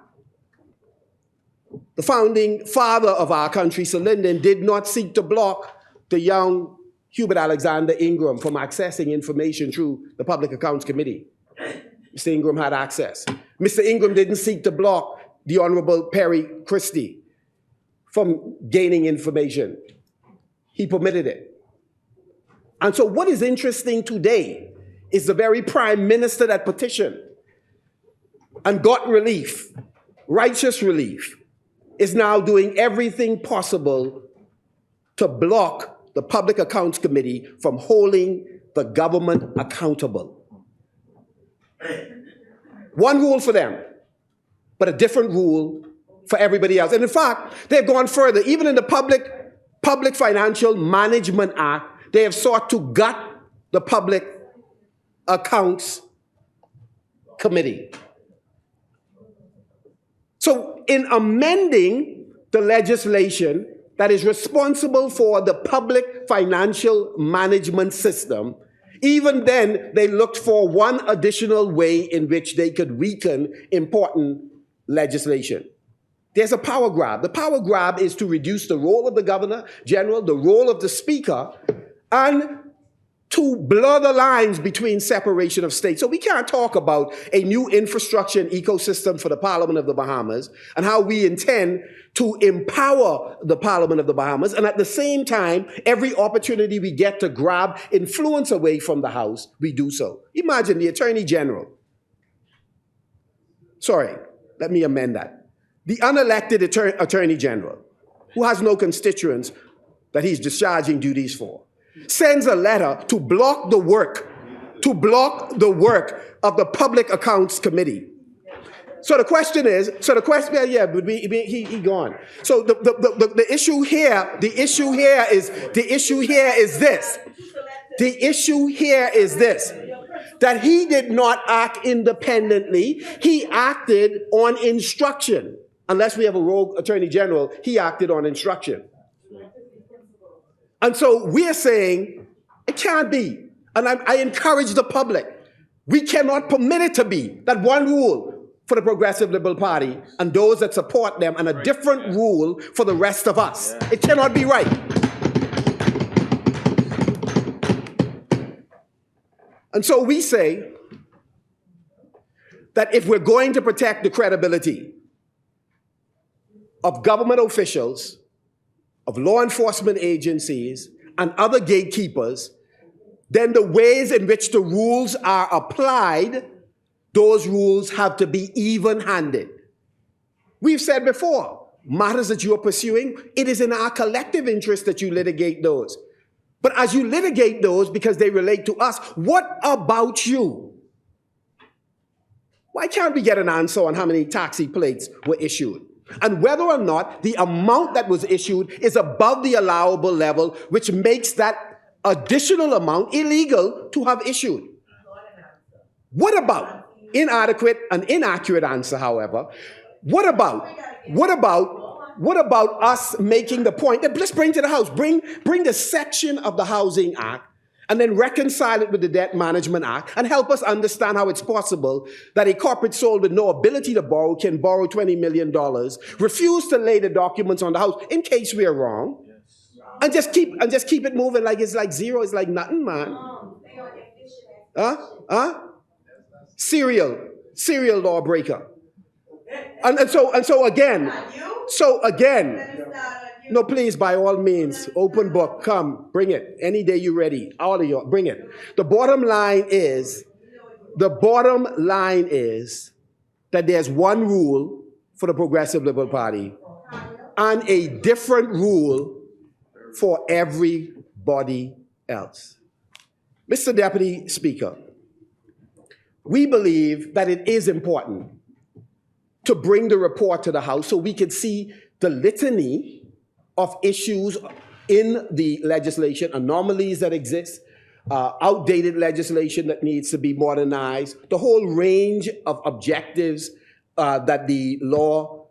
the founding father of our country, Sir Lyndon, did not seek to block the young Hubert Alexander Ingram from accessing information through the Public Accounts Committee. Mr. Ingram had access. Mr. Ingram didn't seek to block the Honorable Perry Christie from gaining information. He permitted it. And so what is interesting today is the very Prime Minister that petitioned and got relief, righteous relief, is now doing everything possible to block the Public Accounts Committee from holding the government accountable. One rule for them, but a different rule for everybody else. And in fact, they've gone further. Even in the Public Financial Management Act, they have sought to gut the Public Accounts Committee. So in amending the legislation that is responsible for the public financial management system, Even then, they looked for one additional way in which they could weaken important legislation. There's a power grab. The power grab is to reduce the role of the governor general, the role of the speaker, and to blur the lines between separation of states. So we can't talk about a new infrastructure and ecosystem for the Parliament of the Bahamas and how we intend to empower the Parliament of the Bahamas, and at the same time, every opportunity we get to grab influence away from the House, we do so. Imagine the Attorney General. Sorry, let me amend that. The unelected Attorney General, who has no constituents that he's discharging duties for, sends a letter to block the work of the Public Accounts Committee. So the question is, yeah, but he gone. So the issue here is this, that he did not act independently, he acted on instruction. Unless we have a rogue Attorney General, he acted on instruction. And so we're saying it can't be. And I encourage the public. We cannot permit it to be that one rule for the Progressive Liberal Party and those that support them and a different rule for the rest of us. It cannot be right. And so we say that if we're going to protect the credibility of government officials, of law enforcement agencies, and other gatekeepers, then the ways in which the rules are applied, those rules have to be even-handed. We've said before, matters that you are pursuing, it is in our collective interest that you litigate those. But as you litigate those because they relate to us, what about you? Why can't we get an answer on how many taxi plates were issued? And whether or not the amount that was issued is above the allowable level, which makes that additional amount illegal to have issued. What about inadequate and inaccurate answer, however? What about us making the point that let's bring to the House, bring the section of the Housing Act and then reconcile it with the Debt Management Act and help us understand how it's possible that a corporate soul with no ability to borrow can borrow $20 million, refuse to lay the documents on the House in case we are wrong, and just keep it moving like it's like zero, it's like nothing, man. Serial lawbreaker. And so again, no, please, by all means, open book, come, bring it. Any day you're ready, all of you, bring it. The bottom line is that there's one rule for the Progressive Liberal Party and a different rule for everybody else. Mr. Deputy Speaker, we believe that it is important to bring the report to the House so we can see the litany of issues in the legislation, anomalies that exist, outdated legislation that needs to be modernized, the whole range of objectives that the Law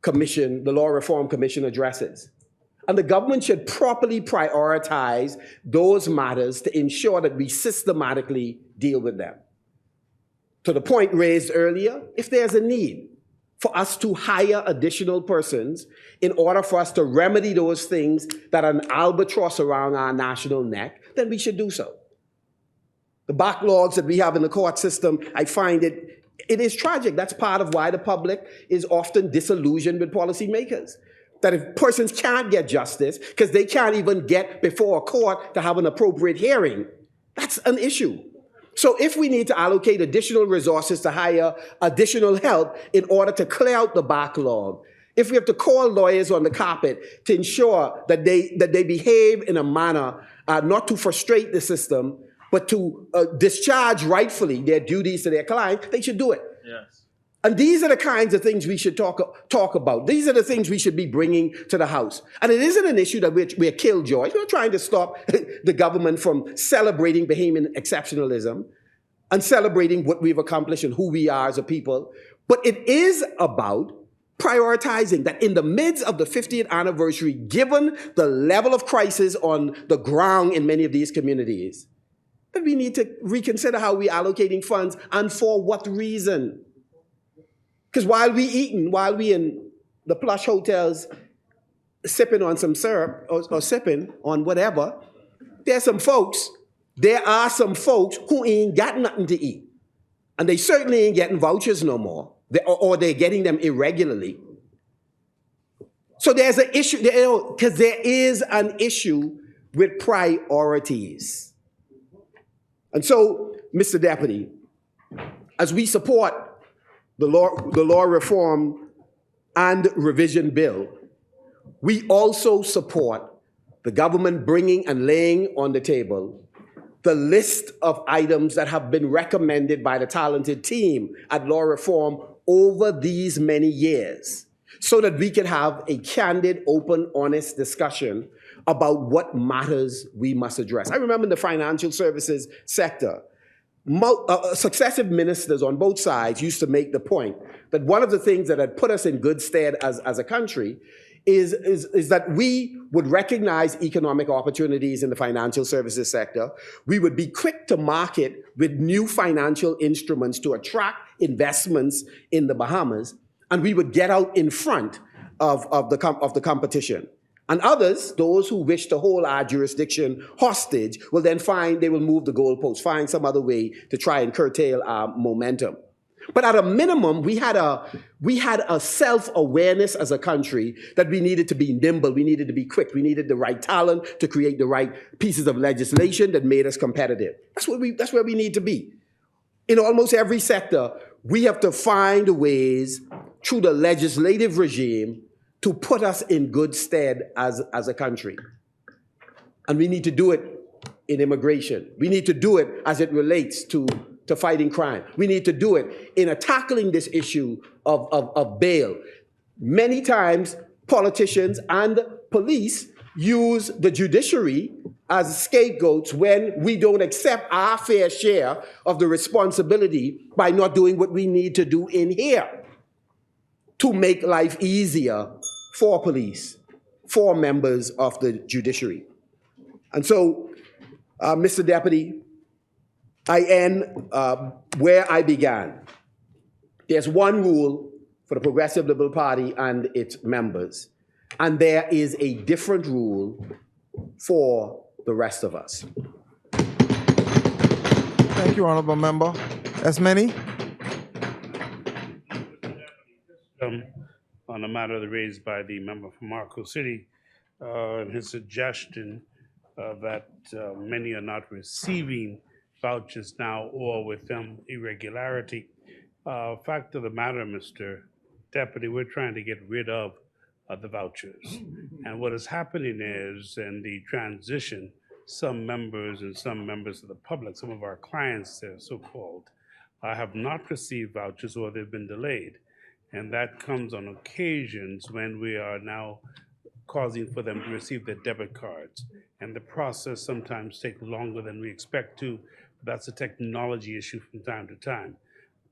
Reform Commission addresses. And the government should properly prioritize those matters to ensure that we systematically deal with them. To the point raised earlier, if there's a need for us to hire additional persons in order for us to remedy those things that are an albatross around our national neck, then we should do so. The backlogs that we have in the court system, I find it is tragic. That's part of why the public is often disillusioned with policymakers. That if persons can't get justice because they can't even get before a court to have an appropriate hearing, that's an issue. So if we need to allocate additional resources to hire additional help in order to clear out the backlog, if we have to call lawyers on the carpet to ensure that they behave in a manner not to frustrate the system, but to discharge rightfully their duties to their client, they should do it. Yes. And these are the kinds of things we should talk about. These are the things we should be bringing to the House. And it isn't an issue that we're killjoys. We're trying to stop the government from celebrating Bahamian exceptionalism and celebrating what we've accomplished and who we are as a people. But it is about prioritizing that in the midst of the 50th anniversary, given the level of crisis on the ground in many of these communities, that we need to reconsider how we're allocating funds and for what reason. Because while we in the plush hotels sipping on some syrup or sipping on whatever, there are some folks who ain't got nothing to eat. And they certainly ain't getting vouchers no more, or they're getting them irregularly. So there's an issue, because there is an issue with priorities. And so, Mr. Deputy, as we support the law reform and revision bill, we also support the government bringing and laying on the table the list of items that have been recommended by the talented team at law reform over these many years, so that we can have a candid, open, honest discussion about what matters we must address. I remember in the financial services sector, successive ministers on both sides used to make the point that one of the things that had put us in good stead as a country is that we would recognize economic opportunities in the financial services sector. We would be quick to market with new financial instruments to attract investments in the Bahamas, and we would get out in front of the competition. And others, those who wish to hold our jurisdiction hostage, will then they will move the goalposts, find some other way to try and curtail our momentum. But at a minimum, we had a self-awareness as a country that we needed to be nimble, we needed to be quick, we needed the right talent to create the right pieces of legislation that made us competitive. That's where we need to be. In almost every sector, we have to find ways through the legislative regime to put us in good stead as a country. And we need to do it in immigration. We need to do it as it relates to fighting crime. We need to do it in tackling this issue of bail. Many times, politicians and police use the judiciary as scapegoats when we don't accept our fair share of the responsibility by not doing what we need to do in here to make life easier for police, for members of the judiciary. And so, Mr. Deputy, I end where I began. There's one rule for the Progressive Liberal Party and its members, and there is a different rule for the rest of us. Thank you, Honorable Member. As many? On a matter raised by the member from Marco City, and his suggestion that many are not receiving vouchers now or with them irregularity. Fact of the matter, Mr. Deputy, we're trying to get rid of the vouchers. And what is happening is, in the transition, some members of the public, some of our clients, so-called, have not received vouchers or they've been delayed. And that comes on occasions when we are now causing for them to receive their debit cards. And the process sometimes takes longer than we expect to. That's a technology issue from time to time.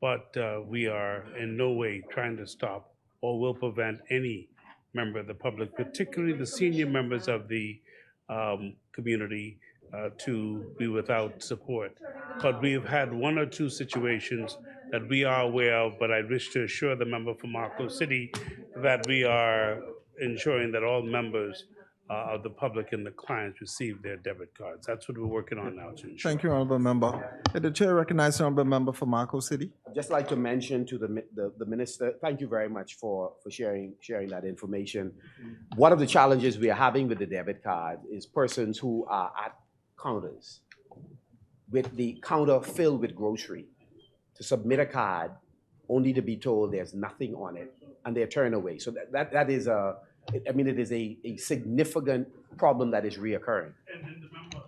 But we are in no way trying to stop or will prevent any member of the public, particularly the senior members of the community, to be without support. But we have had one or two situations that we are aware of, but I wish to assure the member from Marco City that we are ensuring that all members of the public and the clients receive their debit cards. That's what we're working on now to ensure. Thank you, Honorable Member. The chair recognizes the Honorable Member for Marco City. I'd just like to mention to the minister, thank you very much for sharing that information. One of the challenges we are having with the debit card is persons who are at counters with the counter filled with grocery to submit a card only to be told there's nothing on it and they're turned away. So that is it is a significant problem that is reoccurring.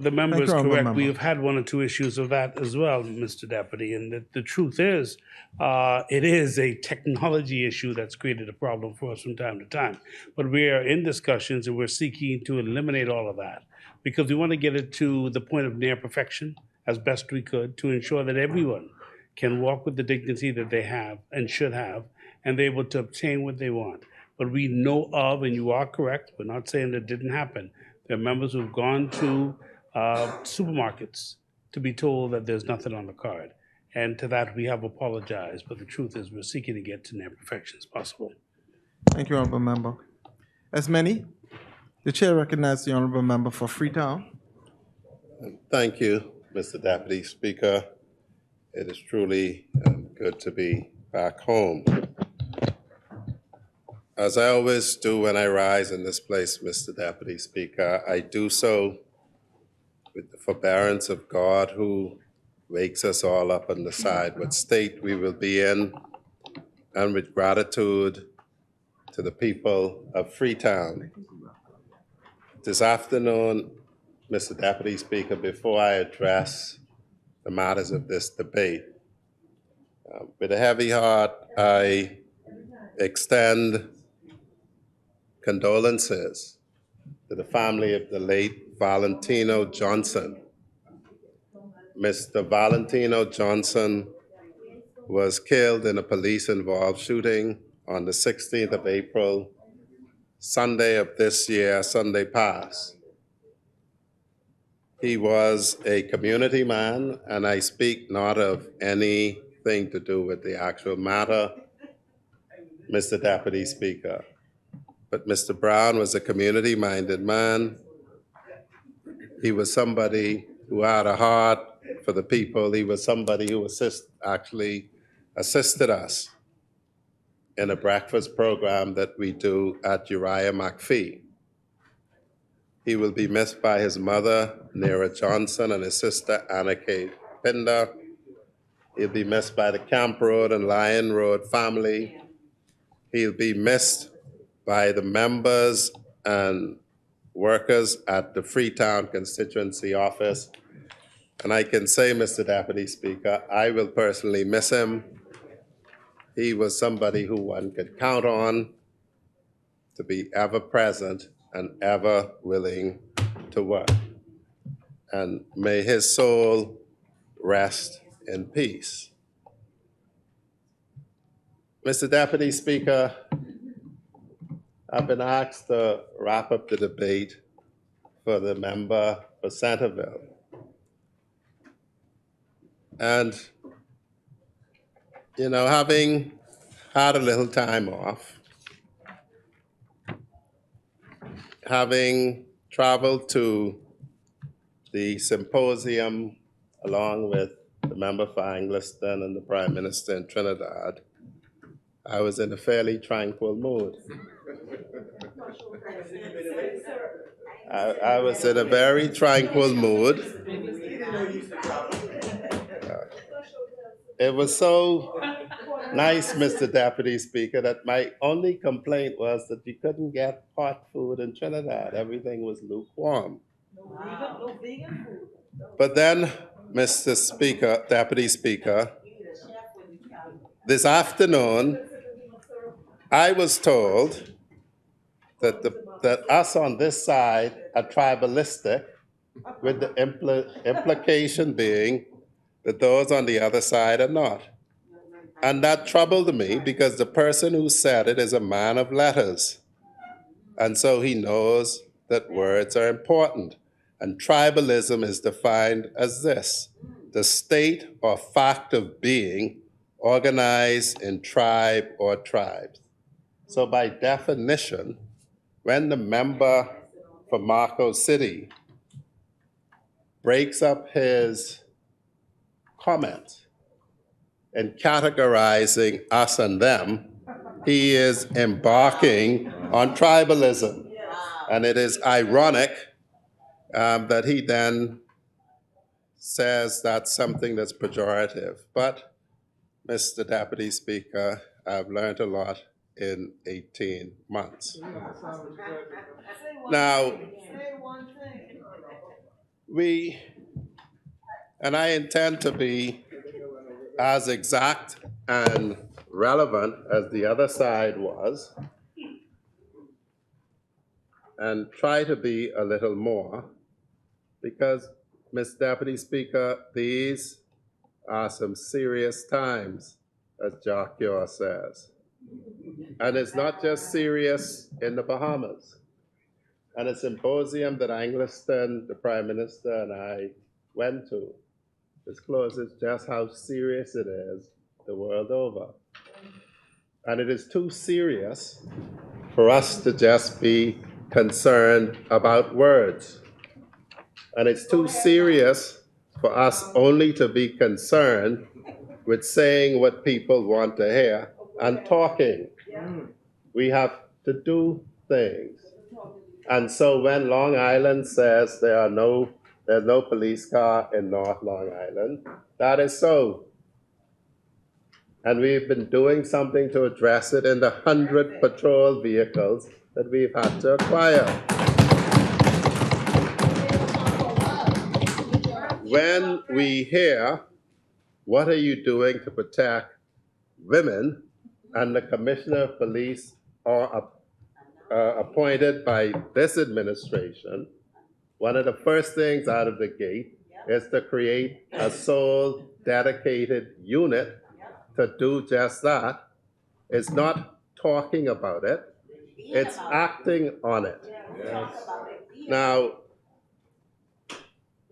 The member is correct. We have had one or two issues of that as well, Mr. Deputy. And the truth is, it is a technology issue that's created a problem for us from time to time. But we are in discussions and we're seeking to eliminate all of that because we want to get it to the point of near perfection as best we could to ensure that everyone can walk with the dignity that they have and should have, and they're able to obtain what they want. But we know of, and you are correct, we're not saying that didn't happen, there are members who've gone to supermarkets to be told that there's nothing on the card. And to that, we have apologized, but the truth is we're seeking to get to near perfection as possible. Thank you, Honorable Member. As many, the chair recognizes the Honorable Member for Freetown. Thank you, Mr. Deputy Speaker. It is truly good to be back home. As I always do when I rise in this place, Mr. Deputy Speaker, I do so with the forbearance of God who wakes us all up and decide what state we will be in, and with gratitude to the people of Freetown. This afternoon, Mr. Deputy Speaker, before I address the matters of this debate, with a heavy heart, I extend condolences to the family of the late Valentino Johnson. Mr. Valentino Johnson was killed in a police-involved shooting on the 16th of April, Sunday of this year, Sunday past. He was a community man, and I speak not of anything to do with the actual matter, Mr. Deputy Speaker. But Mr. Brown was a community-minded man. He was somebody who had a heart for the people. He was somebody who actually assisted us in a breakfast program that we do at Uriah McPhee. He will be missed by his mother, Nera Johnson, and his sister, Anna K. Pinder. He'll be missed by the Camp Road and Lion Road family. He'll be missed by the members and workers at the Freetown constituency office. And I can say, Mr. Deputy Speaker, I will personally miss him. He was somebody who one could count on to be ever present and ever willing to work. And may his soul rest in peace. Mr. Deputy Speaker, I've been asked to wrap up the debate for the member for Centerville. And, you know, having had a little time off, having traveled to the symposium along with the member for Angliston and the Prime Minister in Trinidad, I was in a fairly tranquil mood. I was in a very tranquil mood. It was so nice, Mr. Deputy Speaker, that my only complaint was that you couldn't get hot food in Trinidad. Everything was lukewarm. No vegan food. But then, Mr. Speaker, Deputy Speaker, this afternoon, I was told that us on this side are tribalistic, with the implication being that those on the other side are not. And that troubled me because the person who said it is a man of letters. And so he knows that words are important. And tribalism is defined as this: the state or fact of being organized in tribe or tribes. So by definition, when the member for Marco City breaks up his comment in categorizing us and them, he is embarking on tribalism. And it is ironic that he then says that's something that's pejorative. But, Mr. Deputy Speaker, I've learned a lot in 18 months. Now, and I intend to be as exact and relevant as the other side was, and try to be a little more, because, Mr. Deputy Speaker, these are some serious times, as Jacques Yor says. And it's not just serious in the Bahamas. And a symposium that Angliston, the Prime Minister, and I went to discloses just how serious it is the world over. And it is too serious for us to just be concerned about words. And it's too serious for us only to be concerned with saying what people want to hear and talking. We have to do things. And so when Long Island says there's no police car in North Long Island, that is so. And we've been doing something to address it in the 100 patrol vehicles that we've had to acquire. When we hear, what are you doing to protect women, and the commissioner of police are appointed by this administration, one of the first things out of the gate is to create a sole dedicated unit to do just that. It's not talking about it, it's acting on it. Yes. Now,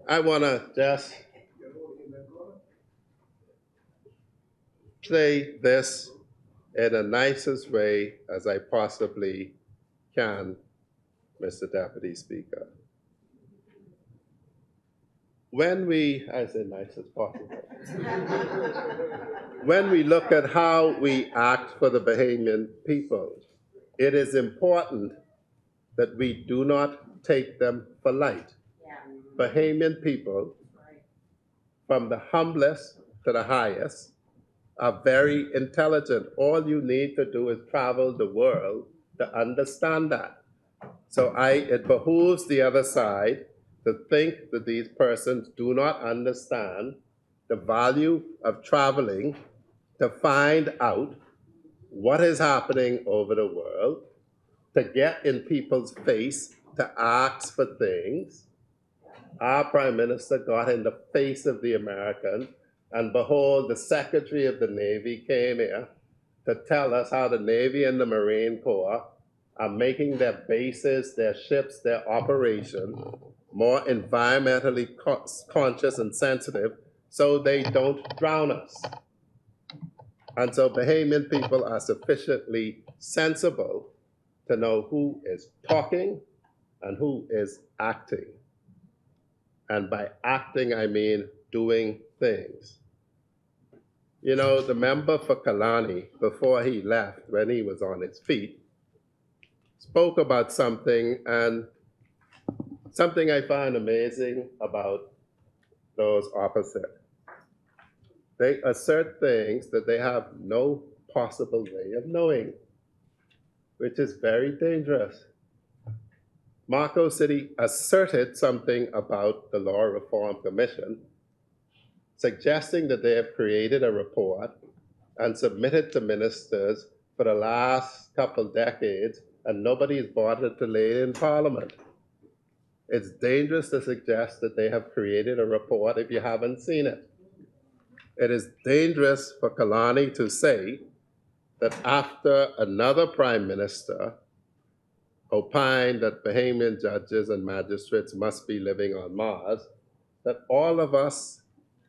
I want to just say this in the nicest way as I possibly can, Mr. Deputy Speaker. I say nice as possible. When we look at how we act for the Bahamian people, it is important that we do not take them for light. Bahamian people, from the humblest to the highest, are very intelligent. All you need to do is travel the world to understand that. So it behooves the other side to think that these persons do not understand the value of traveling to find out what is happening over the world, to get in people's face, to ask for things. Our Prime Minister got in the face of the Americans, and behold, the Secretary of the Navy came here to tell us how the Navy and the Marine Corps are making their bases, their ships, their operation more environmentally conscious and sensitive so they don't drown us. And so Bahamian people are sufficiently sensible to know who is talking and who is acting. And by acting, I mean doing things. You know, the member for Kalani, before he left, when he was on his feet, spoke about something, and something I find amazing about those opposite. They assert things that they have no possible way of knowing, which is very dangerous. Marco City asserted something about the Law Reform Commission, suggesting that they have created a report and submitted to ministers for the last couple decades, and nobody's bothered to lay it in Parliament. It's dangerous to suggest that they have created a report if you haven't seen it. It is dangerous for Kalani to say that after another prime minister opined that Bahamian judges and magistrates must be living on Mars, that all of us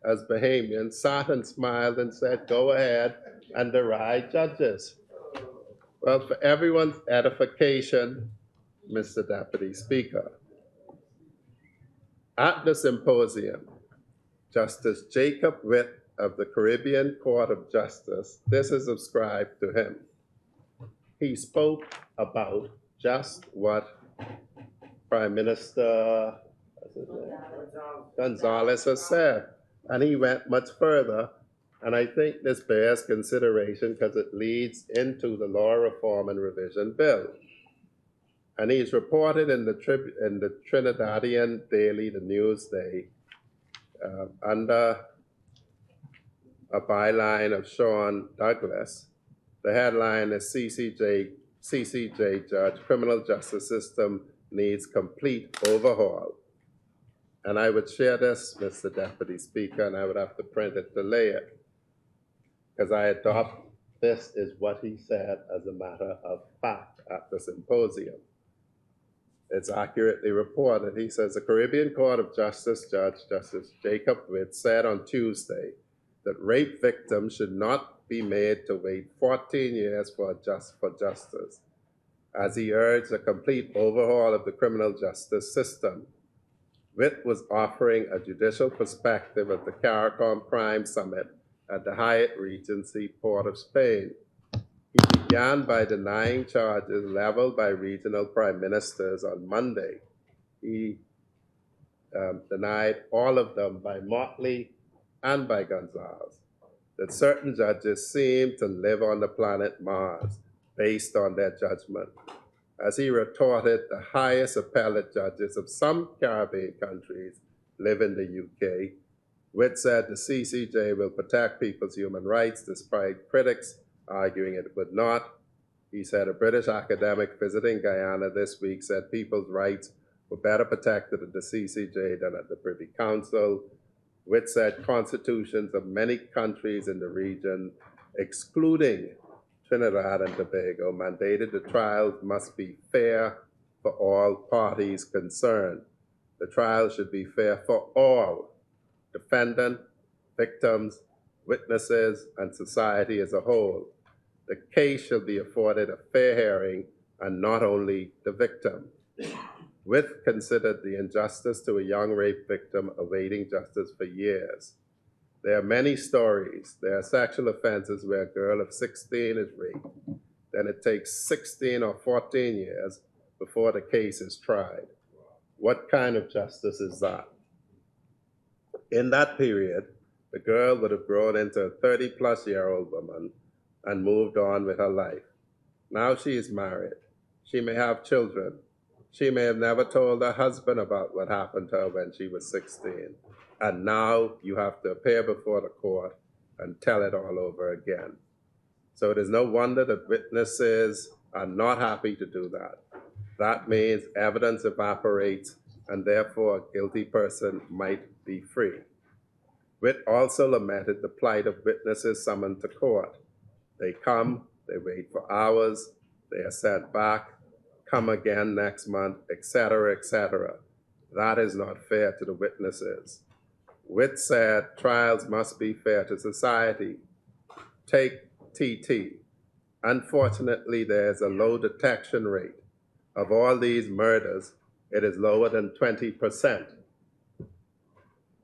as Bahamians sat and smiled and said, go ahead and deride judges. Well, for everyone's edification, Mr. Deputy Speaker, at the symposium, Justice Jacob Witt of the Caribbean Court of Justice, this is ascribed to him. He spoke about just what Prime Minister Gonzalez has said. And he went much further. And I think this bears consideration because it leads into the Law Reform and Revision Bill. And he's reported in the Trinidadian Daily, the Newsday, under a byline of Sean Douglas. The headline is CCJ Judge, Criminal Justice System Needs Complete Overhaul. And I would share this, Mr. Deputy Speaker, and I would have to print it to lay it, because I adopt this is what he said as a matter of fact at the symposium. it's accurately reported. He says the Caribbean Court of Justice Judge Justice Jacob Witt said on Tuesday that rape victims should not be made to wait 14 years for justice, as he urged a complete overhaul of the criminal justice system. Witt was offering a judicial perspective at the CARICOM Crime Summit at the Hyatt Regency Port of Spain. He began by denying charges leveled by regional prime ministers on Monday. He denied all of them by Motley and by Gonzalez, that certain judges seem to live on the planet Mars based on their judgment. As he retorted, the highest appellate judges of some Caribbean countries live in the UK. Witt said the CCJ will protect people's human rights despite critics arguing it would not. He said a British academic visiting Guyana this week said people's rights were better protected at the CCJ than at the Privy Council. Witt said constitutions of many countries in the region, excluding Trinidad and Tobago, mandated the trials must be fair for all parties concerned. The trial should be fair for all, defendant, victims, witnesses, and society as a whole. The case shall be afforded a fair hearing and not only the victim. Witt considered the injustice to a young rape victim awaiting justice for years. There are many stories. There are sexual offenses where a girl of 16 is raped. Then it takes 16 or 14 years before the case is tried. What kind of justice is that? In that period, the girl would have grown into a 30-plus-year-old woman and moved on with her life. Now she is married. She may have children. She may have never told her husband about what happened to her when she was 16. And now you have to appear before the court and tell it all over again. So it is no wonder that witnesses are not happy to do that. That means evidence evaporates and therefore a guilty person might be free. Witt also lamented the plight of witnesses summoned to court. They come, they wait for hours, they are sent back, come again next month, etc., etc. That is not fair to the witnesses. Witt said trials must be fair to society. Take TT. Unfortunately, there's a low detection rate. Of all these murders, it is lower than 20%.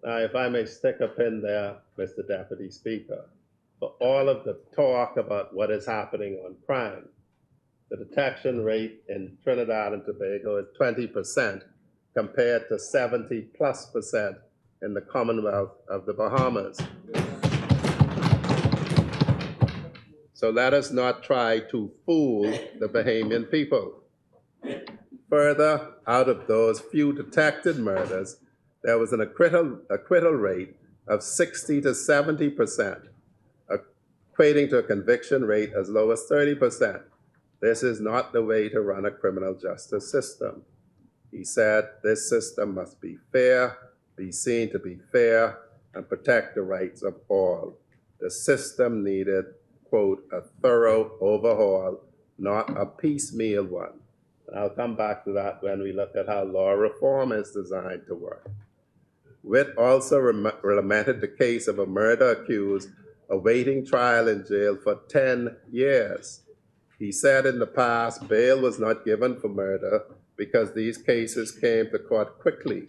Now, if I may stick a pin there, Mr. Deputy Speaker, for all of the talk about what is happening on crime, the detection rate in Trinidad and Tobago is 20% compared to 70+% in the Commonwealth of the Bahamas. So let us not try to fool the Bahamian people. Further, out of those few detected murders, there was an acquittal rate of 60 to 70%, equating to a conviction rate as low as 30%. This is not the way to run a criminal justice system. He said this system must be fair, be seen to be fair, and protect the rights of all. The system needed, quote, a thorough overhaul, not a piecemeal one. And I'll come back to that when we look at how law reform is designed to work. Witt also lamented the case of a murder accused awaiting trial in jail for 10 years. He said in the past, bail was not given for murder because these cases came to court quickly.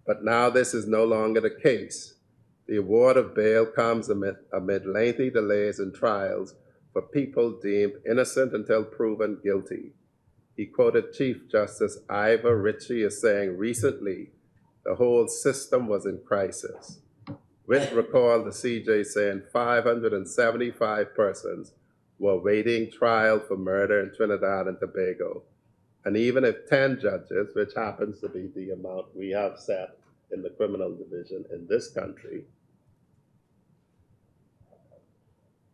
But now this is no longer the case. The award of bail comes amid lengthy delays in trials for people deemed innocent until proven guilty. He quoted Chief Justice Ivor Ritchie as saying recently, the whole system was in crisis. Witt recalled the CJ saying 575 persons were awaiting trial for murder in Trinidad and Tobago. And even if 10 judges, which happens to be the amount we have set in the criminal division in this country,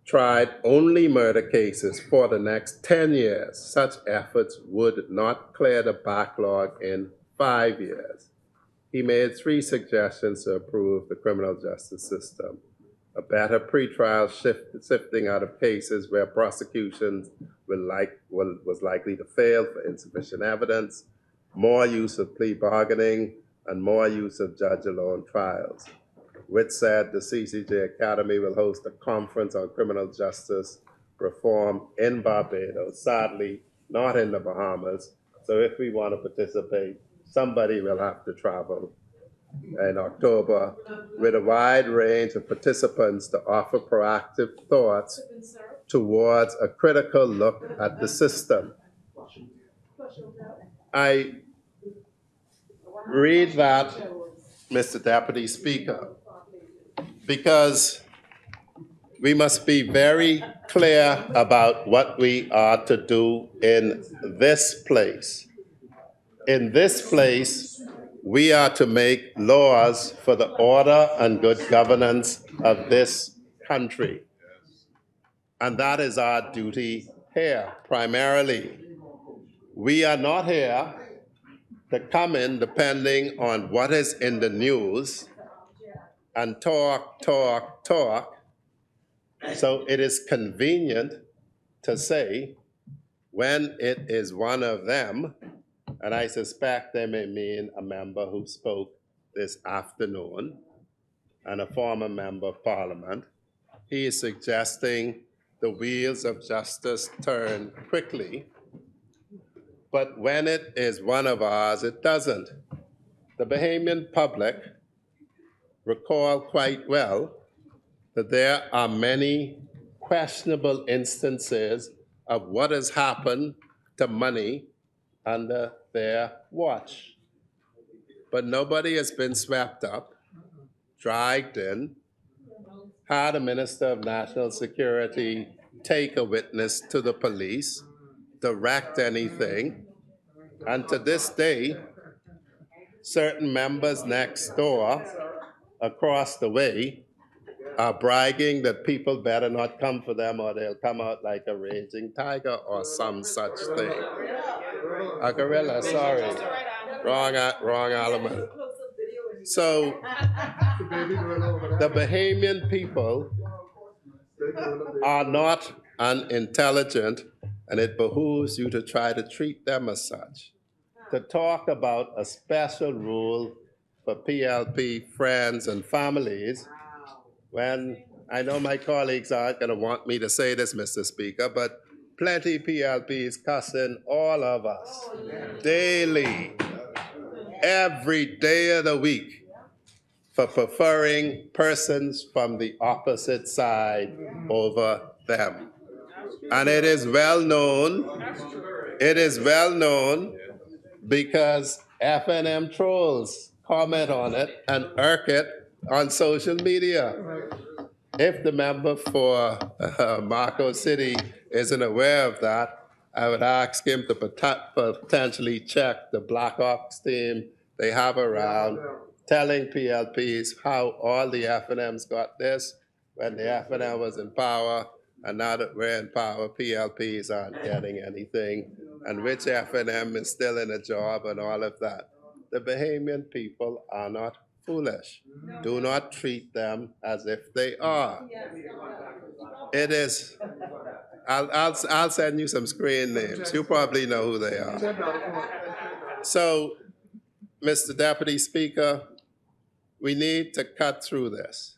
tried only murder cases for the next 10 years, such efforts would not clear the backlog in 5 years. He made 3 suggestions to improve the criminal justice system: a better pretrial sifting out of cases where prosecutions was likely to fail for insufficient evidence, more use of plea bargaining, and more use of judge-alone trials. Which said the CCJ Academy will host a conference on criminal justice reform in Barbados, sadly not in the Bahamas. So if we want to participate, somebody will have to travel in October with a wide range of participants to offer proactive thoughts towards a critical look at the system. I read that, Mr. Deputy Speaker, because we must be very clear about what we are to do in this place. In this place, we are to make laws for the order and good governance of this country. And that is our duty here, primarily. We are not here to come in depending on what is in the news and talk. So it is convenient to say when it is one of them, and I suspect they may mean a member who spoke this afternoon and a former member of Parliament. He is suggesting the wheels of justice turn quickly, but when it is one of ours, it doesn't. The Bahamian public recall quite well that there are many questionable instances of what has happened to money under their watch. But nobody has been swept up, dragged in, had a Minister of National Security take a witness to the police, direct anything, and to this day, certain members next door, across the way, are bragging that people better not come for them or they'll come out like a raging tiger or some such thing. A gorilla, sorry. Wrong element. So the Bahamian people are not unintelligent, and it behooves you to try to treat them as such. To talk about a special rule for PLP friends and families, when I know my colleagues aren't going to want me to say this, Mr. Speaker, but plenty PLPs cussing all of us daily, every day of the week, for preferring persons from the opposite side over them. And it is well known because FNM trolls comment on it and irk it on social media. If the member for Marco City isn't aware of that, I would ask him to potentially check the Black Ops team they have around, telling PLPs how all the FNMs got this when the FNM was in power, and now that we're in power, PLPs aren't getting anything, and which FNM is still in a job and all of that. The Bahamian people are not foolish. Do not treat them as if they are. It is, I'll send you some screen names. You probably know who they are. So, Mr. Deputy Speaker, we need to cut through this.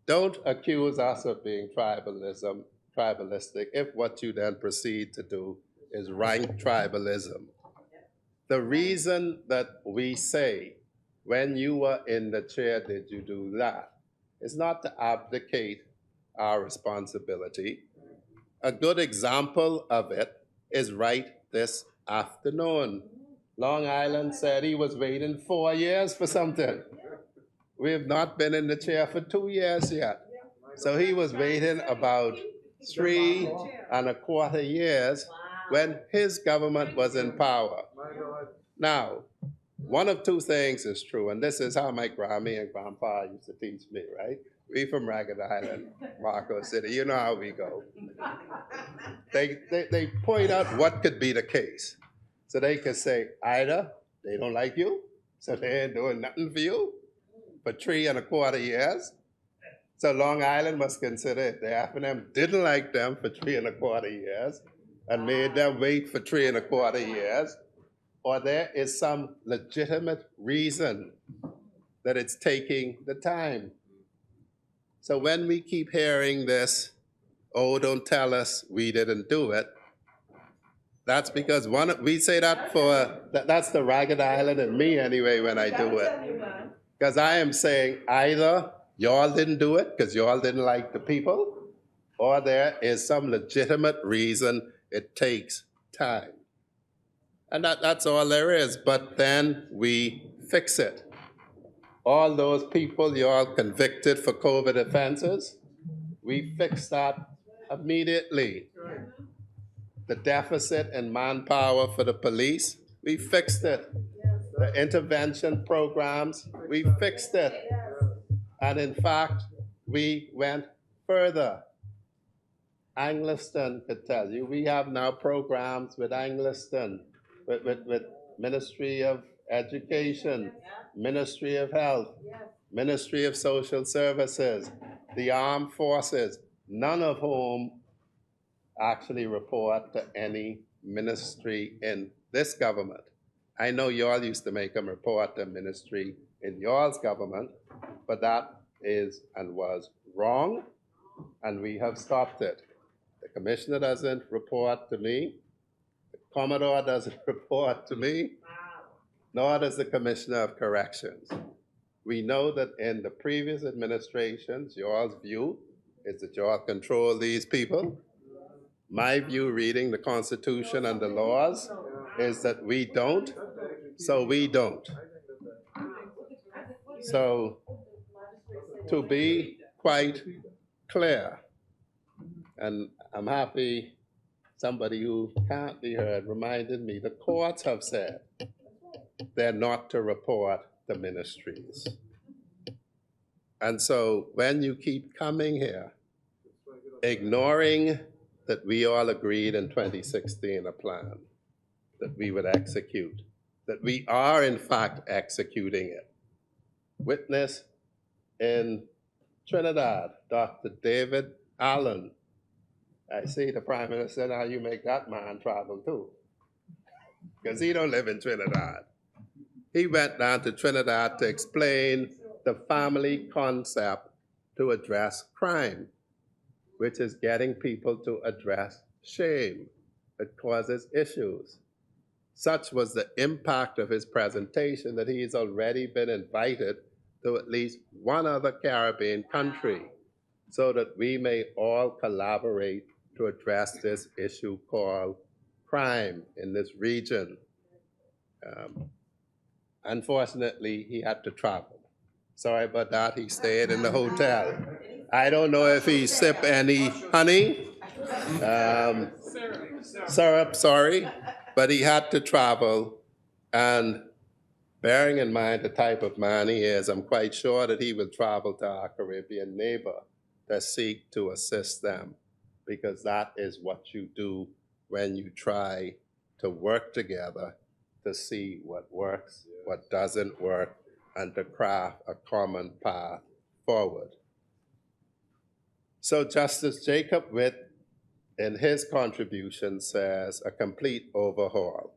Don't accuse us of being tribalistic if what you then proceed to do is rank tribalism. The reason that we say, when you were in the chair, did you do that? It's not to abdicate our responsibility. A good example of it is right this afternoon. Long Island said he was waiting 4 years for something. We have not been in the chair for 2 years yet. So he was waiting about 3.25 years when his government was in power. Now, one of two things is true, and this is how my Grammy and Grandpa used to teach me, right? We from Ragged Island, Marco City, you know how we go. They point out what could be the case. So they could say, either they don't like you, so they ain't doing nothing for you for 3.25 years. So Long Island must consider if the FNM didn't like them for 3.25 years and made them wait for 3.25 years, or there is some legitimate reason that it's taking the time. So when we keep hearing this, oh, don't tell us we didn't do it, that's because we say that that's the ragged island in me anyway when I do it. Because I am saying either y'all didn't do it because y'all didn't like the people, or there is some legitimate reason it takes time. And that's all there is, but then we fix it. All those people y'all convicted for COVID offenses, we fix that immediately. The deficit in manpower for the police, we fixed it. The intervention programs, we fixed it. And in fact, we went further. Angliston could tell you, we have now programs with Angliston, with Ministry of Education, Ministry of Health, Ministry of Social Services, the Armed Forces, none of whom actually report to any ministry in this government. I know y'all used to make them report to ministry in y'all's government, but that is and was wrong, and we have stopped it. The commissioner doesn't report to me, the Commodore doesn't report to me, nor does the Commissioner of Corrections. We know that in the previous administrations, y'all's view is that y'all control these people. My view, reading the Constitution and the laws, is that we don't, so we don't. So, to be quite clear, and I'm happy somebody who can't be heard reminded me, the courts have said they're not to report the ministries. And so when you keep coming here, ignoring that we all agreed in 2016 a plan that we would execute, that we are in fact executing it. Witness in Trinidad, Dr. David Allen. I see the Prime Minister, now you make that man travel too, because he don't live in Trinidad. He went down to Trinidad to explain the family concept to address crime, which is getting people to address shame that causes issues. Such was the impact of his presentation that he's already been invited to at least one other Caribbean country so that we may all collaborate to address this issue called crime in this region. Unfortunately, he had to travel. Sorry about that, he stayed in the hotel. I don't know if he sipped any honey, syrup, sorry, but he had to travel. And bearing in mind the type of man he is, I'm quite sure that he will travel to our Caribbean neighbor to seek to assist them, because that is what you do when you try to work together to see what works, what doesn't work, and to craft a common path forward. So Justice Jacob Witt, in his contribution, says a complete overhaul.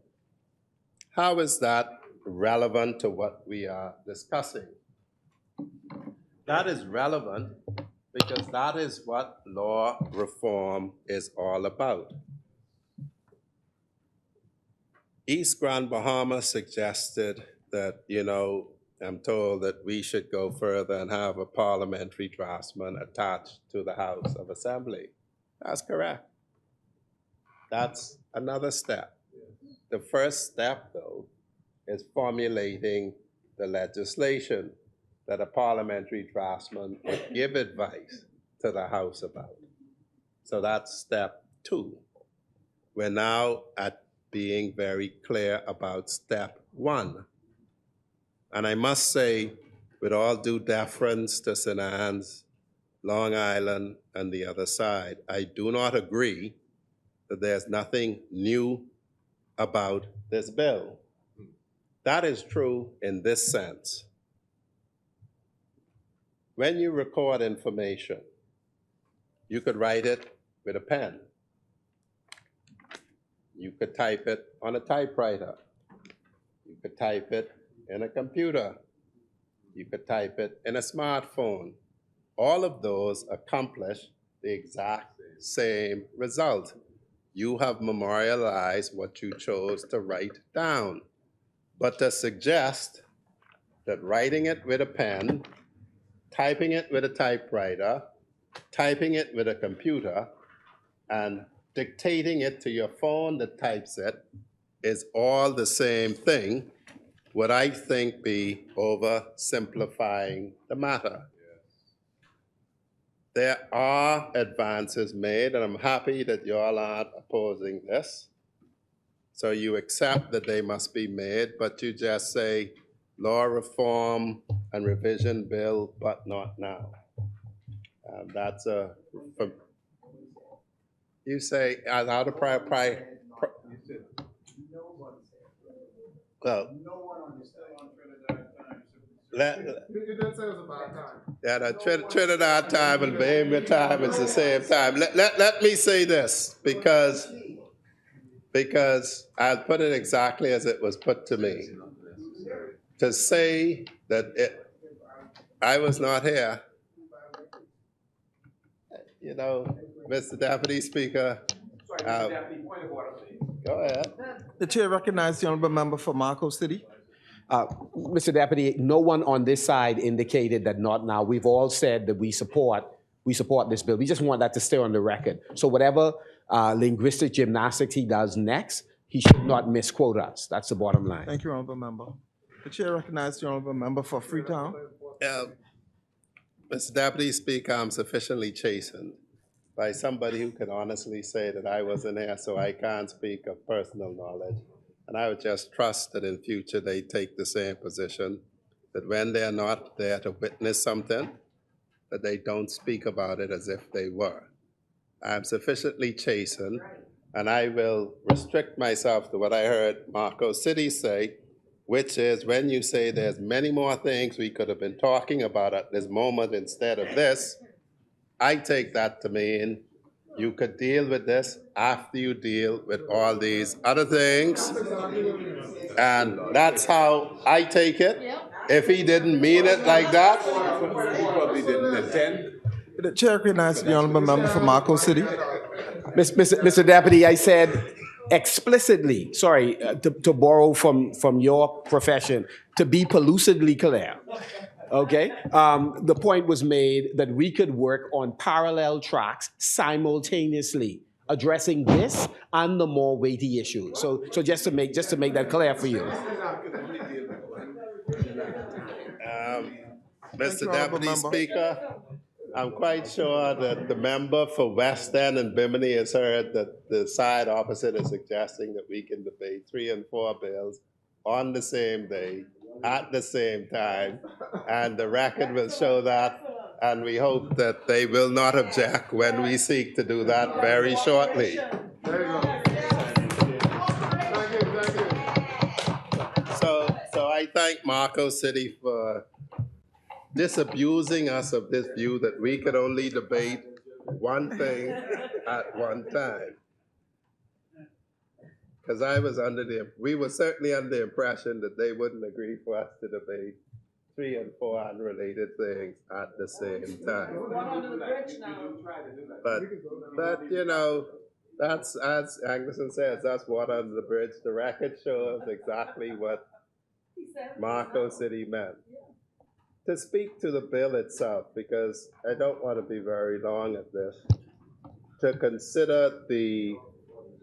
How is that relevant to what we are discussing? That is relevant because that is what law reform is all about. East Grand Bahama suggested that, I'm told that we should go further and have a parliamentary draftsman attached to the House of Assembly. That's correct. That's another step. The first step, though, is formulating the legislation that a parliamentary draftsman would give advice to the House about. So that's step 2. We're now at being very clear about step 1. And I must say, with all due deference to St. Anne's, Long Island, and the other side, I do not agree that there's nothing new about this bill. That is true in this sense. When you record information, you could write it with a pen. You could type it on a typewriter. could type it in a computer. You could type it in a smartphone. All of those accomplish the exact same result. You have memorialized what you chose to write down. But to suggest that writing it with a pen, typing it with a typewriter, typing it with a computer, and dictating it to your phone that types it is all the same thing would, I think, be oversimplifying the matter. There are advances made, and I'm happy that you all aren't opposing this. So you accept that they must be made, but you just say law reform and revision bill, but not now. That's a, you say, out of well, yeah, the Trinidad time and Bahamian time is the same time. Let me say this, because I'll put it exactly as it was put to me. To say that I was not here, you know, Mr. Deputy Speaker. Go ahead. The chair recognizes the honorable member for Marco City. Mr. Deputy, no one on this side indicated that not now. We've all said that we support this bill. We just want that to stay on the record. So whatever linguistic gymnastics he does next, he should not misquote us. That's the bottom line. Thank you, honorable member. The chair recognizes the honorable member for Freetown. Mr. Deputy Speaker, I'm sufficiently chastened by somebody who can honestly say that I wasn't here, so I can't speak of personal knowledge. And I would just trust that in future they take the same position, that when they're not there to witness something, that they don't speak about it as if they were. I'm sufficiently chastened, and I will restrict myself to what I heard Marco City say, which is when you say there's many more things we could have been talking about at this moment instead of this, I take that to mean you could deal with this after you deal with all these other things. And that's how I take it. If he didn't mean it like that, he probably didn't intend. The chair recognizes the honorable member for Marco City. Mr. Deputy, I said explicitly, sorry, to borrow from your profession, to be pellucidly clear. Okay? The point was made that we could work on parallel tracks simultaneously, addressing this and the more weighty issues. So just to make that clear for you. Mr. Deputy Speaker, I'm quite sure that the member for West End and Bimini has heard that the side opposite is suggesting that we can debate 3 and 4 bills on the same day, at the same time, and the record will show that, and we hope that they will not object when we seek to do that very shortly. So I thank Marco City for disabusing us of this view that we could only debate one thing at one time. Because we were certainly under the impression that they wouldn't agree for us to debate 3 and 4 unrelated things at the same time. But you know, that's, as Anderson says, that's water under the bridge. The record shows exactly what Marco City meant. To speak to the bill itself, because I don't want to be very long at this, to consider the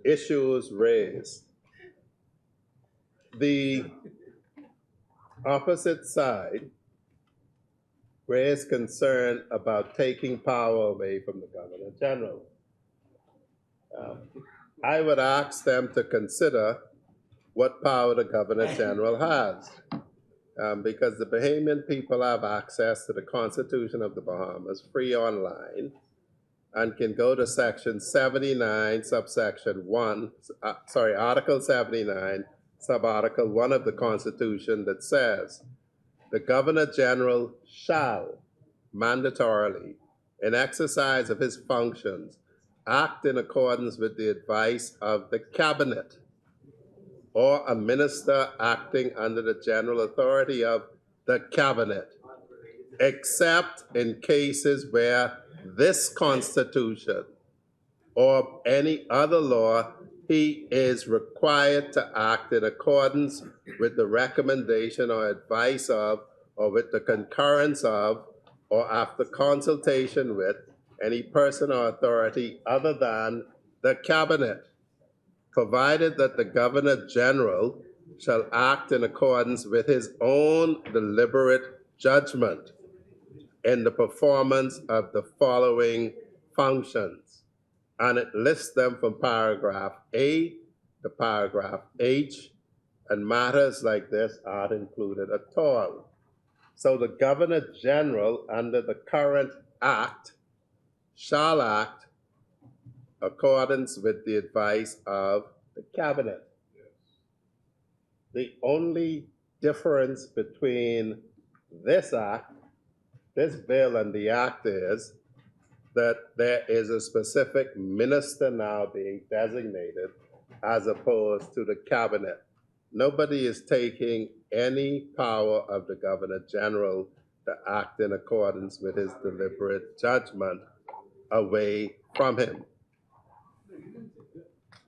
issues raised. The opposite side raised concern about taking power away from the Governor General. I would ask them to consider what power the Governor General has. Because the Bahamian people have access to the Constitution of the Bahamas free online and can go to section 79, subsection 1, Article 79, subarticle 1 of the Constitution that says, the Governor General shall mandatorily, in exercise of his functions, act in accordance with the advice of the Cabinet. or a minister acting under the general authority of the cabinet, except in cases where this Constitution or any other law, he is required to act in accordance with the recommendation or advice of, or with the concurrence of, or after consultation with any person or authority other than the cabinet, provided that the Governor General shall act in accordance with his own deliberate judgment in the performance of the following functions. And it lists them from paragraph A to paragraph H, and matters like this aren't included at all. So the Governor General, under the current act, shall act accordance with the advice of the cabinet. The only difference between this act, this bill, and the act is that there is a specific minister now being designated as opposed to the cabinet. Nobody is taking any power of the Governor General to act in accordance with his deliberate judgment away from him.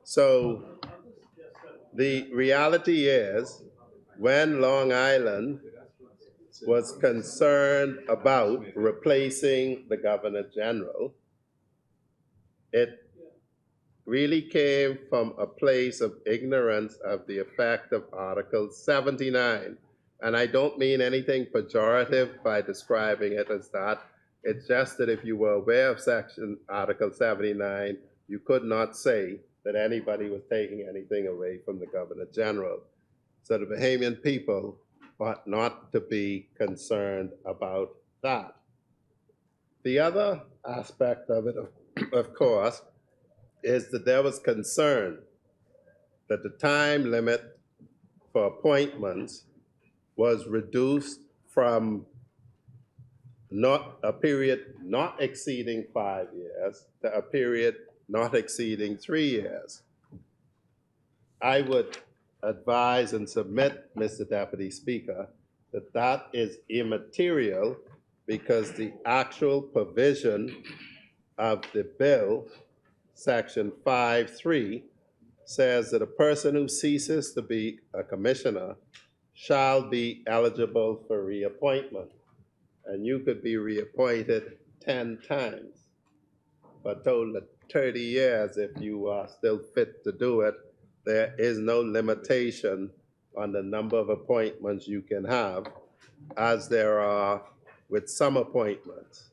So the reality is, when Long Island was concerned about replacing the Governor General, it really came from a place of ignorance of the effect of Article 79. And I don't mean anything pejorative by describing it as that. It's just that if you were aware of Article 79, you could not say that anybody was taking anything away from the Governor General. So the Bahamian people ought not to be concerned about that. The other aspect of it, of course, is that there was concern that the time limit for appointments was reduced from not a period not exceeding 5 years to a period not exceeding 3 years. I would advise and submit, Mr. Deputy Speaker, that that is immaterial because the actual provision of the bill, Section 5.3, says that a person who ceases to be a commissioner shall be eligible for reappointment. And you could be reappointed 10 times for a total of 30 years if you are still fit to do it. There is no limitation on the number of appointments you can have, as there are with some appointments.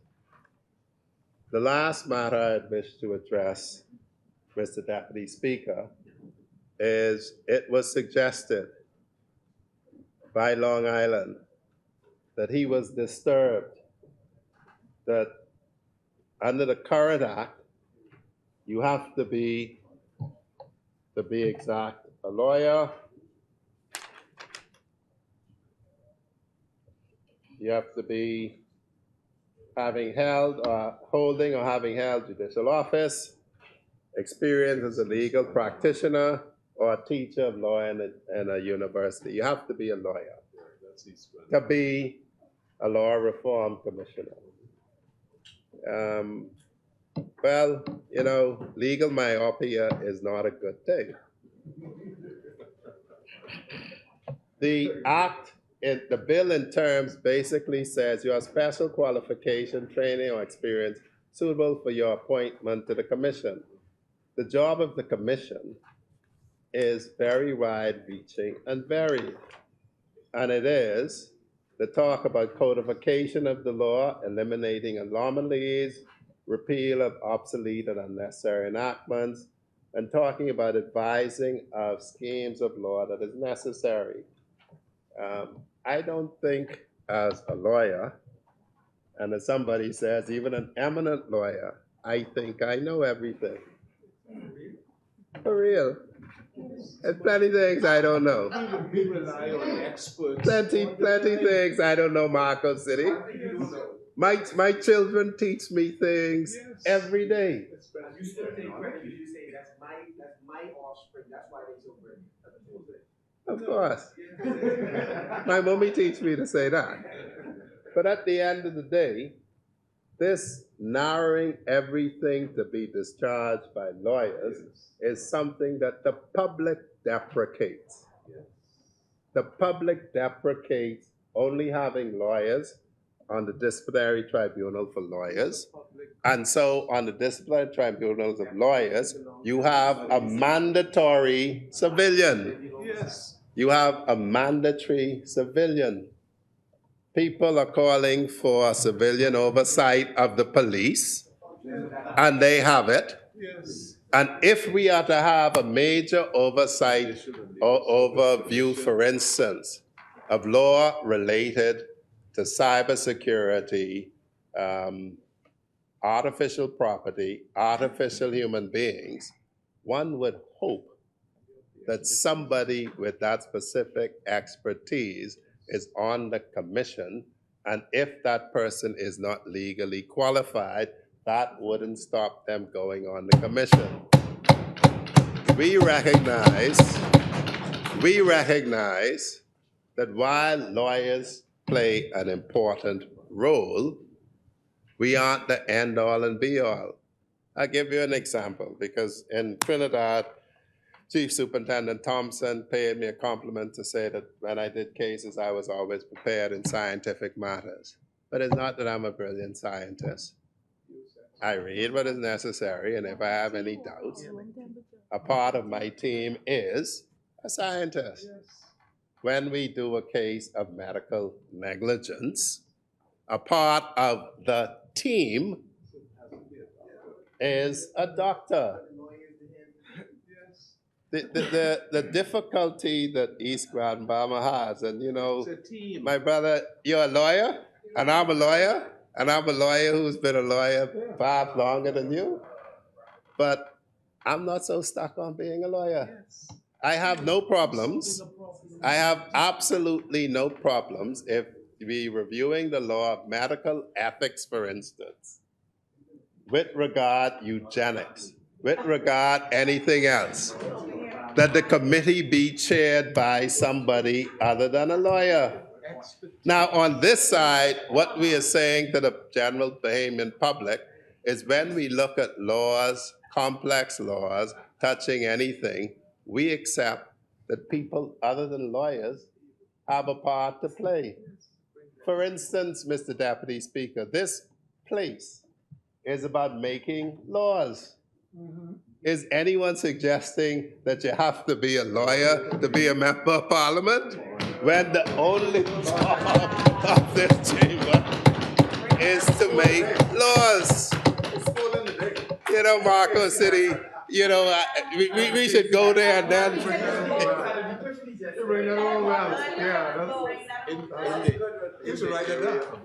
The last matter I'd wish to address, Mr. Deputy Speaker, is it was suggested by Long Island that he was disturbed that under the current act, you have to be exact, a lawyer, you have to be having held, holding or having held judicial office, experience as a legal practitioner, or a teacher of law in a university. You have to be a lawyer to be a law reform commissioner. Well, you know, legal myopia is not a good thing. The act, the bill in terms basically says you have special qualification, training, or experience suitable for your appointment to the commission. The job of the commission is very wide-reaching and varied. And it is the talk about codification of the law, eliminating anomalies, repeal of obsolete and unnecessary enactments, and talking about advising of schemes of law that is necessary. I don't think as a lawyer, and as somebody says, even an eminent lawyer, I think I know everything. For real. There's plenty things I don't know. We rely on experts. Plenty things I don't know, Marco City. My children teach me things every day. You still take credit because you say that's my offspring. That's why they so great. Of course. My mommy teach me to say that. But at the end of the day, this narrowing everything to be discharged by lawyers is something that the public deprecates. The public deprecates only having lawyers on the disciplinary tribunal for lawyers. And so on the disciplinary tribunals of lawyers, you have a mandatory civilian. Yes. You have a mandatory civilian. People are calling for civilian oversight of the police, and they have it. Yes. And if we are to have a major oversight or overview, for instance, of law related to cybersecurity, artificial property, artificial human beings, one would hope that somebody with that specific expertise is on the commission, and if that person is not legally qualified, that wouldn't stop them going on the commission. We recognize that while lawyers play an important role, we aren't the end all and be all. I'll give you an example, because in Trinidad, Chief Superintendent Thompson paid me a compliment to say that when I did cases, I was always prepared in scientific matters. But it's not that I'm a brilliant scientist. I read what is necessary, and if I have any doubts, a part of my team is a scientist. When we do a case of medical negligence, a part of the team is a doctor. The difficulty that East Grand Bahama has, and you know, my brother, you're a lawyer, and I'm a lawyer, and I'm a lawyer who's been a lawyer far longer than you, but I'm not so stuck on being a lawyer. I have no problems. I have absolutely no problems if we reviewing the law of medical ethics, for instance, with regard eugenics, with regard anything else, that the committee be chaired by somebody other than a lawyer. Now, on this side, what we are saying to the general Bahamian public is when we look at laws, complex laws, touching anything, we accept that people other than lawyers have a part to play. For instance, Mr. Deputy Speaker, this place is about making laws. Is anyone suggesting that you have to be a lawyer to be a member of parliament? When the only job of this chamber is to make laws. You know, Marco City, you know, we should go there and then.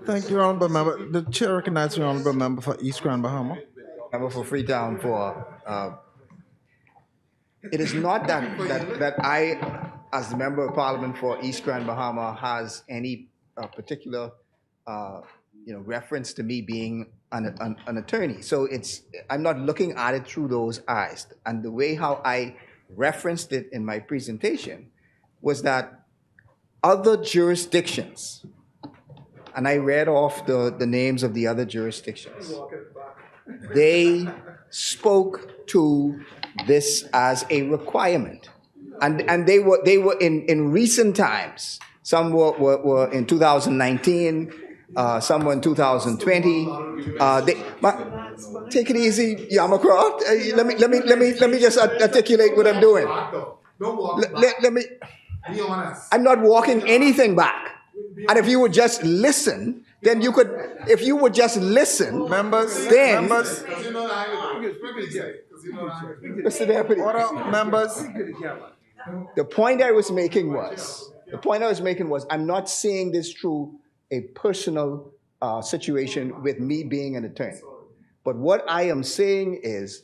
Thank you, Honorable Member. The chair recognizes the Honorable Member for East Grand Bahama. Member for Freetown it is not that I, as the Member of Parliament for East Grand Bahama, has any particular reference to me being an attorney. So I'm not looking at it through those eyes. And the way how I referenced it in my presentation was that other jurisdictions, and I read off the names of the other jurisdictions, they spoke to this as a requirement. And they were in recent times. Some were in 2019, some were in 2020. Take it easy, Yamacroft. Let me just articulate what I'm doing. Let me. Be honest. I'm not walking anything back. And if you would just listen, then you could. If you would just listen, members. Mr. Deputy. Order, members. The point I was making was, I'm not seeing this through a personal situation with me being an attorney. But what I am saying is,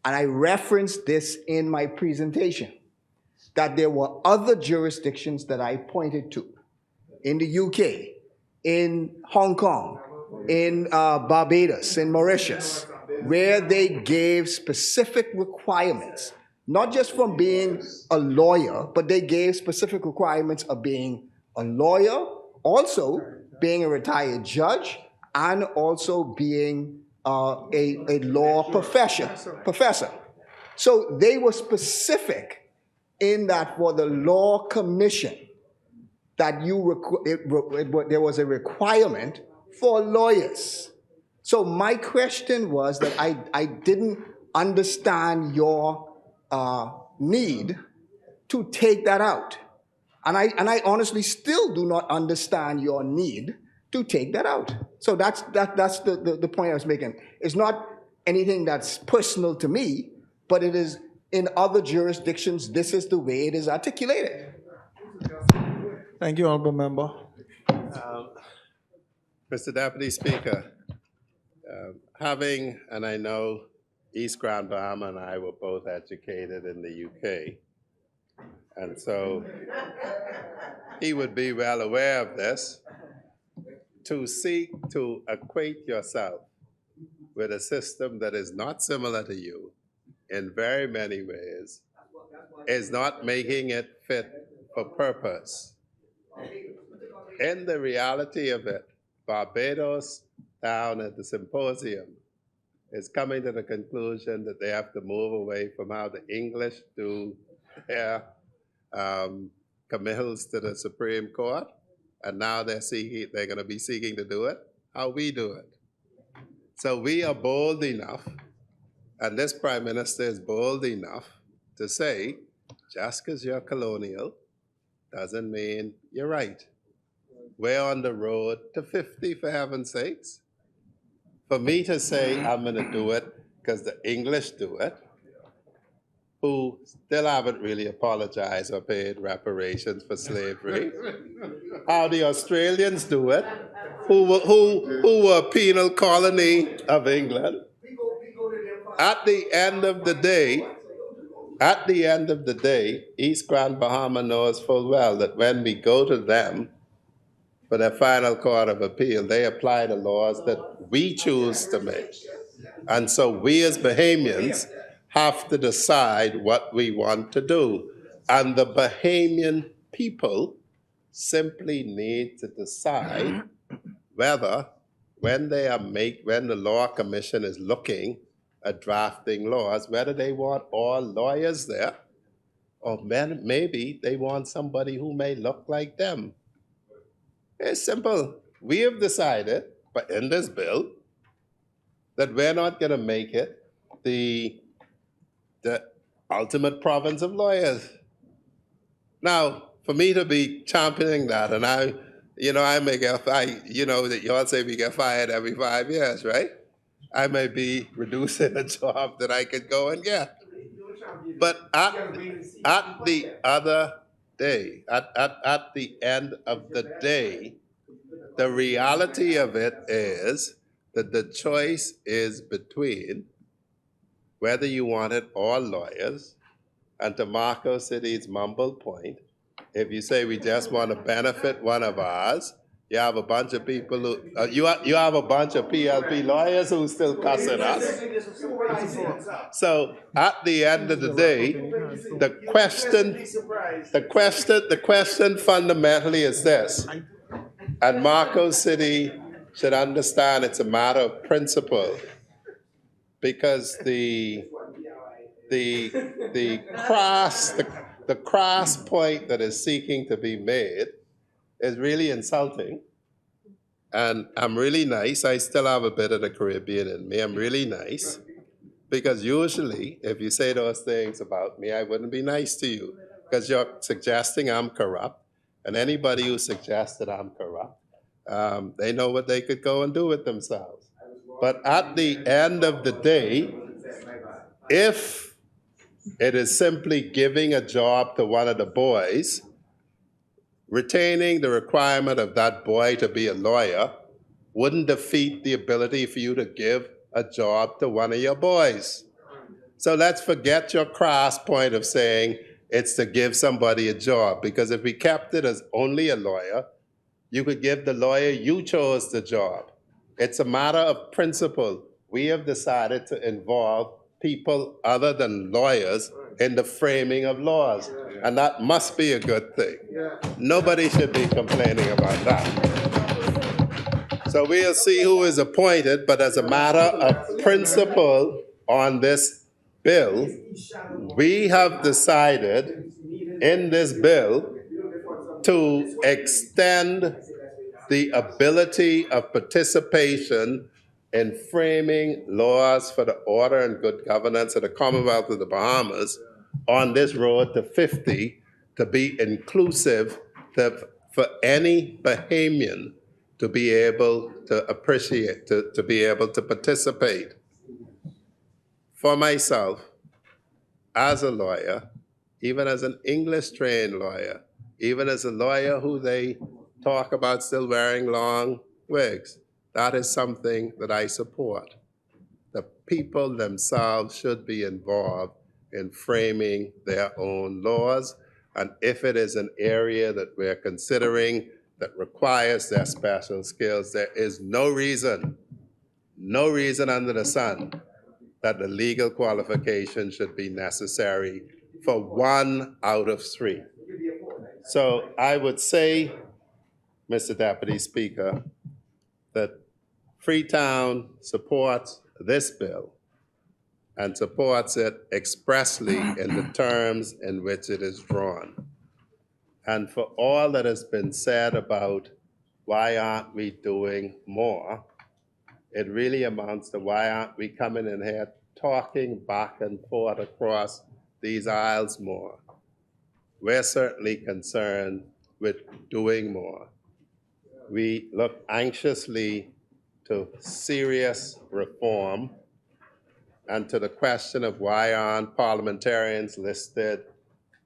and I referenced this in my presentation, that there were other jurisdictions that I pointed to, in the UK, in Hong Kong, in Barbados, in Mauritius, where they gave specific requirements not just from being a lawyer, but they gave specific requirements of being a lawyer, also being a retired judge, and also being a law professor. So they were specific in that for the law commission, that there was a requirement for lawyers. So my question was that I didn't understand your need to take that out. And I honestly still do not understand your need to take that out. So that's the point I was making. It's not anything that's personal to me, but it is in other jurisdictions, this is the way it is articulated. Thank you, Honorable Member. Mr. Deputy Speaker, and I know East Grand Bahama and I were both educated in the UK, and so he would be well aware of this. To seek to equate yourself with a system that is not similar to you in very many ways is not making it fit for purpose. In the reality of it, Barbados down at the symposium is coming to the conclusion that they have to move away from how the English do their committals to the Supreme Court, and now they're going to be seeking to do it how we do it. So we are bold enough, and this Prime Minister is bold enough to say, just because you're colonial doesn't mean you're right. We're on the road to 50, for heaven's sakes. For me to say I'm going to do it because the English do it, who still haven't really apologized or paid reparations for slavery, how the Australians do it, who were a penal colony of England. At the end of the day, East Grand Bahama knows full well that when we go to them for their final court of appeal, they apply the laws that we choose to make. And so we as Bahamians have to decide what we want to do. And the Bahamian people simply need to decide whether, when the law commission is looking at drafting laws, whether they want all lawyers there, or maybe they want somebody who may look like them. It's simple. We have decided, but in this bill, that we're not going to make it the ultimate province of lawyers. Now, for me to be championing that, and I may get fired, that y'all say we get fired every 5 years, right? I may be reducing a job that I could go and get. But at the end of the day, the reality of it is that the choice is between whether you wanted all lawyers, and to Marco City's mumble point, if you say we just want to benefit one of ours, you have a bunch of people who, you have a bunch of PLP lawyers who still cussing us. So at the end of the day, the question fundamentally is this, and Marco City should understand it's a matter of principle, because the crass point that is seeking to be made is really insulting. And I'm really nice. I still have a bit of the Caribbean in me. I'm really nice. Because usually, if you say those things about me, I wouldn't be nice to you. Because you're suggesting I'm corrupt. And anybody who suggests that I'm corrupt, they know what they could go and do with themselves. But at the end of the day, if it is simply giving a job to one of the boys, retaining the requirement of that boy to be a lawyer wouldn't defeat the ability for you to give a job to one of your boys. So let's forget your crass point of saying it's to give somebody a job, because if we kept it as only a lawyer, you could give the lawyer you chose the job. It's a matter of principle. We have decided to involve people other than lawyers in the framing of laws. And that must be a good thing. Nobody should be complaining about that. So we'll see who is appointed, but as a matter of principle on this bill, we have decided in this bill to extend the ability of participation in framing laws for the order and good governance of the Commonwealth of the Bahamas on this road to 50 to be inclusive for any Bahamian to be able to appreciate, to be able to participate. For myself, as a lawyer, even as an English-trained lawyer, even as a lawyer who they talk about still wearing long wigs, that is something that I support. The people themselves should be involved in framing their own laws, and if it is an area that we're considering that requires their special skills, there is no reason under the sun that the legal qualification should be necessary for 1 out of 3. So I would say, Mr. Deputy Speaker, that Freetown supports this bill and supports it expressly in the terms in which it is drawn. And for all that has been said about why aren't we doing more, it really amounts to why aren't we coming in here talking back and forth across these aisles more? We're certainly concerned with doing more. We look anxiously to serious reform and to the question of why aren't parliamentarians listed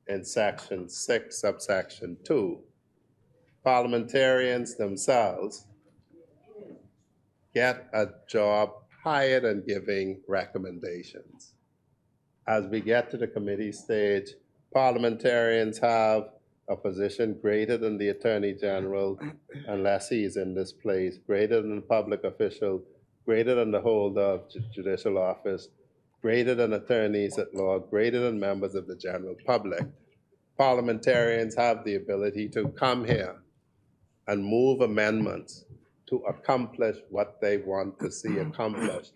in section 6, subsection 2. Parliamentarians themselves get a job higher than giving recommendations. As we get to the committee stage, parliamentarians have a position greater than the Attorney General, unless he is in this place, greater than the public official, greater than the holder of judicial office, greater than attorneys at law, greater than members of the general public. Parliamentarians have the ability to come here and move amendments to accomplish what they want to see accomplished.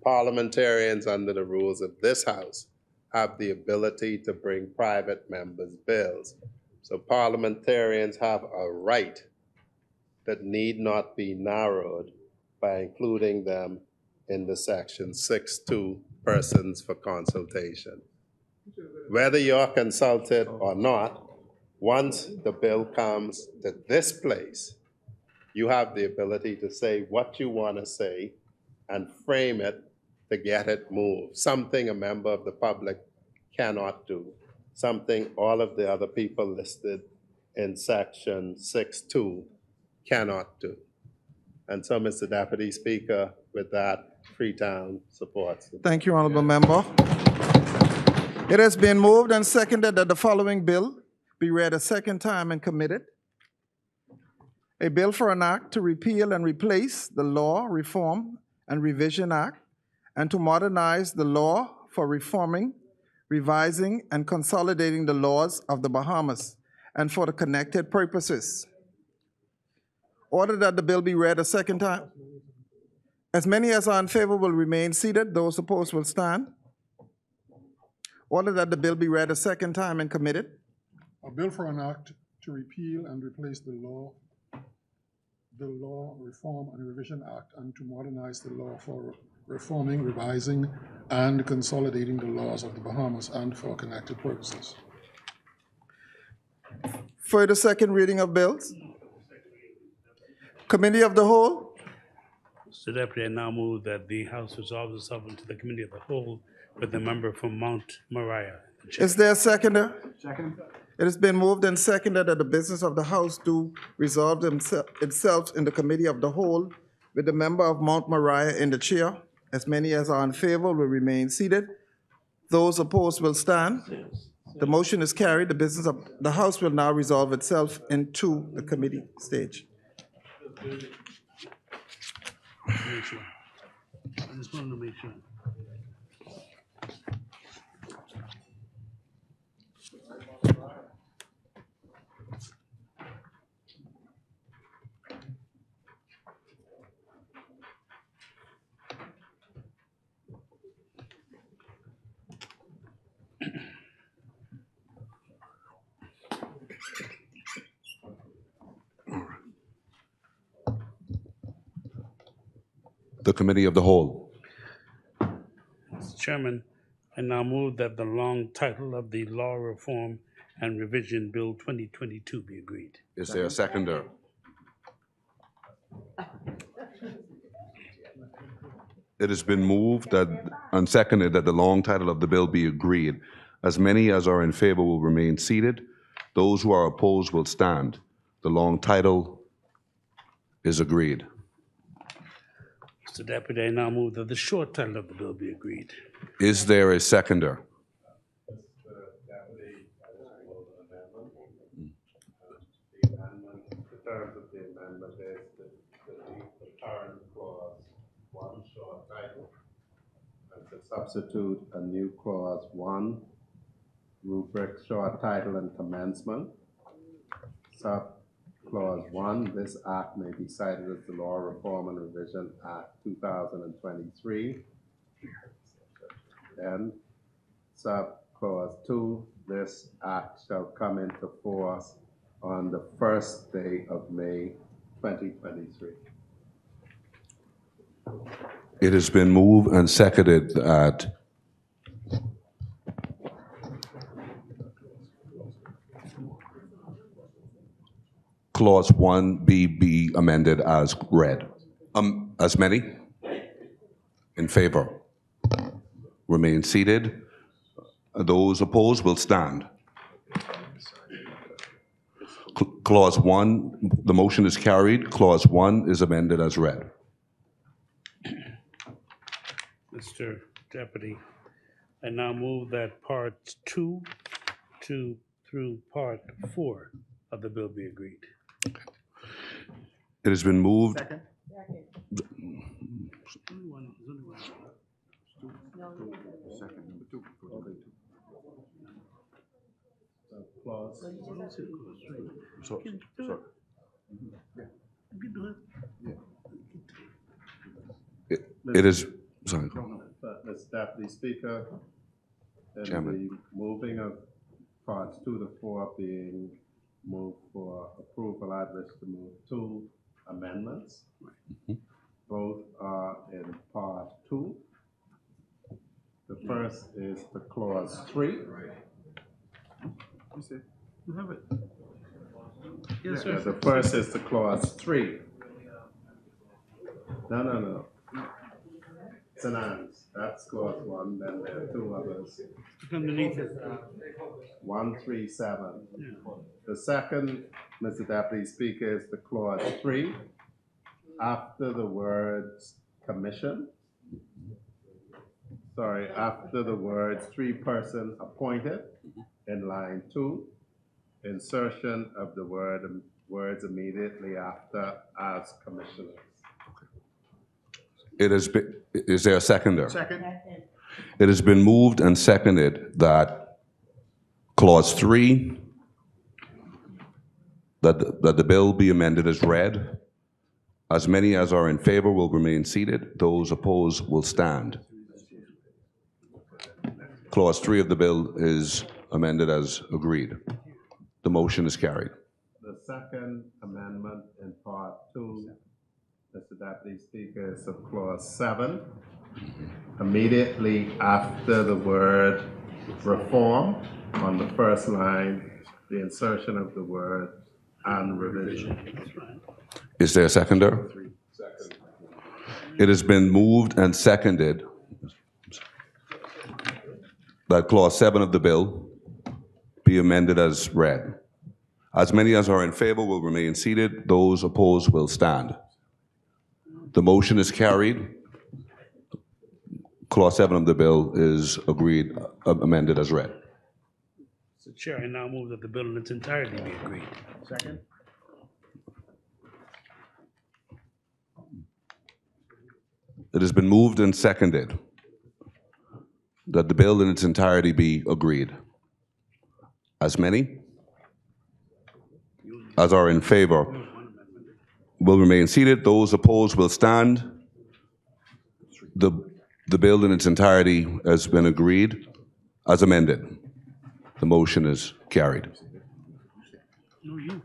Parliamentarians under the rules of this House have the ability to bring private members' bills. So parliamentarians have a right that need not be narrowed by including them in the section 6.2 persons for consultation. Whether you're consulted or not, once the bill comes to this place, you have the ability to say what you want to say and frame it to get it moved. Something a member of the public cannot do. Something all of the other people listed in section 6.2 cannot do. And so, Mr. Deputy Speaker, with that, Freetown supports it. Thank you, Honorable Member. It has been moved and seconded that the following bill be read a second time and committed. A bill for an act to repeal and replace the Law, Reform, and Revision Act, and to modernize the law for reforming, revising, and consolidating the laws of the Bahamas, and for the connected purposes. Order that the bill be read a second time. As many as are in favor will remain seated. Those opposed will stand. Order that the bill be read a second time and committed. A bill for an act to repeal and replace the Law, Reform, and Revision Act, and to modernize the law for reforming, revising, and consolidating the laws of the Bahamas and for connected purposes. Further second reading of bills. Committee of the Whole. Mr. Deputy, I now move that the House resolves itself into the Committee of the Whole with the member from Mount Moriah. Is there a seconder? Second. It has been moved and seconded that the business of the House do resolve itself in the Committee of the Whole with the member of Mount Moriah in the chair. As many as are in favor will remain seated. Those opposed will stand. The motion is carried. The business of the House will now resolve itself into the committee stage. Make sure. I just wanted to make sure. The Committee of the Whole. Mr. Chairman, I now move that the long title of the Law Reform and Revision Bill 2022 be agreed. Is there a seconder? It has been moved that, and seconded that the long title of the bill be agreed. As many as are in favor will remain seated. Those who are opposed will stand. The long title is agreed. Mr. Deputy, I now move that the short title of the bill be agreed. Is there a seconder? The amendment, the terms of the amendment is to leave the current clause 1 short title and to substitute a new clause 1 rubric short title and commencement. Sub clause 1, this act may be cited as the Law Reform and Revision Act 2023. Then sub clause 2, this act shall come into force on the first day of May 2023. It has been moved and seconded that Clause 1B be amended as read. As many? In favor? Remain seated. Those opposed will stand. Clause 1, the motion is carried. Clause 1 is amended as read. Mr. Deputy, I now move that Part 2 through Part 4 of the bill be agreed. It has been moved. Second. Clause. It is, sorry. Mr. Deputy Speaker, in Chairman. the moving of parts 2 to 4 being moved for approval, I'd wish to move 2 amendments. Both are in part 2. The first is the clause 3. You have it. Yes, sir. The first is the clause 3. No. It's an and. That's clause 1, then there are 2 others. Underneath it. 137. The second, Mr. Deputy Speaker, is the clause 3. After the words commission, after the words 3-person appointed in line 2, insertion of the words immediately after as commissioners. It has been, is there a seconder? Second. It has been moved and seconded that Clause 3, that the bill be amended as read. As many as are in favor will remain seated. Those opposed will stand. Clause 3 of the bill is amended as agreed. The motion is carried. The second amendment in part 2, Mr. Deputy Speaker, is of clause 7. Immediately after the word reform on the first line, the insertion of the word and revision. Is there a seconder? Second. It has been moved and seconded that Clause 7 of the bill be amended as read. As many as are in favor will remain seated. Those opposed will stand. The motion is carried. Clause 7 of the bill is agreed, amended as read. Mr. Chair, I now move that the bill in its entirety be agreed. Second. It has been moved and seconded that the bill in its entirety be agreed. As many as are in favor will remain seated. Those opposed will stand. The bill in its entirety has been agreed as amended. The motion is carried. No, you.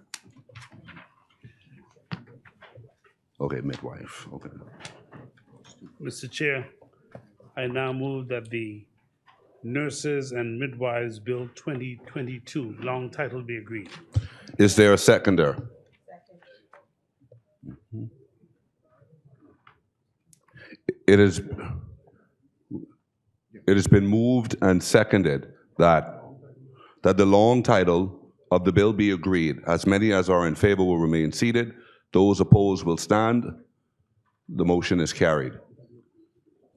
Okay, midwife, okay. Mr. Chair, I now move that the Nurses and Midwives Bill 2022, long title, be agreed. Is there a seconder? It is, it has been moved and seconded that the long title of the bill be agreed. As many as are in favor will remain seated. Those opposed will stand. The motion is carried.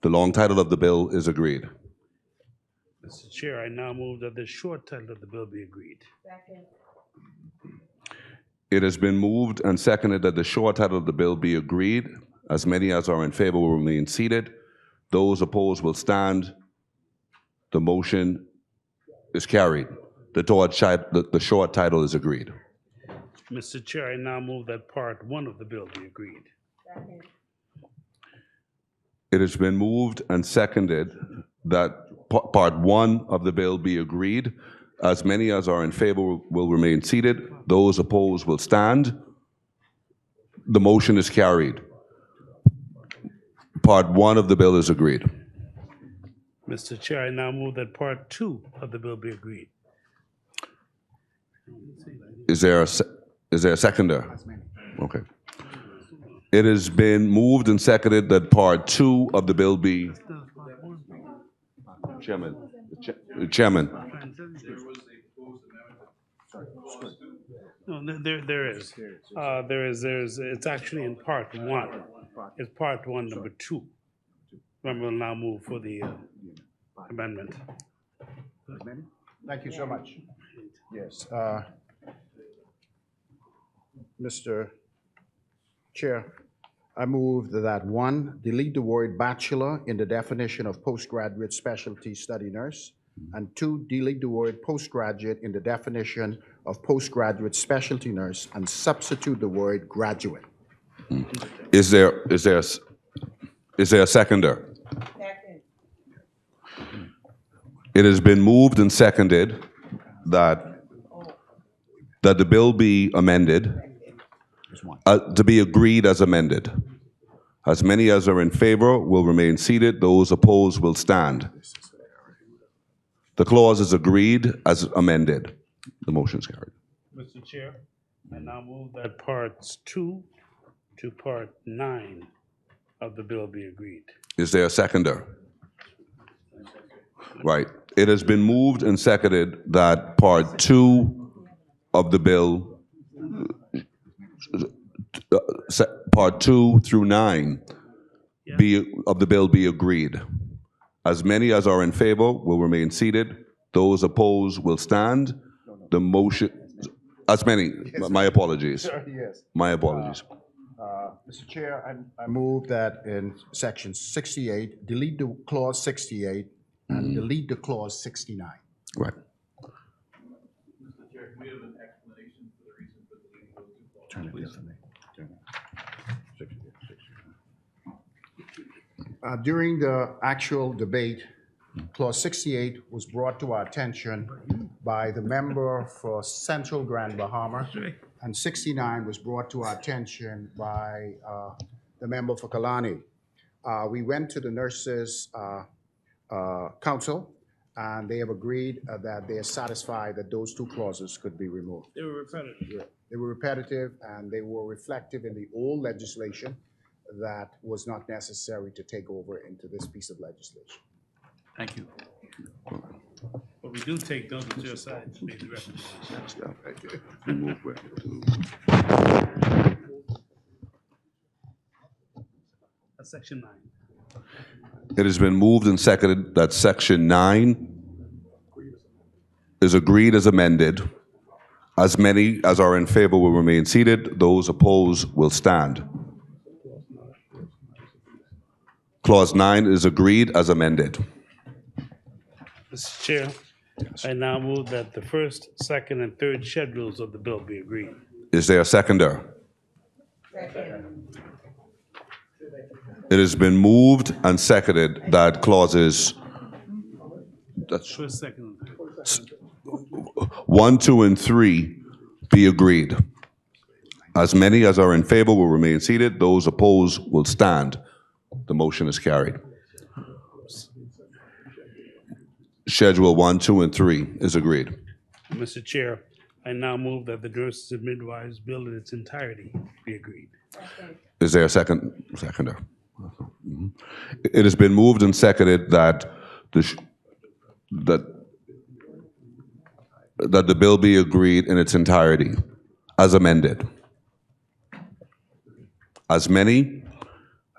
The long title of the bill is agreed. Mr. Chair, I now move that the short title of the bill be agreed. It has been moved and seconded that the short title of the bill be agreed. As many as are in favor will remain seated. Those opposed will stand. The motion is carried. The short title is agreed. Mr. Chair, I now move that Part 1 of the bill be agreed. It has been moved and seconded that Part 1 of the bill be agreed. As many as are in favor will remain seated. Those opposed will stand. The motion is carried. Part 1 of the bill is agreed. Mr. Chair, I now move that Part 2 of the bill be agreed. Is there a seconder? Okay. It has been moved and seconded that Part 2 of the bill be. Chairman. Chairman. No, there is. It's actually in Part 1. It's Part 1, number 2. Remember, we'll now move for the amendment. Thank you so much. Yes. Mr. Chair, I move that 1, delete the word bachelor in the definition of postgraduate specialty study nurse, and 2, delete the word postgraduate in the definition of postgraduate specialty nurse and substitute the word graduate. Is there a seconder? It has been moved and seconded that the bill be amended, to be agreed as amended. As many as are in favor will remain seated. Those opposed will stand. The clause is agreed as amended. The motion is carried. Mr. Chair, I now move that Parts 2 to Part 9 of the bill be agreed. Is there a seconder? Right. It has been moved and seconded that Part 2 of the bill, Part 2 through 9 of the bill be agreed. As many as are in favor will remain seated. Those opposed will stand. The motion, as many, my apologies. Yes. My apologies. Mr. Chair, I move that in section 68, delete the clause 68 and delete the clause 69. Right. Turn it here for me. During the actual debate, clause 68 was brought to our attention by the member for Central Grand Bahama, and 69 was brought to our attention by the member for Kalani. We went to the Nurses Council, and they have agreed that they are satisfied that those two clauses could be removed. They were repetitive. They were repetitive, and they were reflective in the old legislation that was not necessary to take over into this piece of legislation. Thank you. But we do take those to your side to make the recommendation. That's Section 9. It has been moved and seconded that Section 9 is agreed as amended. As many as are in favor will remain seated. Those opposed will stand. Clause 9 is agreed as amended. Mr. Chair, I now move that the first, second, and third schedules of the bill be agreed. Is there a seconder? It has been moved and seconded that clauses First, second, and third. 1, 2, and 3 be agreed. As many as are in favor will remain seated. Those opposed will stand. The motion is carried. Schedule 1, 2, and 3 is agreed. Mr. Chair, I now move that the nurses and midwives bill in its entirety be agreed. Is there a seconder? Mhm. It has been moved and seconded that that the bill be agreed in its entirety, as amended. As many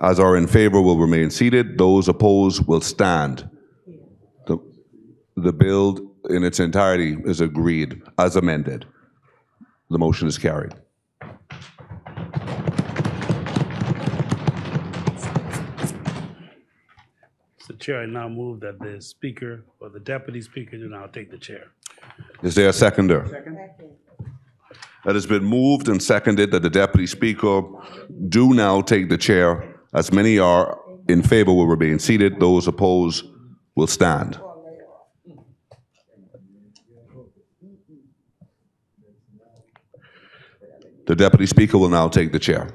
as are in favor will remain seated. Those opposed will stand. The bill in its entirety is agreed, as amended. The motion is carried. Mr. Chair, I now move that the Speaker or the Deputy Speaker do now take the chair. Is there a seconder? It has been moved and seconded that the Deputy Speaker do now take the chair. As many are in favor will remain seated. Those opposed will stand. The Deputy Speaker will now take the chair.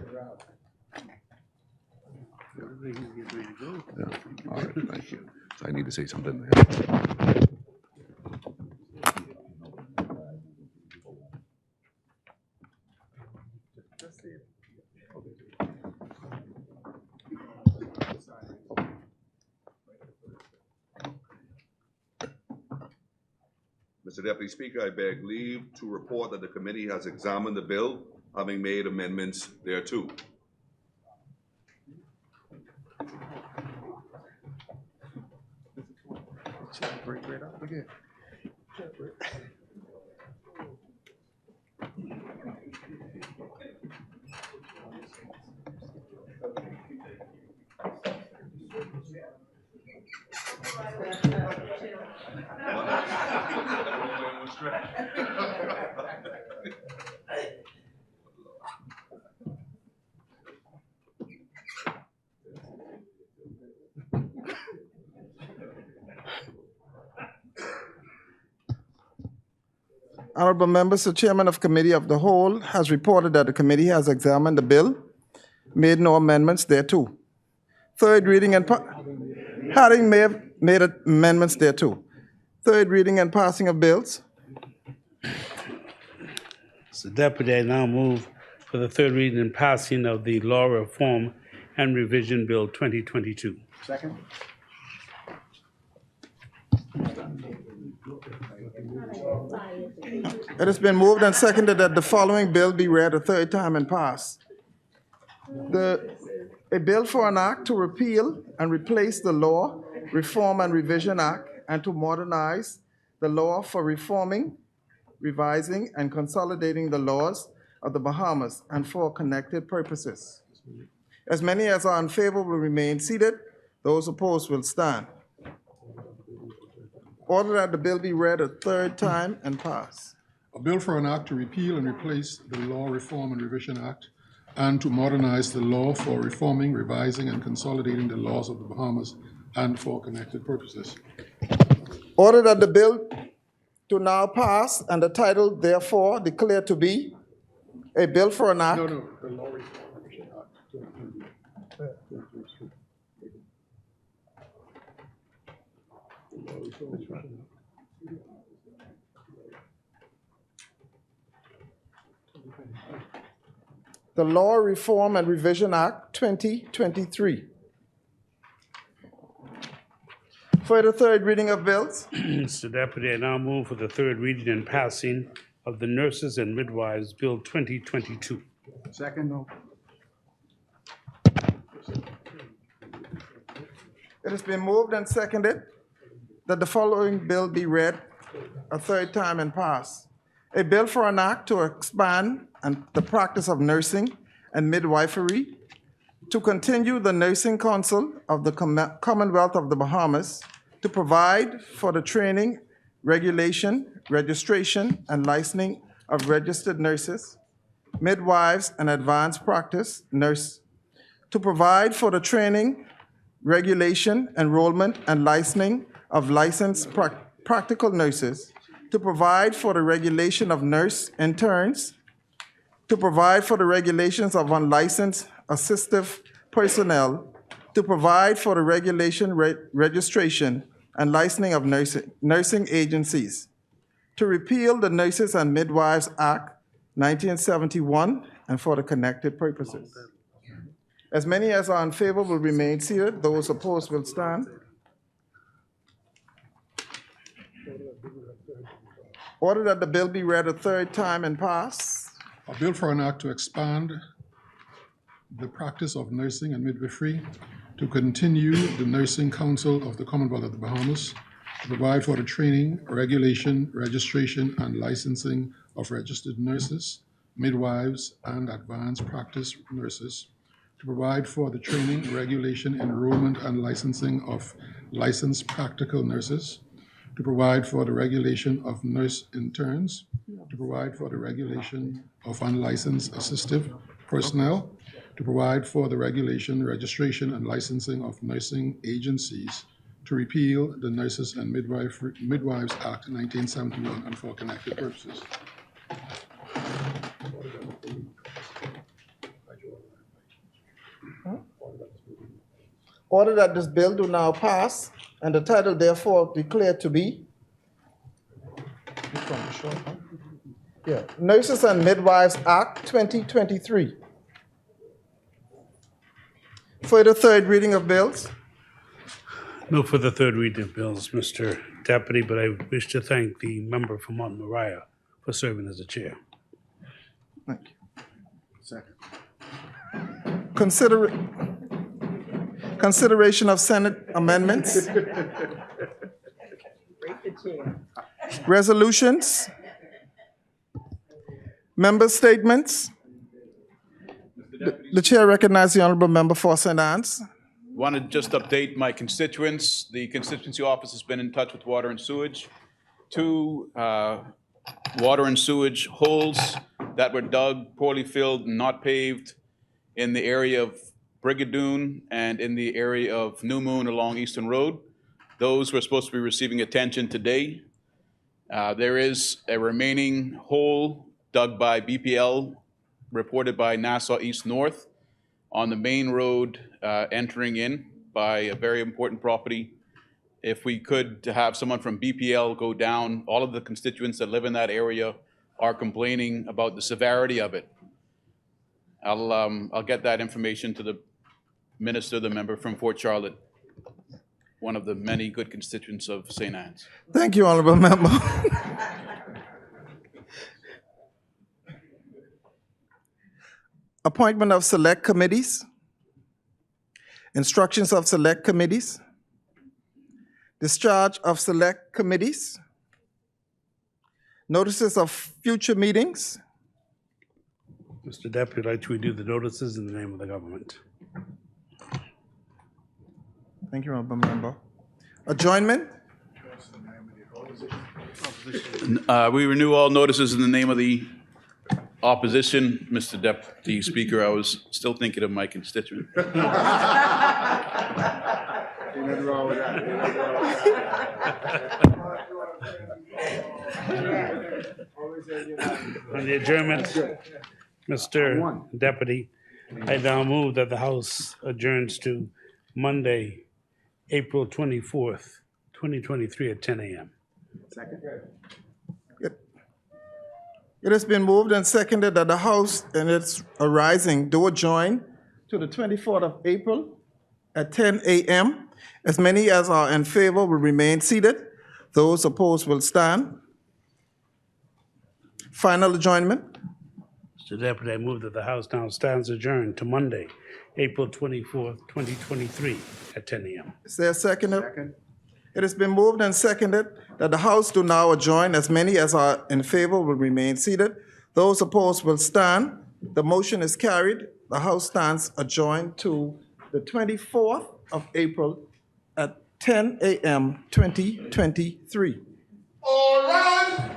Yeah. All right, thank you. So I need to say something there. Mr. Deputy Speaker, I beg leave to report that the committee has examined the bill, having made amendments thereto. Honorable members, the chairman of Committee of the Whole has reported that the committee has examined the bill, made no amendments thereto. Third reading and having made amendments thereto. Third reading and passing of bills. Mr. Deputy, I now move for the third reading and passing of the Law Reform and Revision Bill 2022. Second. It has been moved and seconded that the following bill be read a third time and passed. A bill for an act to repeal and replace the Law, Reform and Revision Act, and to modernize the law for reforming, revising, and consolidating the laws of the Bahamas and for connected purposes. As many as are in favor will remain seated. Those opposed will stand. Order that the bill be read a third time and pass. A bill for an act to repeal and replace the Law, Reform and Revision Act and to modernize the law for reforming, revising, and consolidating the laws of the Bahamas and for connected purposes. Order that the bill to now pass and the title therefore declared to be a bill for an act. No, the Law, Reform and Revision Act. The Law, Reform and Revision Act 2023. For the third reading of bills. Mr. Deputy, I now move for the third reading and passing of the Nurses and Midwives Bill 2022. Second, no. It has been moved and seconded that the following bill be read a third time and passed. A bill for an act to expand the practice of nursing and midwifery, to continue the Nursing Council of the Commonwealth of the Bahamas, to provide for the training, regulation, registration, and licensing of registered nurses, midwives, and advanced practice nurse, to provide for the training, regulation, enrollment, and licensing of licensed practical nurses, to provide for the regulation of nurse interns, to provide for the regulations of unlicensed assistive personnel, to provide for the regulation, registration, and licensing of nursing agencies, to repeal the Nurses and Midwives Act 1971, and for the connected purposes. As many as are in favor will remain seated. Those opposed will stand. Order that the bill be read a third time and pass. A bill for an act to expand the practice of nursing and midwifery, to continue the Nursing Council of the Commonwealth of the Bahamas, to provide for the training, regulation, registration, and licensing of registered nurses, midwives, and advanced practice nurses, to provide for the training, regulation, enrollment, and licensing of licensed practical nurses, to provide for the regulation of nurse interns, to provide for the regulation of unlicensed assistive personnel, to provide for the regulation, registration, and licensing of nursing agencies, to repeal the Nurses and Midwives Act 1971, and for connected purposes. Order that this bill do now pass, and the title therefore declared to be Nurses and Midwives Act 2023. For the third reading of bills. No for the third reading of bills, Mr. Deputy, but I wish to thank the member from Mount Moriah for serving as the chair. Thank you. Second. Consideration of Senate amendments. Resolutions. Member statements. The chair recognizes the honorable member for St. Anne's. Want to just update my constituents. The constituency office has been in touch with water and sewage. 2 water and sewage holes that were dug, poorly filled, and not paved in the area of Brigadoon and in the area of New Moon along Eastern Road. Those were supposed to be receiving attention today. There is a remaining hole dug by BPL, reported by Nassau East North, on the main road entering in by a very important property. If we could to have someone from BPL go down, all of the constituents that live in that area are complaining about the severity of it. I'll get that information to the minister, the member from Fort Charlotte, one of the many good constituents of St. Anne's. Thank you, honorable member. Appointment of select committees. Instructions of select committees. Discharge of select committees. Notices of future meetings. Mr. Deputy, I'd like to redo the notices in the name of the government. Thank you, honorable member. Adjournment. We renew all notices in the name of the opposition. Mr. Deputy Speaker, I was still thinking of my constituent. Ain't nothing wrong with that. On the adjournment, Mr. Deputy, I now move that the House adjourns to Monday, April 24th, 2023 at 10 a.m. Second. It has been moved and seconded that the House and its arising do adjourn to the 24th of April at 10 a.m. As many as are in favor will remain seated. Those opposed will stand. Final adjournment. Mr. Deputy, I move that the House now stands adjourned to Monday, April 24th, 2023 at 10 a.m. Is there a second? Second. It has been moved and seconded that the House do now adjourn. As many as are in favor will remain seated. Those opposed will stand. The motion is carried. The House stands adjourned to the 24th of April at 10 a.m. 2023. All right.